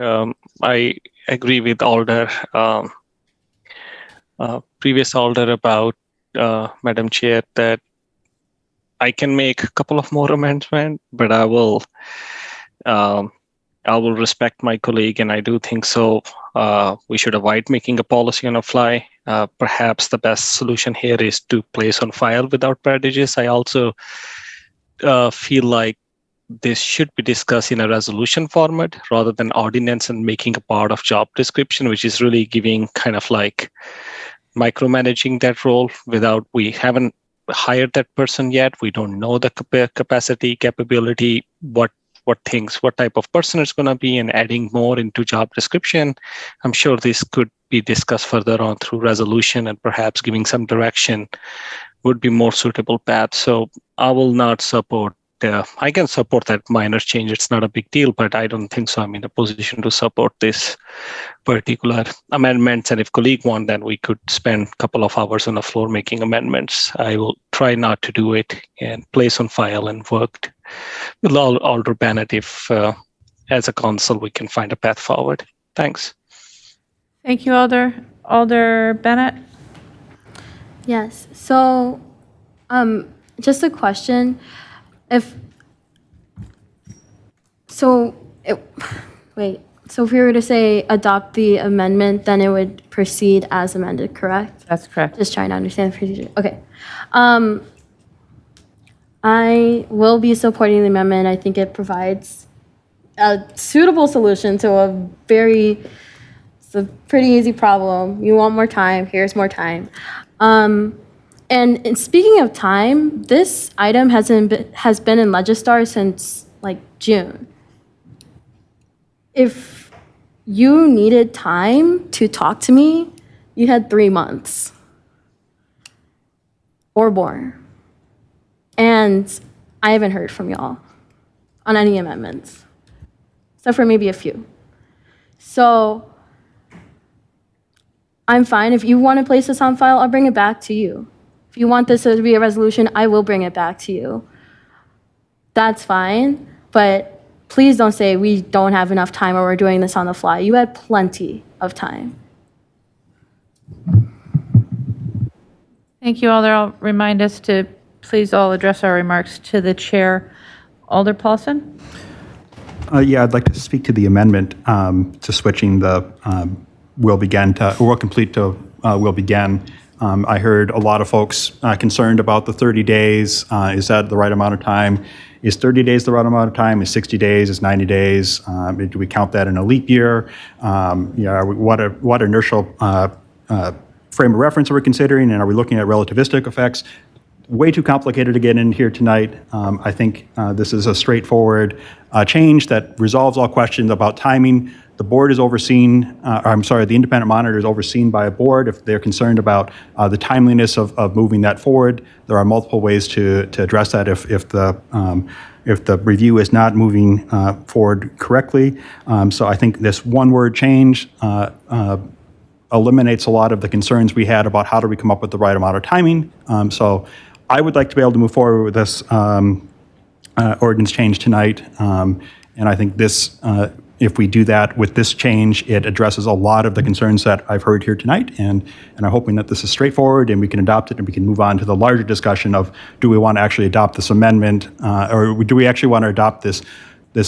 I agree with Alder, previous Alder about, Madam Chair, that I can make a couple of more amendments, but I will respect my colleague, and I do think so. We should avoid making a policy on a fly. Perhaps the best solution here is to place on file without prejudice. I also feel like this should be discussed in a resolution format rather than ordinance and making a part of job description, which is really giving kind of like micromanaging that role without, we haven't hired that person yet. We don't know the capacity, capability, what type of person it's going to be, and adding more into job description. I'm sure this could be discussed further on through resolution, and perhaps giving some direction would be more suitable path. So I will not support. I can support that minor change. It's not a big deal, but I don't think so I'm in a position to support this particular amendments. And if colleague want, then we could spend a couple of hours on the floor making amendments. I will try not to do it and place on file and work with Alder Bennett if, as a council, we can find a path forward. Thanks. Thank you, Alder. Alder Bennett? Yes. So, just a question. So if we were to say adopt the amendment, then it would proceed as amended, correct? That's correct. Just trying to understand the procedure. Okay. I will be supporting the amendment. I think it provides a suitable solution to it's a pretty easy problem. You want more time, here's more time. And speaking of time, this item has been in Legistar since like June. If you needed time to talk to me, you had 3 months or more. And I haven't heard from y'all on any amendments, except for maybe a few. So I'm fine. If you want to place this on file, I'll bring it back to you. If you want this to be a resolution, I will bring it back to you. That's fine, but please don't say we don't have enough time or we're doing this on the fly. You had plenty of time. Thank you, Alder. I'll remind us to please all address our remarks to the chair. Alder Paulson? Yeah, I'd like to speak to the amendment to switching the will begin to, or will complete to will begin. I heard a lot of folks concerned about the 30 days. Is that the right amount of time? Is 30 days the right amount of time? Is 60 days? Is 90 days? Do we count that in a leap year? What inertial frame of reference are we considering? And are we looking at relativistic effects? Way too complicated to get in here tonight. I think this is a straightforward change that resolves all questions about timing. The board is overseen, the independent monitor is overseen by a board. If they're concerned about the timeliness of moving that forward, there are multiple ways to address that if the review is not moving forward correctly. So I think this one-word change eliminates a lot of the concerns we had about how do we come up with the right amount of timing. So I would like to be able to move forward with this ordinance change tonight. And I think this, if we do that with this change, it addresses a lot of the concerns that I've heard here tonight. And I'm hoping that this is straightforward and we can adopt it and we can move on to the larger discussion of, do we want to actually adopt this amendment, or do we actually want to adopt this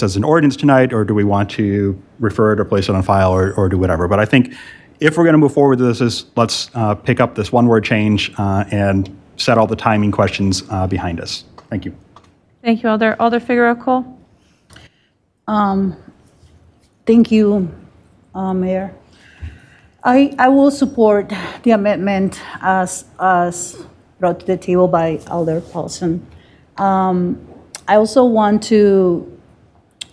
as an ordinance tonight, or do we want to refer it or place it on file or do whatever? But I think if we're going to move forward with this, let's pick up this one-word change and set all the timing questions behind us. Thank you. Thank you, Alder. Alder Figueroa Cole? Thank you, Mayor. I will support the amendment as brought to the table by Alder Paulson. I also want to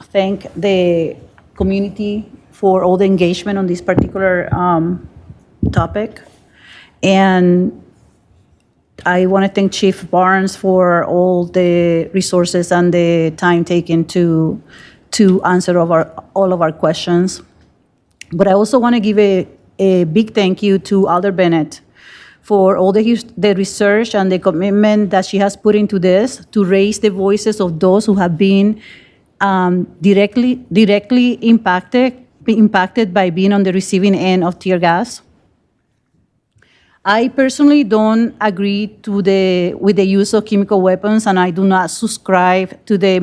thank the community for all the engagement on this particular topic. And I want to thank Chief Barnes for all the resources and the time taken to answer all of our questions. But I also want to give a big thank you to Alder Bennett for all the research and the commitment that she has put into this to raise the voices of those who have been directly impacted by being on the receiving end of tear gas. I personally don't agree with the use of chemical weapons, and I do not subscribe to the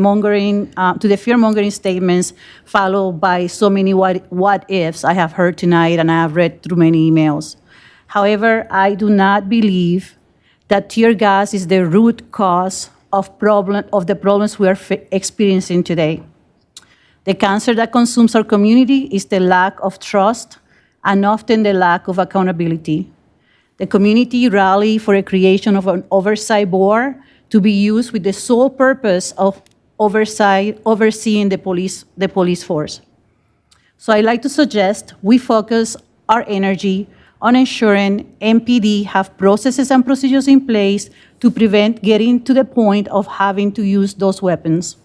fear-mongering statements followed by so many what ifs I have heard tonight and I have read through many emails. However, I do not believe that tear gas is the root cause of the problems we are experiencing today. The cancer that consumes our community is the lack of trust and often the lack of accountability. The community rallied for a creation of an oversight board to be used with the sole purpose of overseeing the police force. So I'd like to suggest we focus our energy on ensuring MPD have processes and procedures in place to prevent getting to the point of having to use those weapons.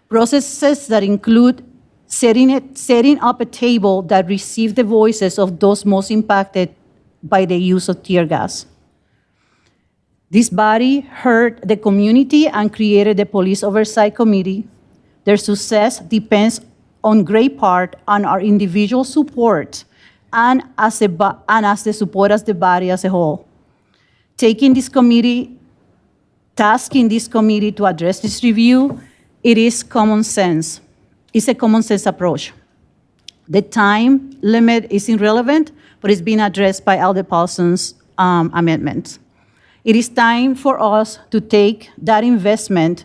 Processes that include setting up a table that receives the voices of those most impacted by the use of tear gas. This body heard the community and created the Police Oversight Committee. Their success depends on great part on our individual support and as the support as the body as a whole. Tasking this committee to address this review, it is common sense. It's a common sense approach. The time limit is irrelevant, but it's being addressed by Alder Paulson's amendment. It is time for us to take that investment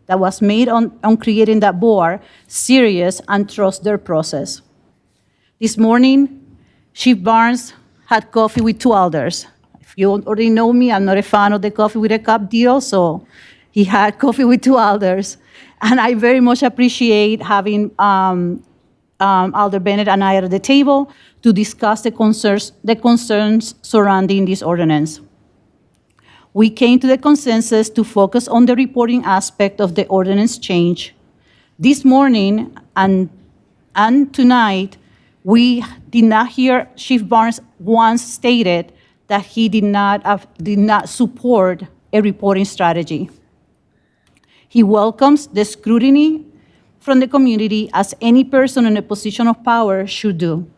that was made on creating that board serious and trust their process. This morning, Chief Barnes had coffee with two alders. If you already know me, I'm not a fan of the coffee with a cup deal, so he had coffee with two alders. And I very much appreciate having Alder Bennett and I at the table to discuss the concerns surrounding this ordinance. We came to the consensus to focus on the reporting aspect of the ordinance change. This morning and tonight, We did not hear Chief Barnes once stated that he did not support a reporting strategy. He welcomes the scrutiny from the community as any person in a position of power should do.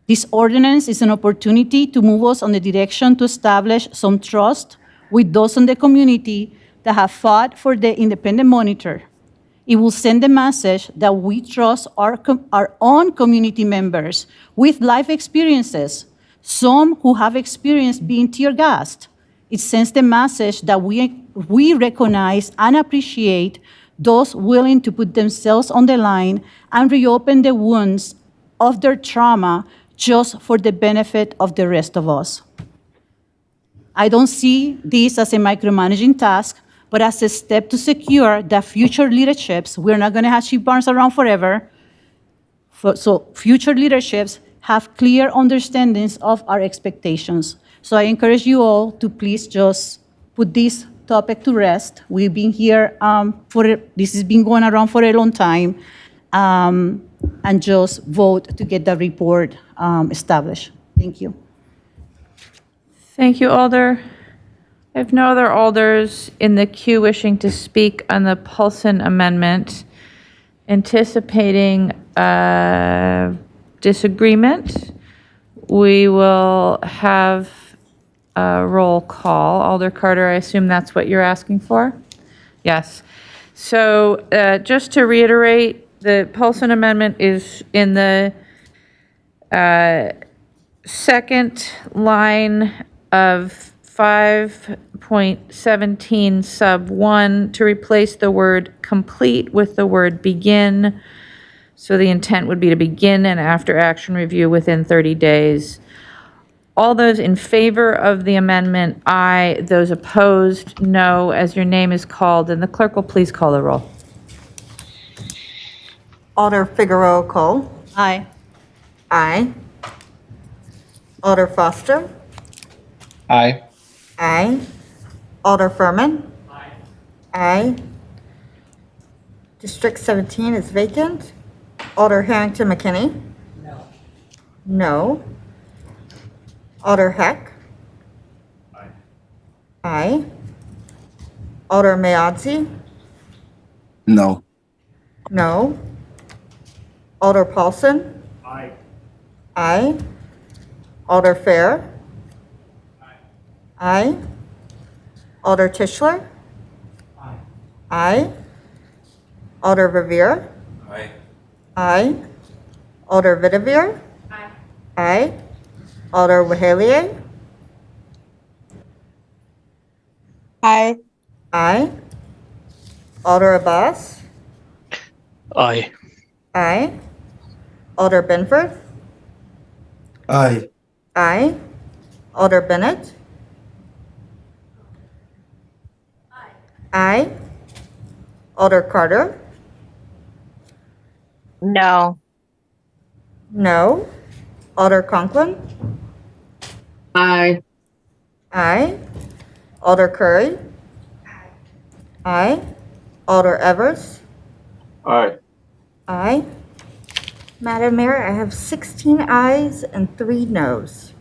This ordinance is an opportunity to move us on the direction to establish some trust with those in the community that have fought for the independent monitor. It will send the message that we trust our own community members with life experiences, some who have experienced being tear gassed. It sends the message that we recognize and appreciate those willing to put themselves on the line and reopen the wounds of their trauma just for the benefit of the rest of us. I don't see this as a micromanaging task, but as a step to secure that future leaderships, we're not going to have Chief Barnes around forever, so future leaderships have clear understandings of our expectations. So I encourage you all to please just put this topic to rest. We've been here this has been going around for a long time, and just vote to get the report established. Thank you. Thank you, Alder. I have no other alders in the queue wishing to speak on the Paulson amendment. Anticipating disagreement, we will have a roll call. Alder Carter, I assume that's what you're asking for? Yes. So just to reiterate, the Paulson amendment is in the second line of 5.17 sub 1 to replace the word complete with the word begin. So the intent would be to begin an after action review within 30 days. All those in favor of the amendment, aye. Those opposed, no. As your name is called, and the clerk will please call the roll. Alder Figueroa Cole. Aye. Aye. Alder Foster. Aye. Aye. Alder Furman. Aye. Aye. District 17 is vacant. Alder Harrington McKinney. No. No. Alder Heck. Aye. Aye. Alder Mayadzi. No. No. Alder Paulson. Aye. Aye. Alder Fair. Aye. Alder Tischler. Aye. Aye. Alder Revere. Aye. Aye. Alder Vidavere. Aye. Aye. Alder Wahelier. Aye. Aye. Alder Abbas. Aye. Aye. Alder Benford. Aye. Aye. Alder Bennett. Aye. Alder Carter. No. No. Alder Conklin. Aye. Aye. Alder Curry. Aye. Alder Evers. Aye. Aye. Madam Mayor, I have 16 ayes and 3 noes.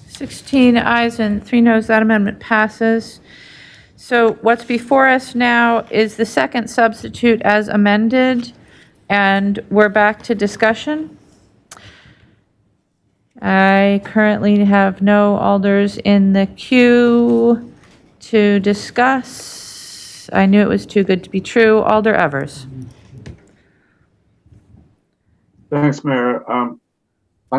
16 ayes and 3 noes. That amendment passes. So what's before us now is the second substitute as amended, and we're back to discussion. I currently have no alders in the queue to discuss. I knew it was too good to be true. Alder Evers. Thanks, Mayor. I'm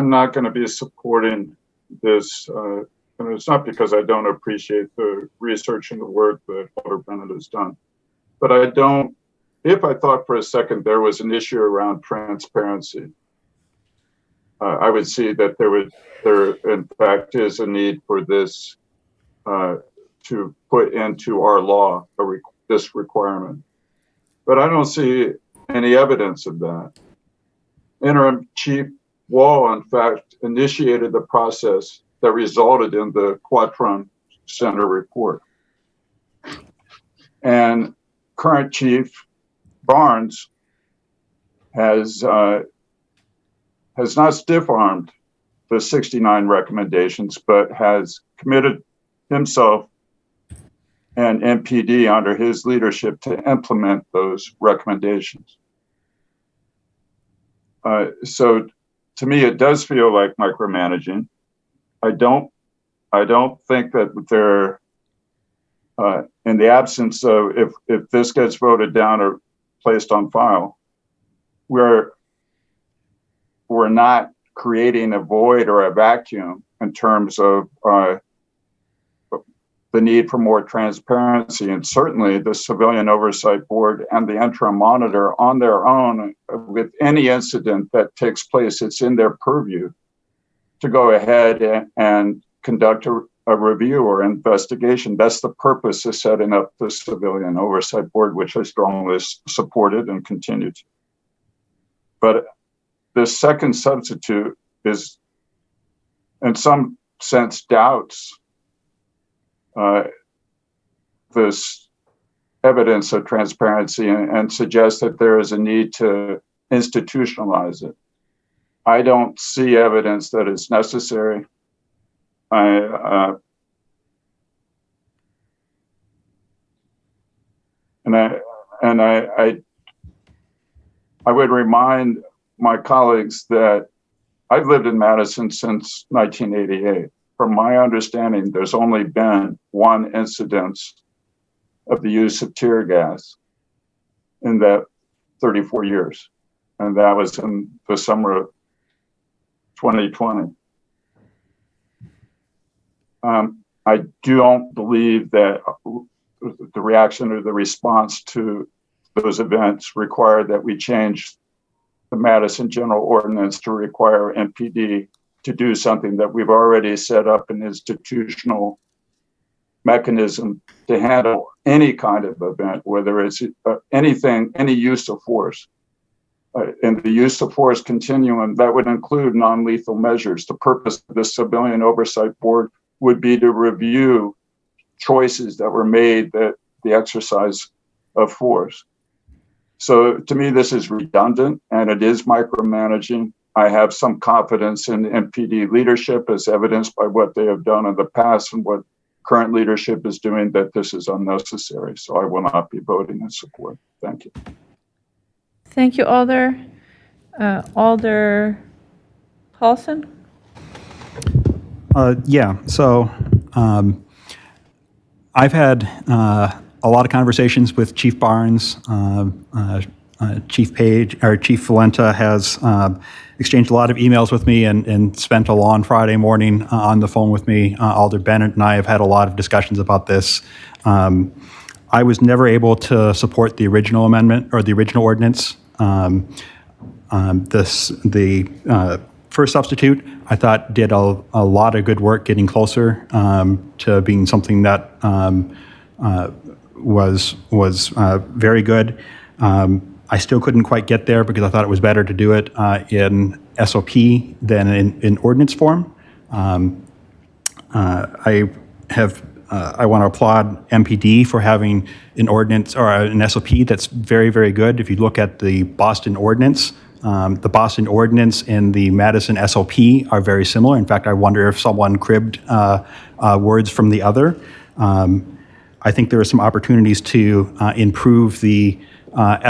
not going to be supporting this, and it's not because I don't appreciate the research and the work that Alder Bennett has done, but I don't, if I thought for a second there was an issue around transparency, I would see that there in fact is a need for this to put into our law this requirement. But I don't see any evidence of that. Interim Chief Wall, in fact, initiated the process that resulted in the Quatron Center report. And current Chief Barnes has has not stiff-armed the 69 recommendations, but has committed himself and MPD under his leadership to implement those recommendations. So to me, it does feel like micromanaging. I don't think that they're, in the absence of, if this gets voted down or placed on file, we're not creating a void or a vacuum in terms of the need for more transparency. And certainly the Civilian Oversight Board and the interim monitor on their own, with any incident that takes place, it's in their purview to go ahead and conduct a review or investigation. That's the purpose of setting up the Civilian Oversight Board, which I strongly supported and continue to. But this second substitute is, in some sense, doubts this evidence of transparency and suggests that there is a need to institutionalize it. I don't see evidence that it's necessary. I would remind my colleagues that I've lived in Madison since 1988. From my understanding, there's only been one incidence of the use of tear gas in that 34 years, and that was in the summer of 2020. I don't believe that the reaction or the response to those events required that we change the Madison General Ordinance to require MPD to do something that we've already set up an institutional mechanism to handle any kind of event, whether it's anything, any use of force. In the use of force continuum, that would include non-lethal measures. The purpose of the Civilian Oversight Board would be to review choices that were made that the exercise of force. So to me, this is redundant and it is micromanaging. I have some confidence in MPD leadership as evidenced by what they have done in the past and what current leadership is doing, that this is unnecessary. So I will not be voting in support. Thank you. Thank you, Alder. Alder Paulson? Yeah, so I've had a lot of conversations with Chief Barnes. Chief Page, or Chief Valenta has exchanged a lot of emails with me and spent a long Friday morning on the phone with me. Alder Bennett and I have had a lot of discussions about this. I was never able to support the original amendment or the original ordinance. The first substitute, I thought, did a lot of good work getting closer to being something that was very good. I still couldn't quite get there because I thought it was better to do it in SOP than in ordinance form. I want to applaud MPD for having an ordinance or an SOP that's very, very good. If you look at the Boston ordinance and the Madison SOP are very similar. In fact, I wonder if someone cribbed words from the other. I think there are some opportunities to improve the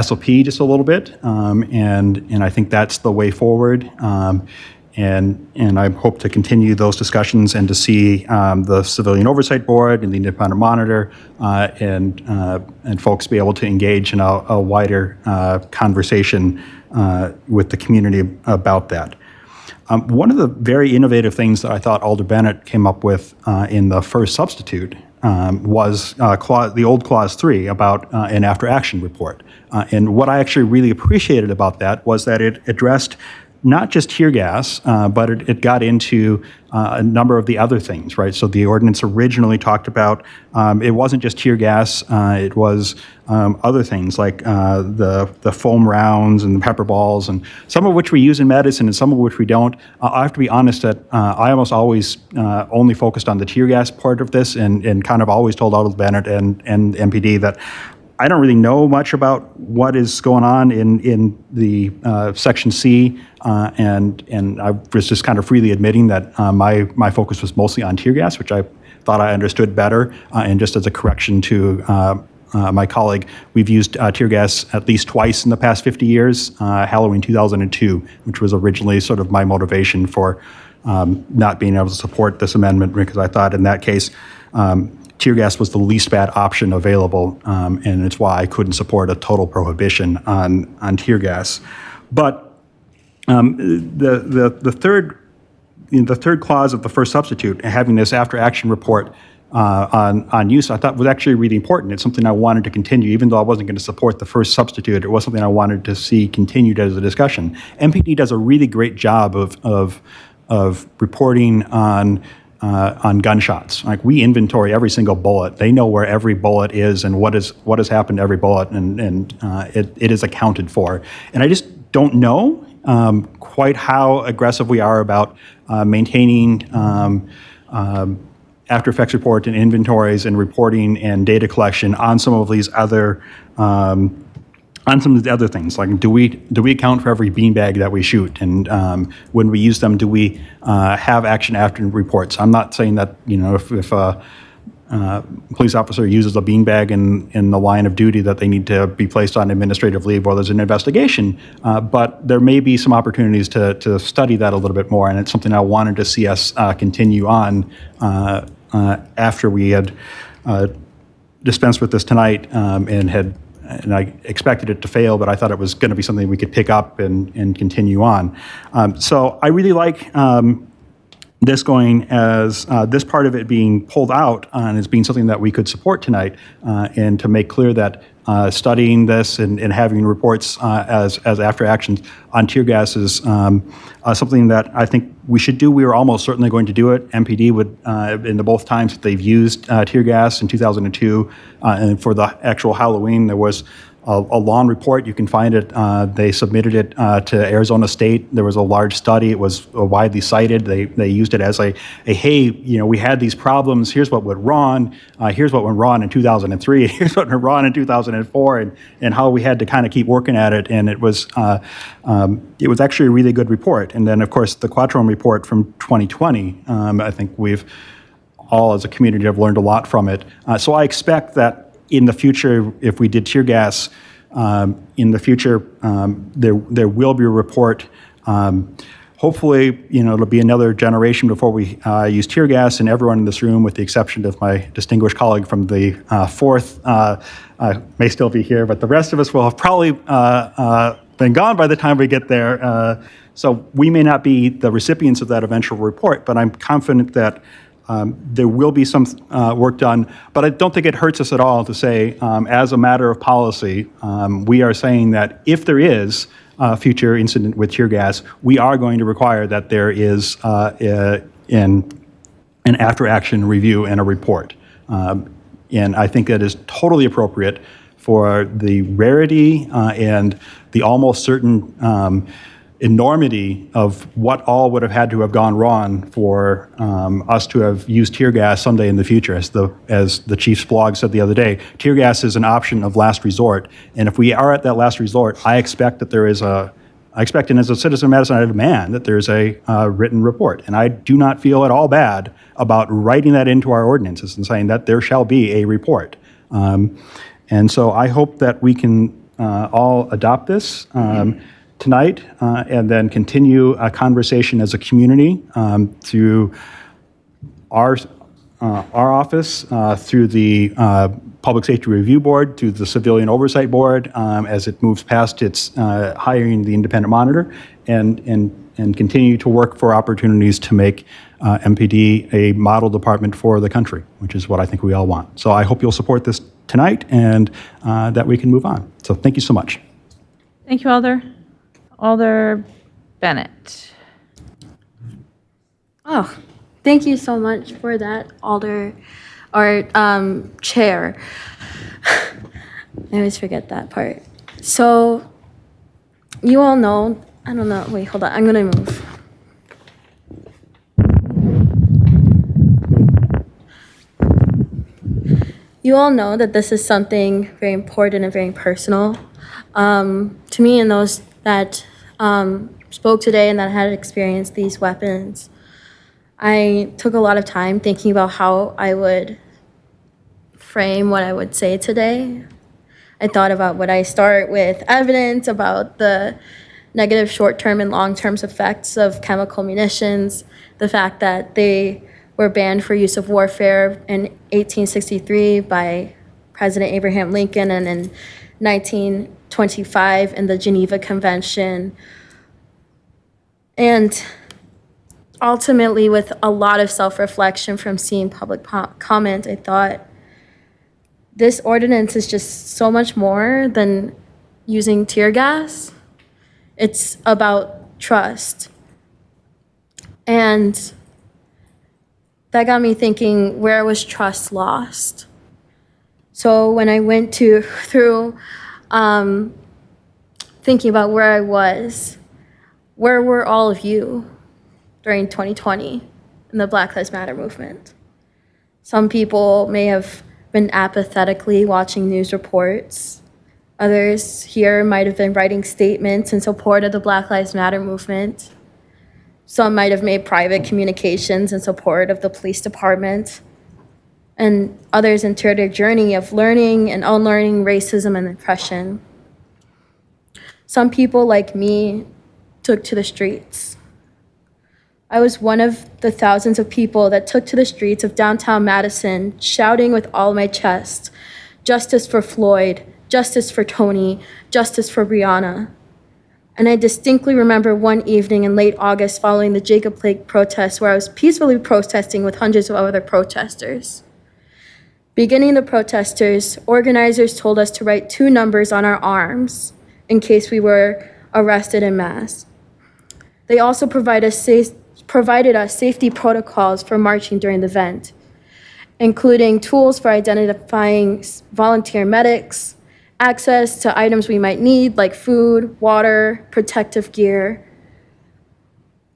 SOP just a little bit, and I think that's the way forward. And I hope to continue those discussions and to see the Civilian Oversight Board and the Independent Monitor and folks be able to engage in a wider conversation with the community about that. One of the very innovative things that I thought Alder Bennett came up with in the first substitute was the old Clause 3 about an after-action report. And what I actually really appreciated about that was that it addressed not just tear gas, but it got into a number of the other things, right? So the ordinance originally talked about, it wasn't just tear gas, it was other things like the foam rounds and the pepper balls, and some of which we use in Madison and some of which we don't. I have to be honest that I almost always only focused on the tear gas part of this and kind of always told Alder Bennett and MPD that I don't really know much about what is going on in the Section C, and I was just kind of freely admitting that my focus was mostly on tear gas, which I thought I understood better. And just as a correction to my colleague, we've used tear gas at least twice in the past 50 years, Halloween 2002, which was originally sort of my motivation for not being able to support this amendment, because I thought in that case, tear gas was the least bad option available, and it's why I couldn't support a total prohibition on tear gas. But the third clause of the first substitute, having this after-action report on use, I thought was actually really important. It's something I wanted to continue, even though I wasn't going to support the first substitute. It was something I wanted to see continued as a discussion. MPD does a really great job of reporting on gunshots. Like, we inventory every single bullet. They know where every bullet is and what has happened to every bullet, and it is accounted for. And I just don't know quite how aggressive we are about maintaining after effects report and inventories and reporting and data collection on some of these other things. Like, do we account for every beanbag that we shoot? And when we use them, do we have action after reports? I'm not saying that, if a police officer uses a beanbag in the line of duty that they need to be placed on administrative leave while there's an investigation. But there may be some opportunities to study that a little bit more, and it's something I wanted to see us continue on after we had dispensed with this tonight, and I expected it to fail, but I thought it was going to be something we could pick up and continue on. So I really like this going as this part of it being pulled out as being something that we could support tonight, and to make clear that studying this and having reports as after actions on tear gas is something that I think we should do. We were almost certainly going to do it. MPD would, in the both times that they've used tear gas in 2002, and for the actual Halloween, there was a long report. You can find it. They submitted it to Arizona State. There was a large study. It was widely cited. They used it as a hey, we had these problems. Here's what went wrong. Here's what went wrong in 2003. Here's what went wrong in 2004, and how we had to kind of keep working at it. And it was actually a really good report. And then, of course, the Quattrone report from 2020. I think we've all, as a community, have learned a lot from it. So I expect that in the future, if we did tear gas, in the future, there will be a report. Hopefully, it'll be another generation before we use tear gas, and everyone in this room, with the exception of my distinguished colleague from the fourth, may still be here, but the rest of us will have probably been gone by the time we get there. So we may not be the recipients of that eventual report, but I'm confident that there will be some work done, but I don't think it hurts us at all to say, as a matter of policy, we are saying that if there is a future incident with tear gas, we are going to require that there is an after-action review and a report. And I think that is totally appropriate for the rarity and the almost certain enormity of what all would have had to have gone wrong for us to have used tear gas someday in the future. As the chief's blog said the other day, tear gas is an option of last resort. And if we are at that last resort, I expect, and as a citizen of Madison, I demand that there's a written report. And I do not feel at all bad about writing that into our ordinances and saying that there shall be a report. And so I hope that we can all adopt this tonight, and then continue a conversation as a community through our office, through the Public Safety Review Board, through the Civilian Oversight Board, as it moves past its hiring the independent monitor, and continue to work for opportunities to make MPD a model department for the country, which is what I think we all want. So I hope you'll support this tonight, and that we can move on. So thank you so much. Thank you, Alder Bennett. Oh, thank you so much for that, Alder, or Chair. I always forget that part. So, you all know, I don't know, wait, hold on, I'm gonna move. You all know that this is something very important and very personal to me and those that spoke today and that had experienced these weapons. I took a lot of time thinking about how I would frame what I would say today. I thought about would I start with evidence about the negative short-term and long-term effects of chemical munitions, the fact that they were banned for use of warfare in 1863 by President Abraham Lincoln and in 1925 in the Geneva Convention. And ultimately, with a lot of self-reflection from seeing public comment, I thought this ordinance is just so much more than using tear gas. It's about trust. And that got me thinking, where was trust lost? So when I went through thinking about where I was, where were all of you during 2020 in the Black Lives Matter movement? Some people may have been apathetically watching news reports. Others here might have been writing statements in support of the Black Lives Matter movement. Some might have made private communications in support of the police department. And others entered a journey of learning and unlearning racism and oppression. Some people, like me, took to the streets. I was one of the thousands of people that took to the streets of downtown Madison, shouting with all my chest, "Justice for Floyd, justice for Tony, justice for Breonna." And I distinctly remember one evening in late August following the Jacob Lake protests where I was peacefully protesting with hundreds of other protesters. Beginning the protesters, organizers told us to write 2 numbers on our arms in case we were arrested en masse. They also provided us safety protocols for marching during the event, including tools for identifying volunteer medics, access to items we might need like food, water, protective gear.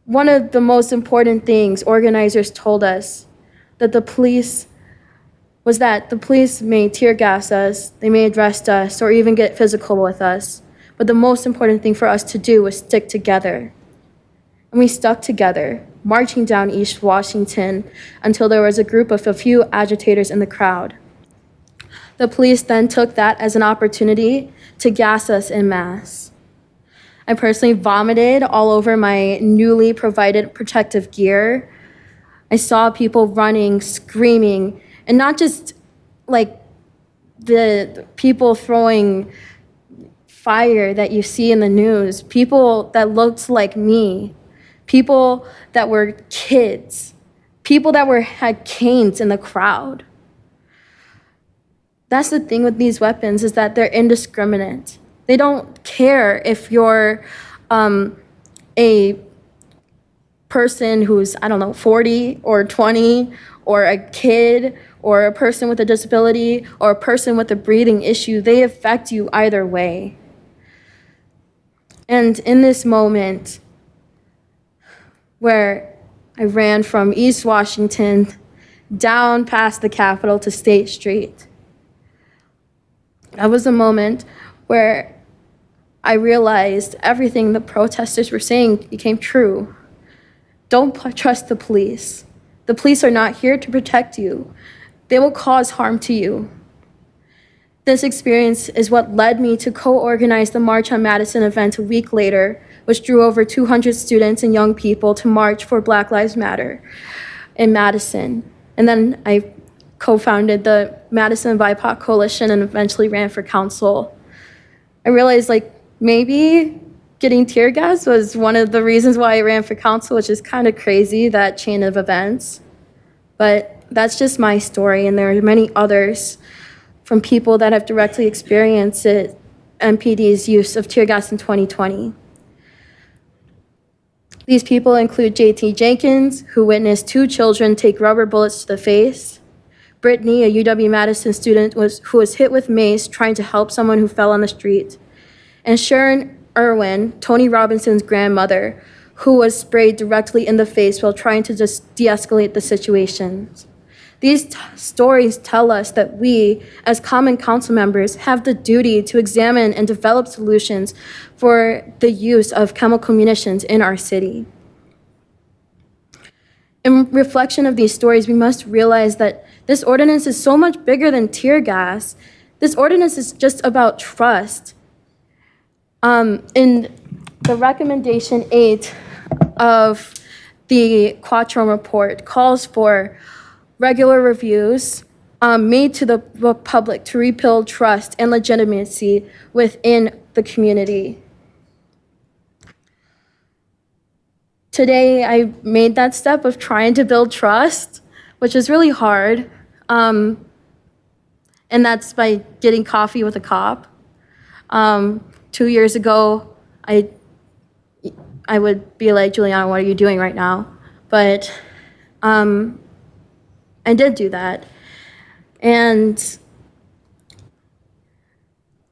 One of the most important things organizers told us that the police may tear gas us, they may arrest us, or even get physical with us. But the most important thing for us to do was stick together. And we stuck together, marching down East Washington until there was a group of a few agitators in the crowd. The police then took that as an opportunity to gas us en masse. I personally vomited all over my newly provided protective gear. I saw people running, screaming, and not just like the people throwing fire that you see in the news, people that looked like me, people that were kids, people that had canes in the crowd. That's the thing with these weapons, is that they're indiscriminate. They don't care if you're a person who's, 40 or 20, or a kid, or a person with a disability, or a person with a breathing issue. They affect you either way. And in this moment where I ran from East Washington down past the Capitol to State Street, that was a moment where I realized everything the protesters were saying became true. Don't trust the police. The police are not here to protect you. They will cause harm to you. This experience is what led me to co-organize the March on Madison event a week later, which drew over 200 students and young people to march for Black Lives Matter in Madison. And then I co-founded the Madison BIPOC Coalition and eventually ran for council. I realized maybe getting tear gas was one of the reasons why I ran for council, which is kind of crazy, that chain of events. But that's just my story, and there are many others from people that have directly experienced it, MPD's use of tear gas in 2020. These people include JT Jenkins, who witnessed 2 children take rubber bullets to the face, Brittany, a UW-Madison student who was hit with mace trying to help someone who fell on the street, and Sharon Irwin, Tony Robinson's grandmother, who was sprayed directly in the face while trying to just de-escalate the situation. These stories tell us that we, as common council members, have the duty to examine and develop solutions for the use of chemical munitions in our city. In reflection of these stories, we must realize that this ordinance is so much bigger than tear gas. This ordinance is just about trust. In the recommendation 8 of the Quattro report calls for regular reviews made to the public to rebuild trust and legitimacy within the community. Today, I made that step of trying to build trust, which is really hard. And that's by getting coffee with a cop. 2 years ago, I would be like, Juliana, what are you doing right now? But I did do that. And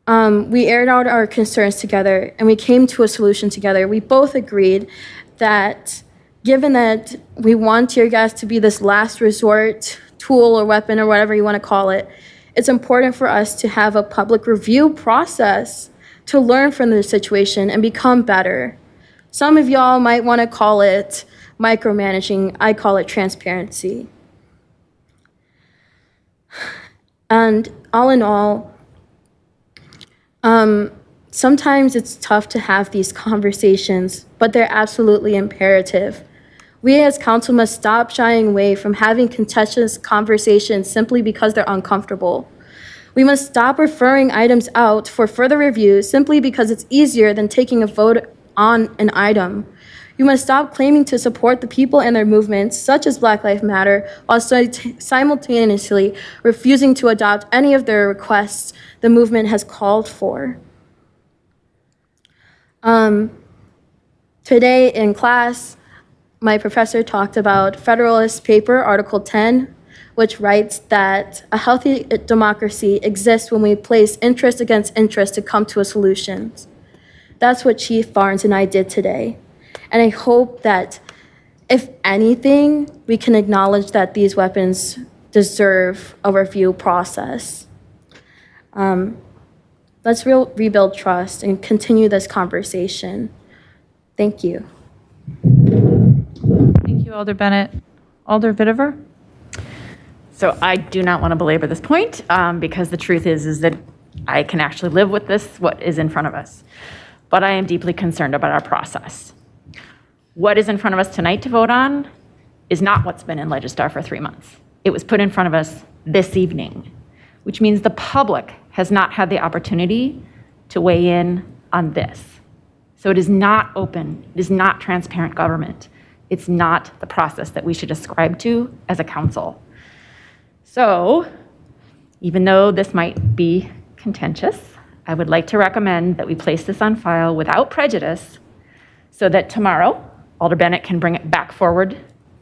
we aired out our concerns together, and we came to a solution together. We both agreed that given that we want tear gas to be this last resort tool or weapon or whatever you want to call it, it's important for us to have a public review process to learn from the situation and become better. Some of y'all might want to call it micromanaging. I call it transparency. And all in all, sometimes it's tough to have these conversations, but they're absolutely imperative. We as council must stop shying away from having contentious conversations simply because they're uncomfortable. We must stop referring items out for further review simply because it's easier than taking a vote on an item. You must stop claiming to support the people and their movements, such as Black Lives Matter, while simultaneously refusing to adopt any of their requests the movement has called for. Today in class, my professor talked about Federalist Paper, Article 10, which writes that a healthy democracy exists when we place interest against interest to come to a solution. That's what Chief Barnes and I did today. And I hope that, if anything, we can acknowledge that these weapons deserve a review process. Let's rebuild trust and continue this conversation. Thank you. Thank you, Alder Bennett. Alder Vitiver? So I do not want to belabor this point because the truth is that I can actually live with this, what is in front of us. But I am deeply concerned about our process. What is in front of us tonight to vote on is not what's been in Legistar for 3 months. It was put in front of us this evening, which means the public has not had the opportunity to weigh in on this. So it is not open, it is not transparent government. It's not the process that we should ascribe to as a council. So even though this might be contentious, I would like to recommend that we place this on file without prejudice so that tomorrow, Alder Bennett can bring it back forward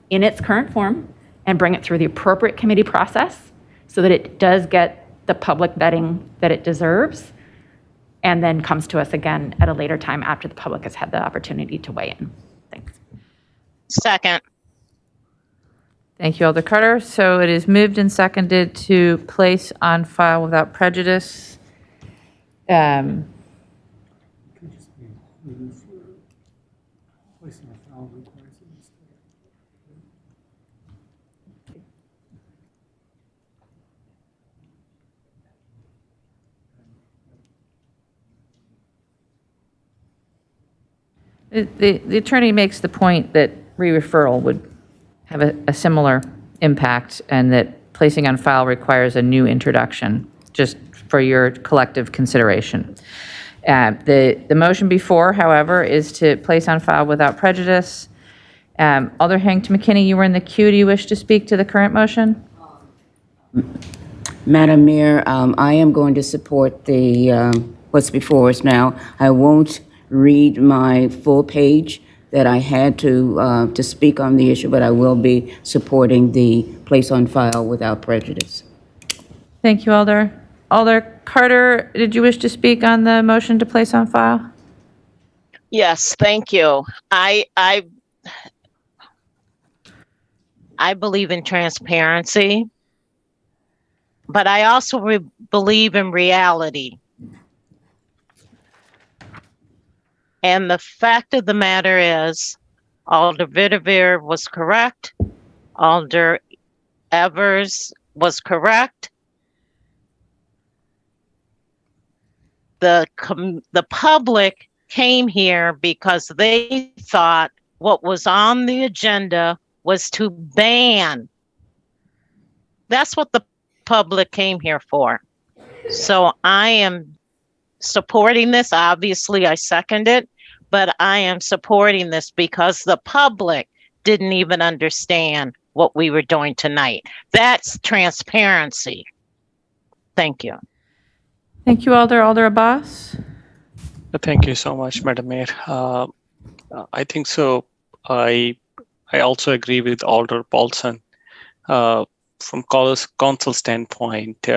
in its current form and bring it through the appropriate committee process so that it does get the public vetting that it deserves and then comes to us again at a later time after the public has had the opportunity to weigh in. Thanks. Second. Thank you, Alder Carter. So it is moved and seconded to place on file without prejudice. The attorney makes the point that re-referral would have a similar impact and that placing on file requires a new introduction, just for your collective consideration. The motion before, however, is to place on file without prejudice. Alder Harrington McKinney, you were in the queue. Do you wish to speak to the current motion? Madam Mayor, I am going to support the what's before us now. I won't read my full page that I had to speak on the issue, but I will be supporting the place on file without prejudice. Thank you, Alder. Alder Carter, did you wish to speak on the motion to place on file? Yes, thank you. I believe in transparency, but I also believe in reality. And the fact of the matter is, Alder Vitavere was correct. Alder Evers was correct. The public came here because they thought what was on the agenda was to ban. That's what the public came here for. So I am supporting this. Obviously, I second it, but I am supporting this because the public didn't even understand what we were doing tonight. That's transparency. Thank you. Thank you, Alder Abbas. Thank you so much, Madam Mayor. I think so. I also agree with Alder Paulson. From council standpoint,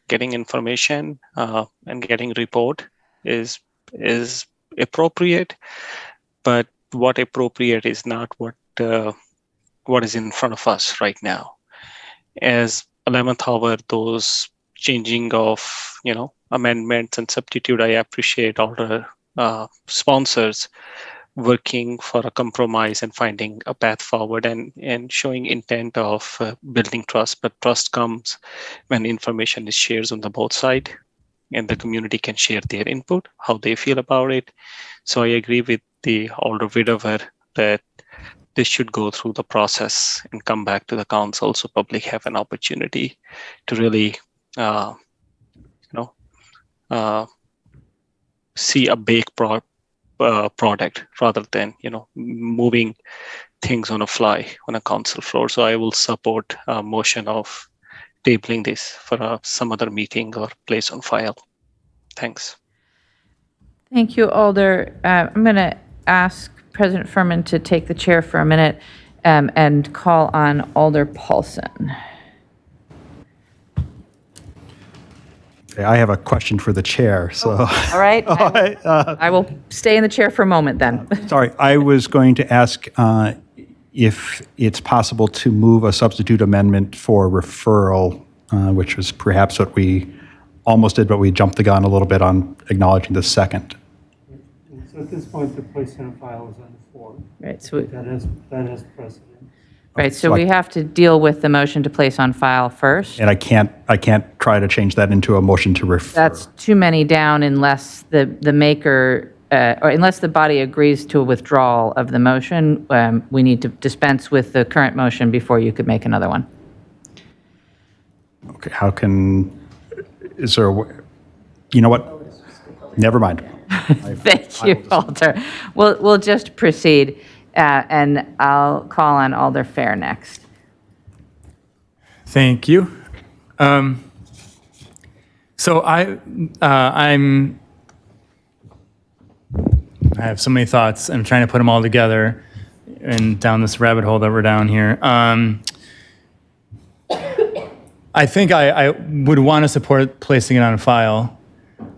getting information and getting report is appropriate, but what appropriate is not what is in front of us right now. As 11th hour, those changing of amendments and substitute, I appreciate all the sponsors working for a compromise and finding a path forward and showing intent of building trust. But trust comes when information is shared on the both sides and the community can share their input, how they feel about it. So I agree with the Alder Widower that this should go through the process and come back to the council so public have an opportunity to really see a baked product rather than moving things on a fly on a council floor. So I will support a motion of tabling this for some other meeting or place on file. Thanks. Thank you, Alder. I'm going to ask President Furman to take the chair for a minute and call on Alder Paulson. Okay, I have a question for the chair, so. All right. I will stay in the chair for a moment then. Sorry, I was going to ask if it's possible to move a substitute amendment for referral, which was perhaps what we almost did, but we jumped the gun a little bit on acknowledging the second. So at this point, the placement of file is on the floor. Right. So that has precedent. Right. So we have to deal with the motion to place on file first. And I can't try to change that into a motion to refer. That's too many down unless the maker or unless the body agrees to a withdrawal of the motion. We need to dispense with the current motion before you could make another one. Okay. Is there a way? You know what? Never mind. Thank you, Alder. We'll just proceed, and I'll call on Alder Fair next. Thank you. So I have so many thoughts. I'm trying to put them all together and down this rabbit hole that we're down here. I think I would want to support placing it on file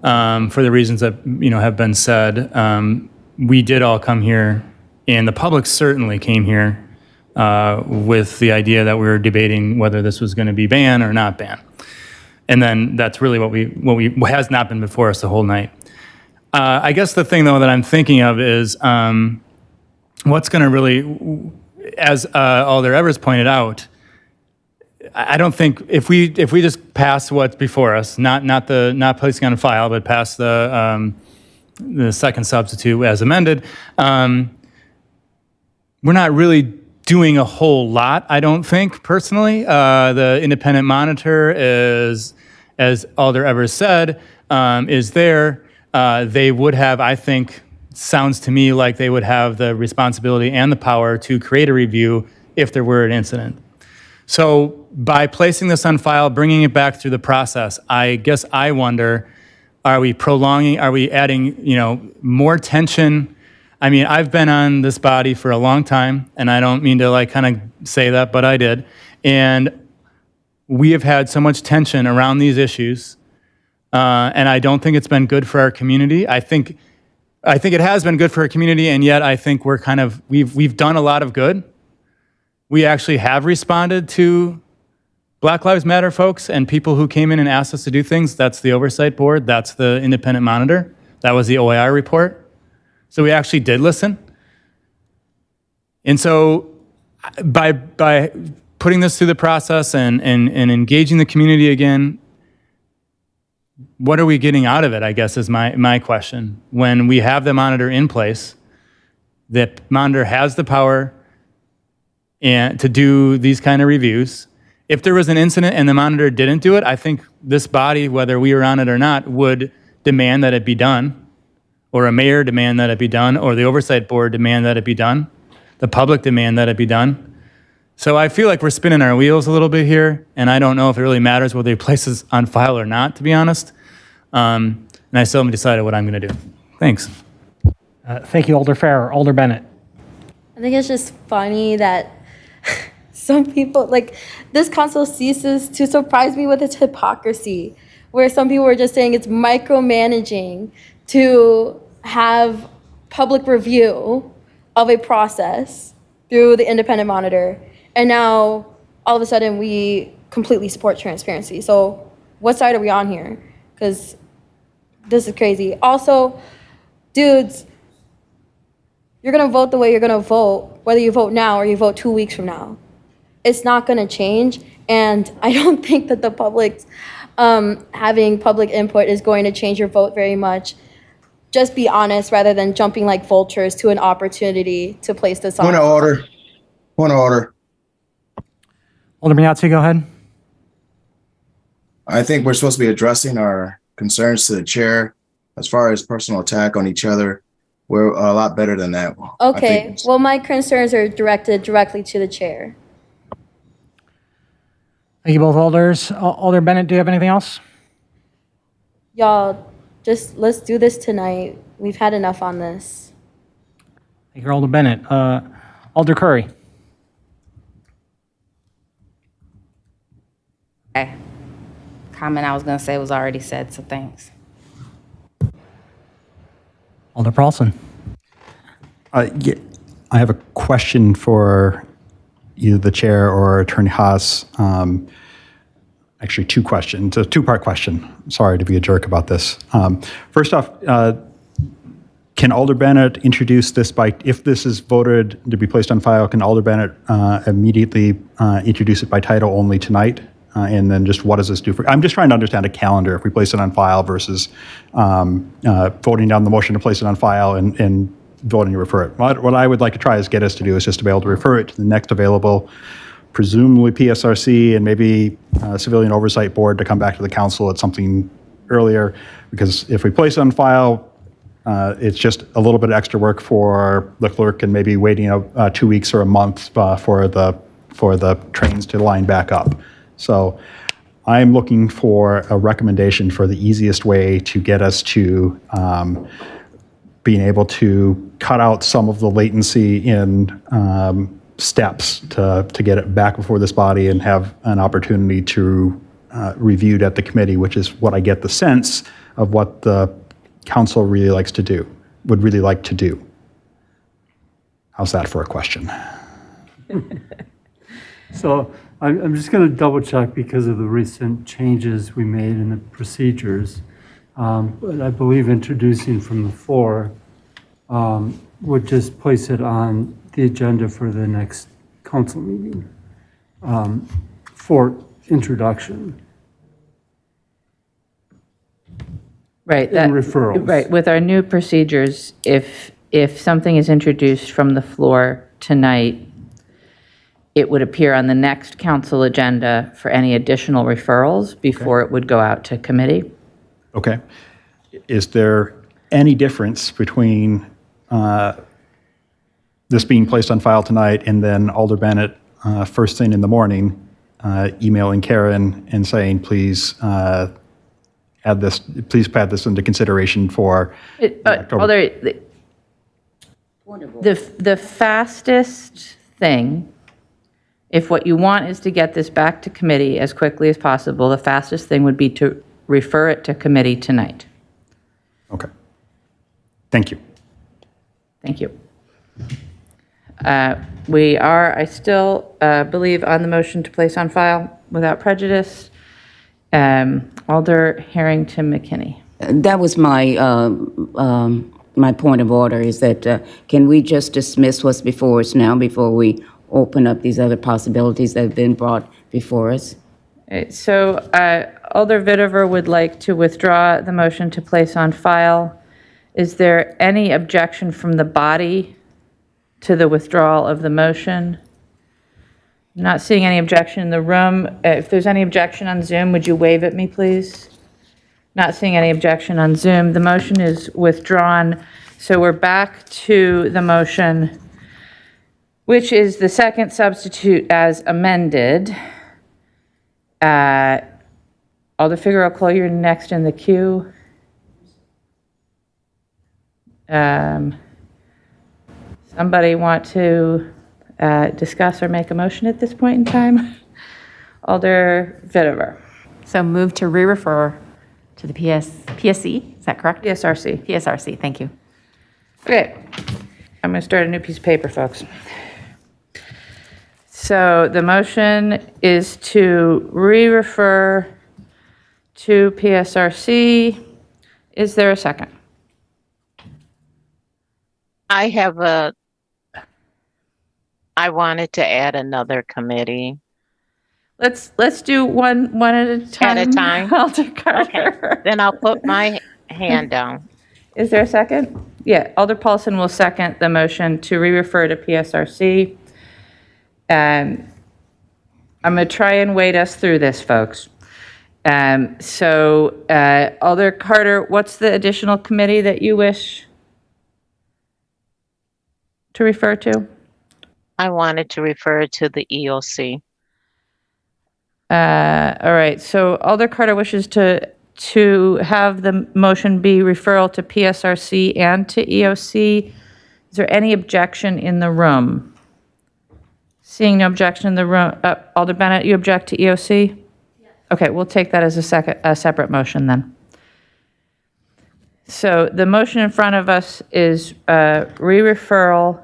for the reasons that have been said. We did all come here, and the public certainly came here with the idea that we were debating whether this was going to be banned or not banned. And then that's really what has not been before us the whole night. I guess the thing though that I'm thinking of is what's going to really, as Alder Evers pointed out, I don't think if we just pass what's before us, not placing on file, but pass the second substitute as amended, we're not really doing a whole lot. I don't think personally. The independent monitor is, as Alder Evers said, is there. They would have, I think, sounds to me like they would have the responsibility and the power to create a review if there were an incident. So by placing this on file, bringing it back through the process, I guess I wonder, are we adding, more tension? I mean, I've been on this body for a long time, and I don't mean to kind of say that, but I did. And we have had so much tension around these issues, and I don't think it's been good for our community. I think it has been good for our community, and yet I think we've done a lot of good. We actually have responded to Black Lives Matter folks and people who came in and asked us to do things, that's the oversight board, that's the independent monitor, that was the OAI report. So we actually did listen. And so by putting this through the process and engaging the community again, what are we getting out of it, I guess, is my question. When we have the monitor in place, the monitor has the power and to do these kind of reviews. If there was an incident and the monitor didn't do it, I think this body, whether we were on it or not, would demand that it be done, or a mayor demand that it be done, or the oversight board demand that it be done, the public demand that it be done. So I feel like we're spinning our wheels a little bit here, and I don't know if it really matters whether they place this on file or not, to be honest. And I still haven't decided what I'm going to do. Thanks. Thank you, Alder Farrer. Alder Bennett. I think it's just funny that some people, like, this council ceases to surprise me with its hypocrisy, where some people were just saying it's micromanaging to have public review of a process through the independent monitor. And now, all of a sudden, we completely support transparency. So what side are we on here? Because this is crazy. Also, dudes, you're going to vote the way you're going to vote, whether you vote now or you vote 2 weeks from now. It's not going to change. And I don't think that the public's having public input is going to change your vote very much. Just be honest rather than jumping like vultures to an opportunity to place this on. Point of order. Point of order. Alderman Yahtzee, go ahead. I think we're supposed to be addressing our concerns to the chair. As far as personal attack on each other, we're a lot better than that. Okay, well, my concerns are directed directly to the chair. Thank you both, Alders. Alder Bennett, do you have anything else? Y'all, just let's do this tonight. We've had enough on this. Thank you, Alder Bennett. Alder Curry. Okay. Comment I was going to say was already said, so thanks. Alder Paulson. Yeah, I have a question for either the chair or Attorney Haas. Actually, two questions. A two-part question. Sorry to be a jerk about this. First off, can Alder Bennett introduce this by, if this is voted to be placed on file, can Alder Bennett immediately introduce it by title only tonight? And then just what does this do for, I'm just trying to understand a calendar if we place it on file versus voting down the motion to place it on file and voting to refer it. What I would like to try is get us to do is just to be able to refer it to the next available, presumably PSRC and maybe Civilian Oversight Board to come back to the council at something earlier. Because if we place it on file, it's just a little bit of extra work for the clerk and maybe waiting 2 weeks or a month for the trains to line back up. So I'm looking for a recommendation for the easiest way to get us to being able to cut out some of the latency in steps to get it back before this body and have an opportunity to review it at the committee, which is what I get the sense of what the council really likes to do, would really like to do. How's that for a question? So I'm just going to double check because of the recent changes we made in the procedures. But I believe introducing from the floor would just place it on the agenda for the next council meeting for introduction. Right. And referrals. Right. With our new procedures, if something is introduced from the floor tonight, it would appear on the next council agenda for any additional referrals before it would go out to committee. Okay. Is there any difference between this being placed on file tonight and then Alder Bennett first thing in the morning emailing Karen and saying, please add this into consideration for October? The fastest thing, if what you want is to get this back to committee as quickly as possible, the fastest thing would be to refer it to committee tonight. Okay. Thank you. Thank you. We are, I still believe, on the motion to place on file. without prejudice. Alder Harrington McKinney. That was my point of order, is that can we just dismiss what's before us now before we open up these other possibilities that have been brought before us? So Alder Vitever would like to withdraw the motion to place on file. Is there any objection from the body to the withdrawal of the motion? Not seeing any objection in the room. If there's any objection on Zoom, would you wave at me, please? Not seeing any objection on Zoom. The motion is withdrawn. So we're back to the motion, which is the second substitute as amended. Alder Figueroa, you're next in the queue. Somebody want to discuss or make a motion at this point in time? Alder Vitever. So move to re-refer to the PSC, is that correct? PSRC. PSRC, thank you. Okay, I'm going to start a new piece of paper, folks. So the motion is to re-refer to PSRC. Is there a second? I wanted to add another committee. Let's do one at a time. At a time? Alder Carter. Okay, then I'll put my hand down. Is there a second? Yeah, Alder Paulson will second the motion to re-refer to PSRC. I'm going to try and wade us through this, folks. Alder Carter, what's the additional committee that you wish to refer to? I wanted to refer to the EOC. All right, so Alder Carter wishes to have the motion be referral to PSRC and to EOC. Is there any objection in the room? Seeing no objection in the room, Alder Bennett, you object to EOC? Yes. Okay, we'll take that as a separate motion then. So the motion in front of us is re-referral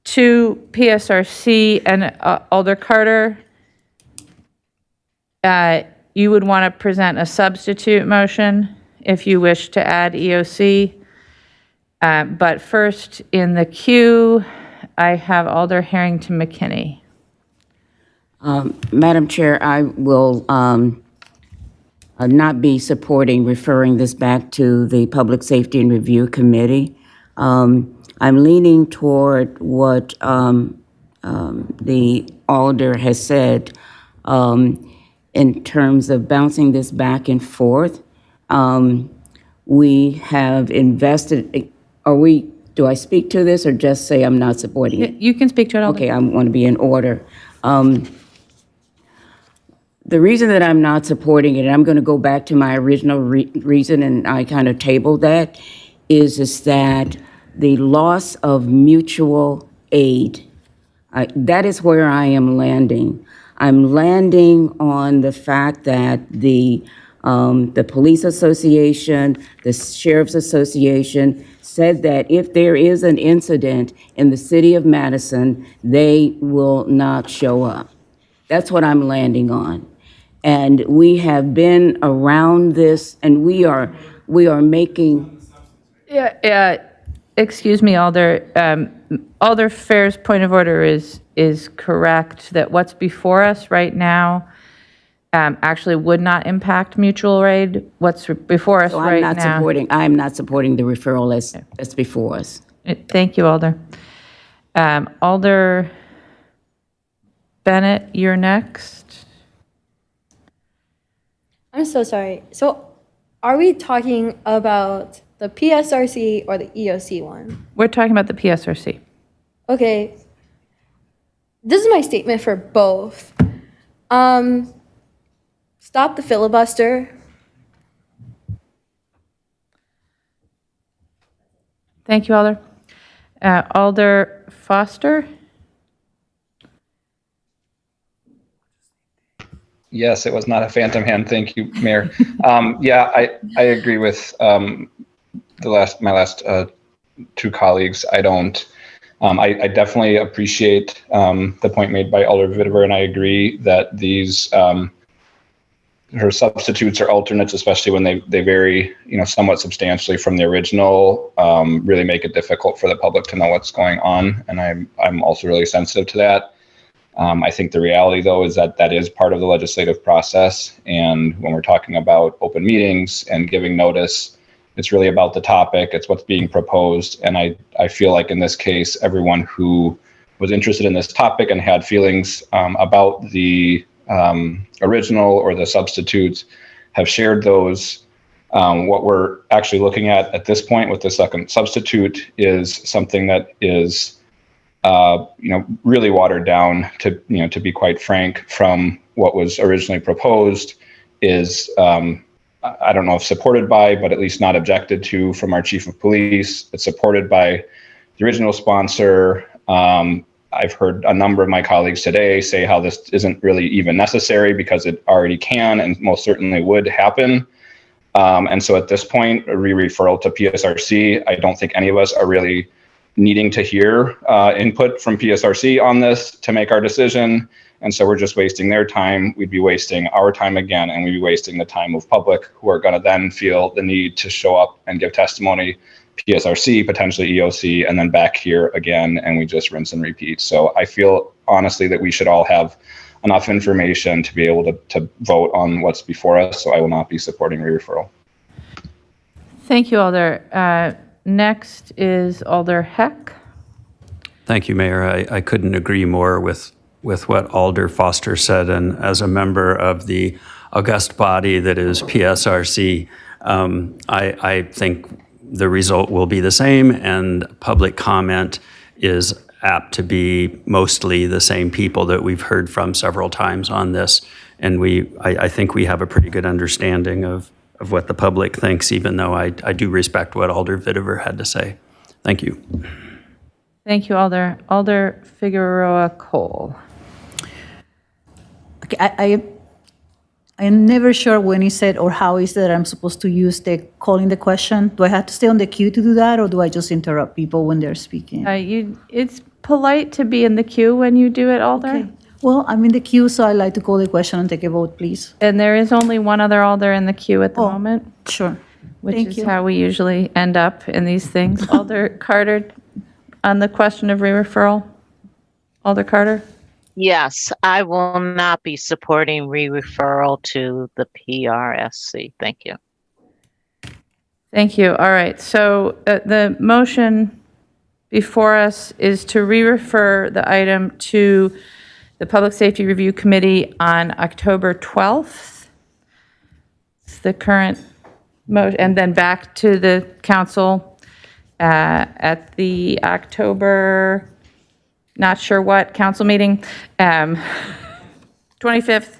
to PSRC, and Alder Carter, you would want to present a substitute motion if you wish to add EOC. But first in the queue, I have Alder Harrington McKinney. Madam Chair, I will not be supporting referring this back to the Public Safety and Review Committee. I'm leaning toward what the alder has said in terms of bouncing this back and forth. We have invested, do I speak to this or just say I'm not supporting it? You can speak to it, Alder. Okay, I want to be in order. The reason that I'm not supporting it, and I'm going to go back to my original reason, and I kind of tabled that, is that the loss of mutual aid. That is where I am landing. I'm landing on the fact that the Police Association, the Sheriff's Association said that if there is an incident in the city of Madison, they will not show up. That's what I'm landing on. And we have been around this, and we are making. Yeah. Excuse me, Alder. Alder Fair's point of order is correct that what's before us right now actually would not impact mutual aid. What's before us right now. I'm not supporting the referral as before us. Thank you, Alder. Alder Bennett, you're next. I'm so sorry. So are we talking about the PSRC or the EOC one? We're talking about the PSRC. Okay. This is my statement for both. Stop the filibuster. Thank you, Alder. Alder Foster? Yes, it was not a phantom hand. Thank you, Mayor. Yeah, I agree with my last two colleagues. I don't I definitely appreciate the point made by Alder Vitever, and I agree that these her substitutes or alternates, especially when they vary, somewhat substantially from the original, really make it difficult for the public to know what's going on. And I'm also really sensitive to that. I think the reality, though, is that is part of the legislative process. And when we're talking about open meetings and giving notice, it's really about the topic. It's what's being proposed. And I feel like in this case, everyone who was interested in this topic and had feelings about the original or the substitutes have shared those. What we're actually looking at this point with the second substitute is something that is, really watered down to be quite frank from what was originally proposed is, I don't know if supported by, but at least not objected to from our chief of police. It's supported by the original sponsor. I've heard a number of my colleagues today say how this isn't really even necessary because it already can and most certainly would happen. And so at this point, a re-referral to PSRC, I don't think any of us are really needing to hear input from PSRC on this to make our decision. And so we're just wasting their time. We'd be wasting our time again, and we'd be wasting the time of public who are going to then feel the need to show up and give testimony, PSRC, potentially EOC, and then back here again, and we just rinse and repeat. So I feel honestly that we should all have enough information to be able to vote on what's before us. So I will not be supporting re-referral. Thank you, Alder. Next is Alder Heck. Thank you, Mayor. I couldn't agree more with what Alder Foster said. And as a member of the august body that is PSRC, I think the result will be the same, and public comment is apt to be mostly the same people that we've heard from several times on this. And I think we have a pretty good understanding of what the public thinks, even though I do respect what Alder Vitever had to say. Thank you. Thank you, Alder. Alder Figueroa Cole. Okay, I'm never sure when he said or how is that I'm supposed to use the calling the question. Do I have to stay on the queue to do that, or do I just interrupt people when they're speaking? It's polite to be in the queue when you do it, Alder. Okay. Well, I'm in the queue, so I'd like to call the question and take a vote, please. And there is only one other Alder in the queue at the moment. Sure. Which Thank is you. how we usually end up in these things. Alder Carter, on the question of re-referral. Alder Carter? Yes, I will not be supporting re-referral to the PRSC. Thank you. Thank you. All right. So the motion before us is to re-refer the item to the Public Safety Review Committee on October 12th. It's the current motion, and then back to the council at the October, not sure what, council meeting, 25th.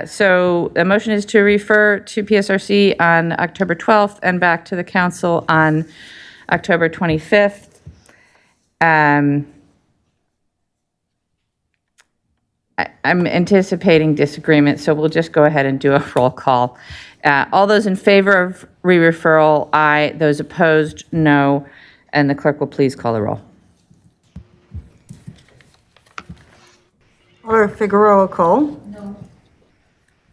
So the motion is to refer to PSRC on October 12th and back to the council on October 25th. I'm anticipating disagreement, so we'll just go ahead and do a roll call. All those in favor of re-referral, aye. Those opposed, no. And the clerk will please call the roll. Alder Figueroa Cole? No.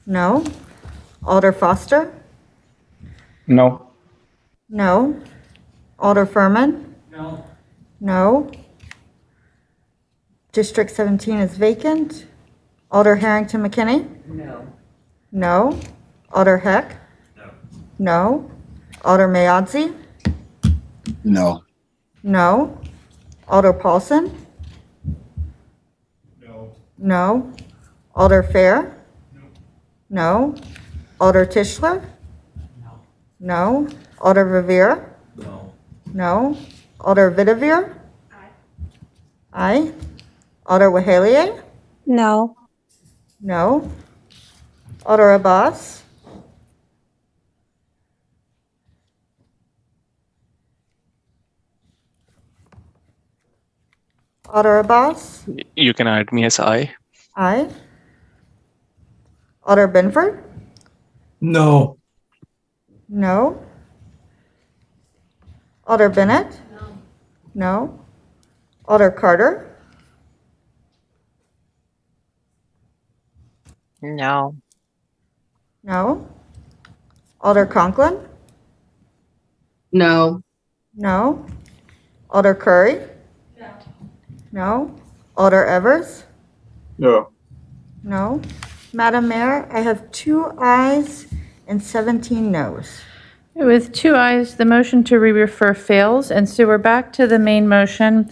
No. Alder Foster? No. No. Alder Furman? No. No. District 17 is vacant. Alder Harrington McKinney? No. No. Alder Heck? No. No. Alder Mayadzi? No. No. Alder Paulson? No. No. Alder Fair? No. Alder Tischler? No. No. Alder Rivera? No. No. Alder Vidavere? Aye. Alder Wahalier? No. No. Alder Abbas? Alder Abbas? You can add me as I. Aye. Alder Benford? No. No. Alder Bennett? No. Alder Carter, No. no. Alder Conklin, No. no. Alder Curry, no. Alder Evers, No. no. Madam Mayor, I have 2 ayes and 17 noes. With 2 ayes, the motion to re-refer fails, and so we're back to the main motion.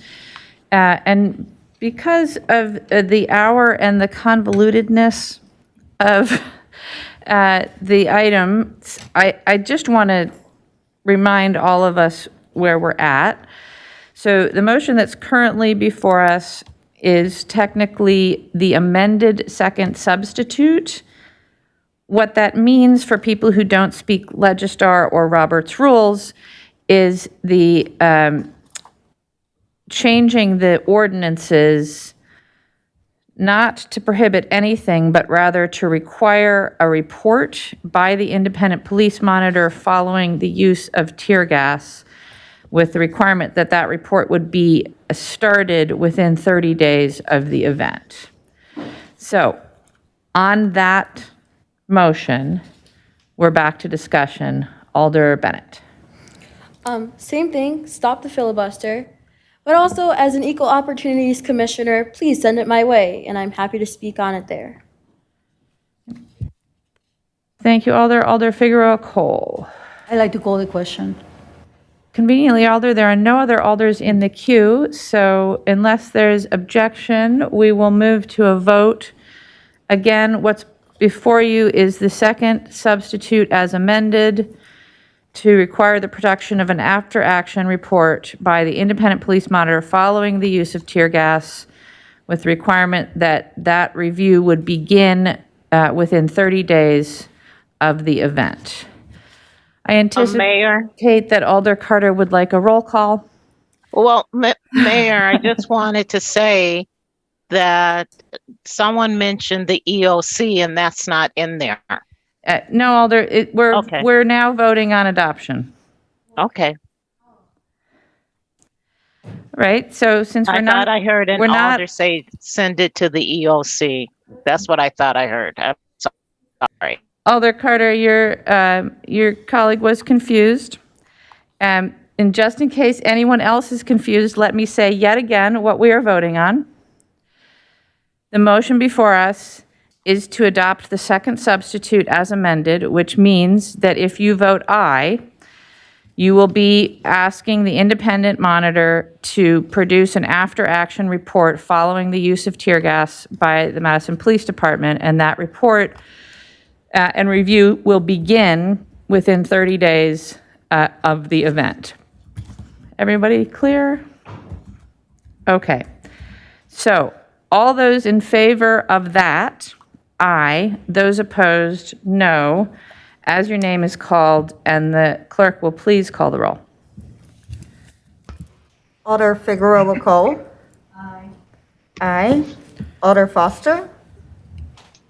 And because of the hour and the convolutedness of the item, I just want to remind all of us where we're at. So the motion that's currently before us is technically the amended second substitute. What that means for people who don't speak Legistar or Robert's rules is the changing the ordinances not to prohibit anything, but rather to require a report by the independent police monitor following the use of tear gas, with the requirement that that report would be started within 30 days of the event. So on that motion, we're back to discussion. Alder Bennett. Same thing, stop the filibuster. But also, as an Equal Opportunities Commissioner, please send it my way, and I'm happy to speak on it there. Thank you, Alder. Alder Figueroa Cole. I'd like to call the question. Conveniently, Alder, there are no other alders in the queue, so unless there's objection, we will move to a vote. Again, what's before you is the second substitute as amended to require the production of an after-action report by the independent police monitor following the use of tear gas, with the requirement that that review would begin within 30 days of the event. I anticipate that Alder Carter would like a roll call. Well, Mayor, I just wanted to say that someone mentioned the EOC, and that's not in there. No, Alder, we're now voting on adoption. Okay. Right, so since we're not. I thought I heard an alder say, send it to the EOC. That's what I thought I heard. I'm sorry. Alder Carter, your colleague was confused. And just in case anyone else is confused, let me say yet again what we are voting on. The motion before us is to adopt the second substitute as amended, which means that if you vote aye, you will be asking the independent monitor to produce an after-action report following the use of tear gas by the Madison Police Department, and that report and review will begin within 30 days of the event. Everybody clear? Okay. So all those in favor of that, aye. Those opposed, no. As your name is called, and the clerk will please call the roll. Alder Figueroa Cole. Aye. Aye. Alder Foster.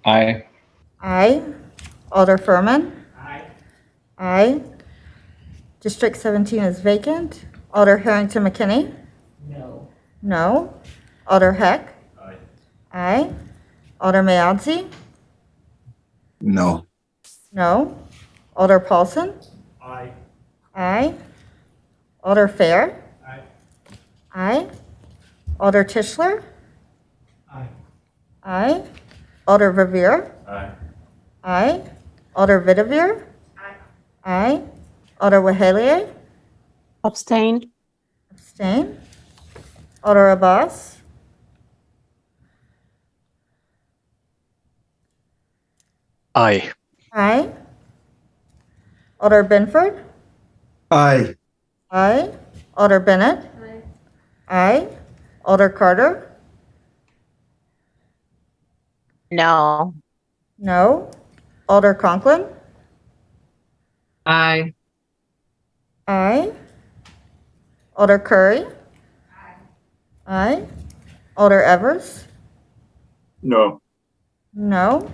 Aye. Aye. Alder Furman. Aye. Aye. District 17 is vacant. Alder Harrington McKinney. No. No. Alder Heck. Aye. Aye. Alder Mayadzi. No. No. Alder Paulson. Aye. Aye. Alder Fair. Aye. Aye. Alder Tischler. Aye. Aye. Alder Verveer. Aye. Aye. Alder Vidavere. Aye. Aye. Alder Wahelier. Abstain. Abstain. Alder Abbas. Aye. Aye. Alder Benford. Aye. Aye. Alder Bennett. Aye. Aye. Alder Carter. No. No. Alder Conklin. Aye. Aye. Alder Curry. Aye. Alder Evers. No. No.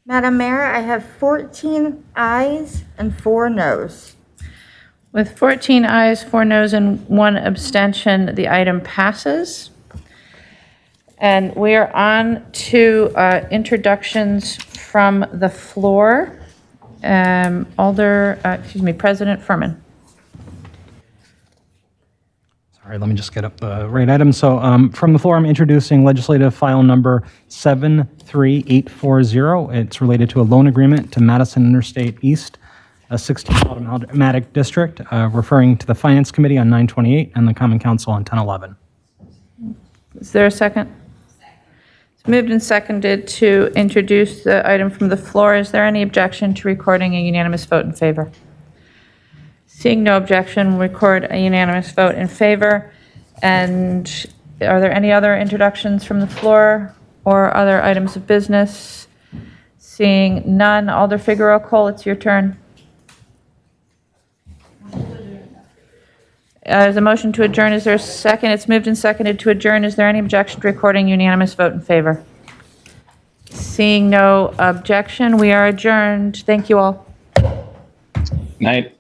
Madam Mayor, I have 14 ayes and 4 noes. With 14 ayes, 4 noes, and 1 abstention, the item passes. And we are on to introductions from the floor. President Furman. Sorry, let me just get up the right item. So from the floor, I'm introducing legislative file number 73840. It's related to a loan agreement to Madison Interstate East, a 16 automatic district, referring to the Finance Committee on 9/28 and the Common Council on 10/11. Is there a second? It's moved and seconded to introduce the item from the floor. Is there any objection to recording a unanimous vote in favor? Seeing no objection, we'll record a unanimous vote in favor. And are there any other introductions from the floor or other items of business? Seeing none, Alder Figueroa-Cole, it's your turn. There's a motion to adjourn. Is there a second? It's moved and seconded to adjourn. Is there any objection to recording unanimous vote in favor? Seeing no objection, we are adjourned. Thank you all. Night.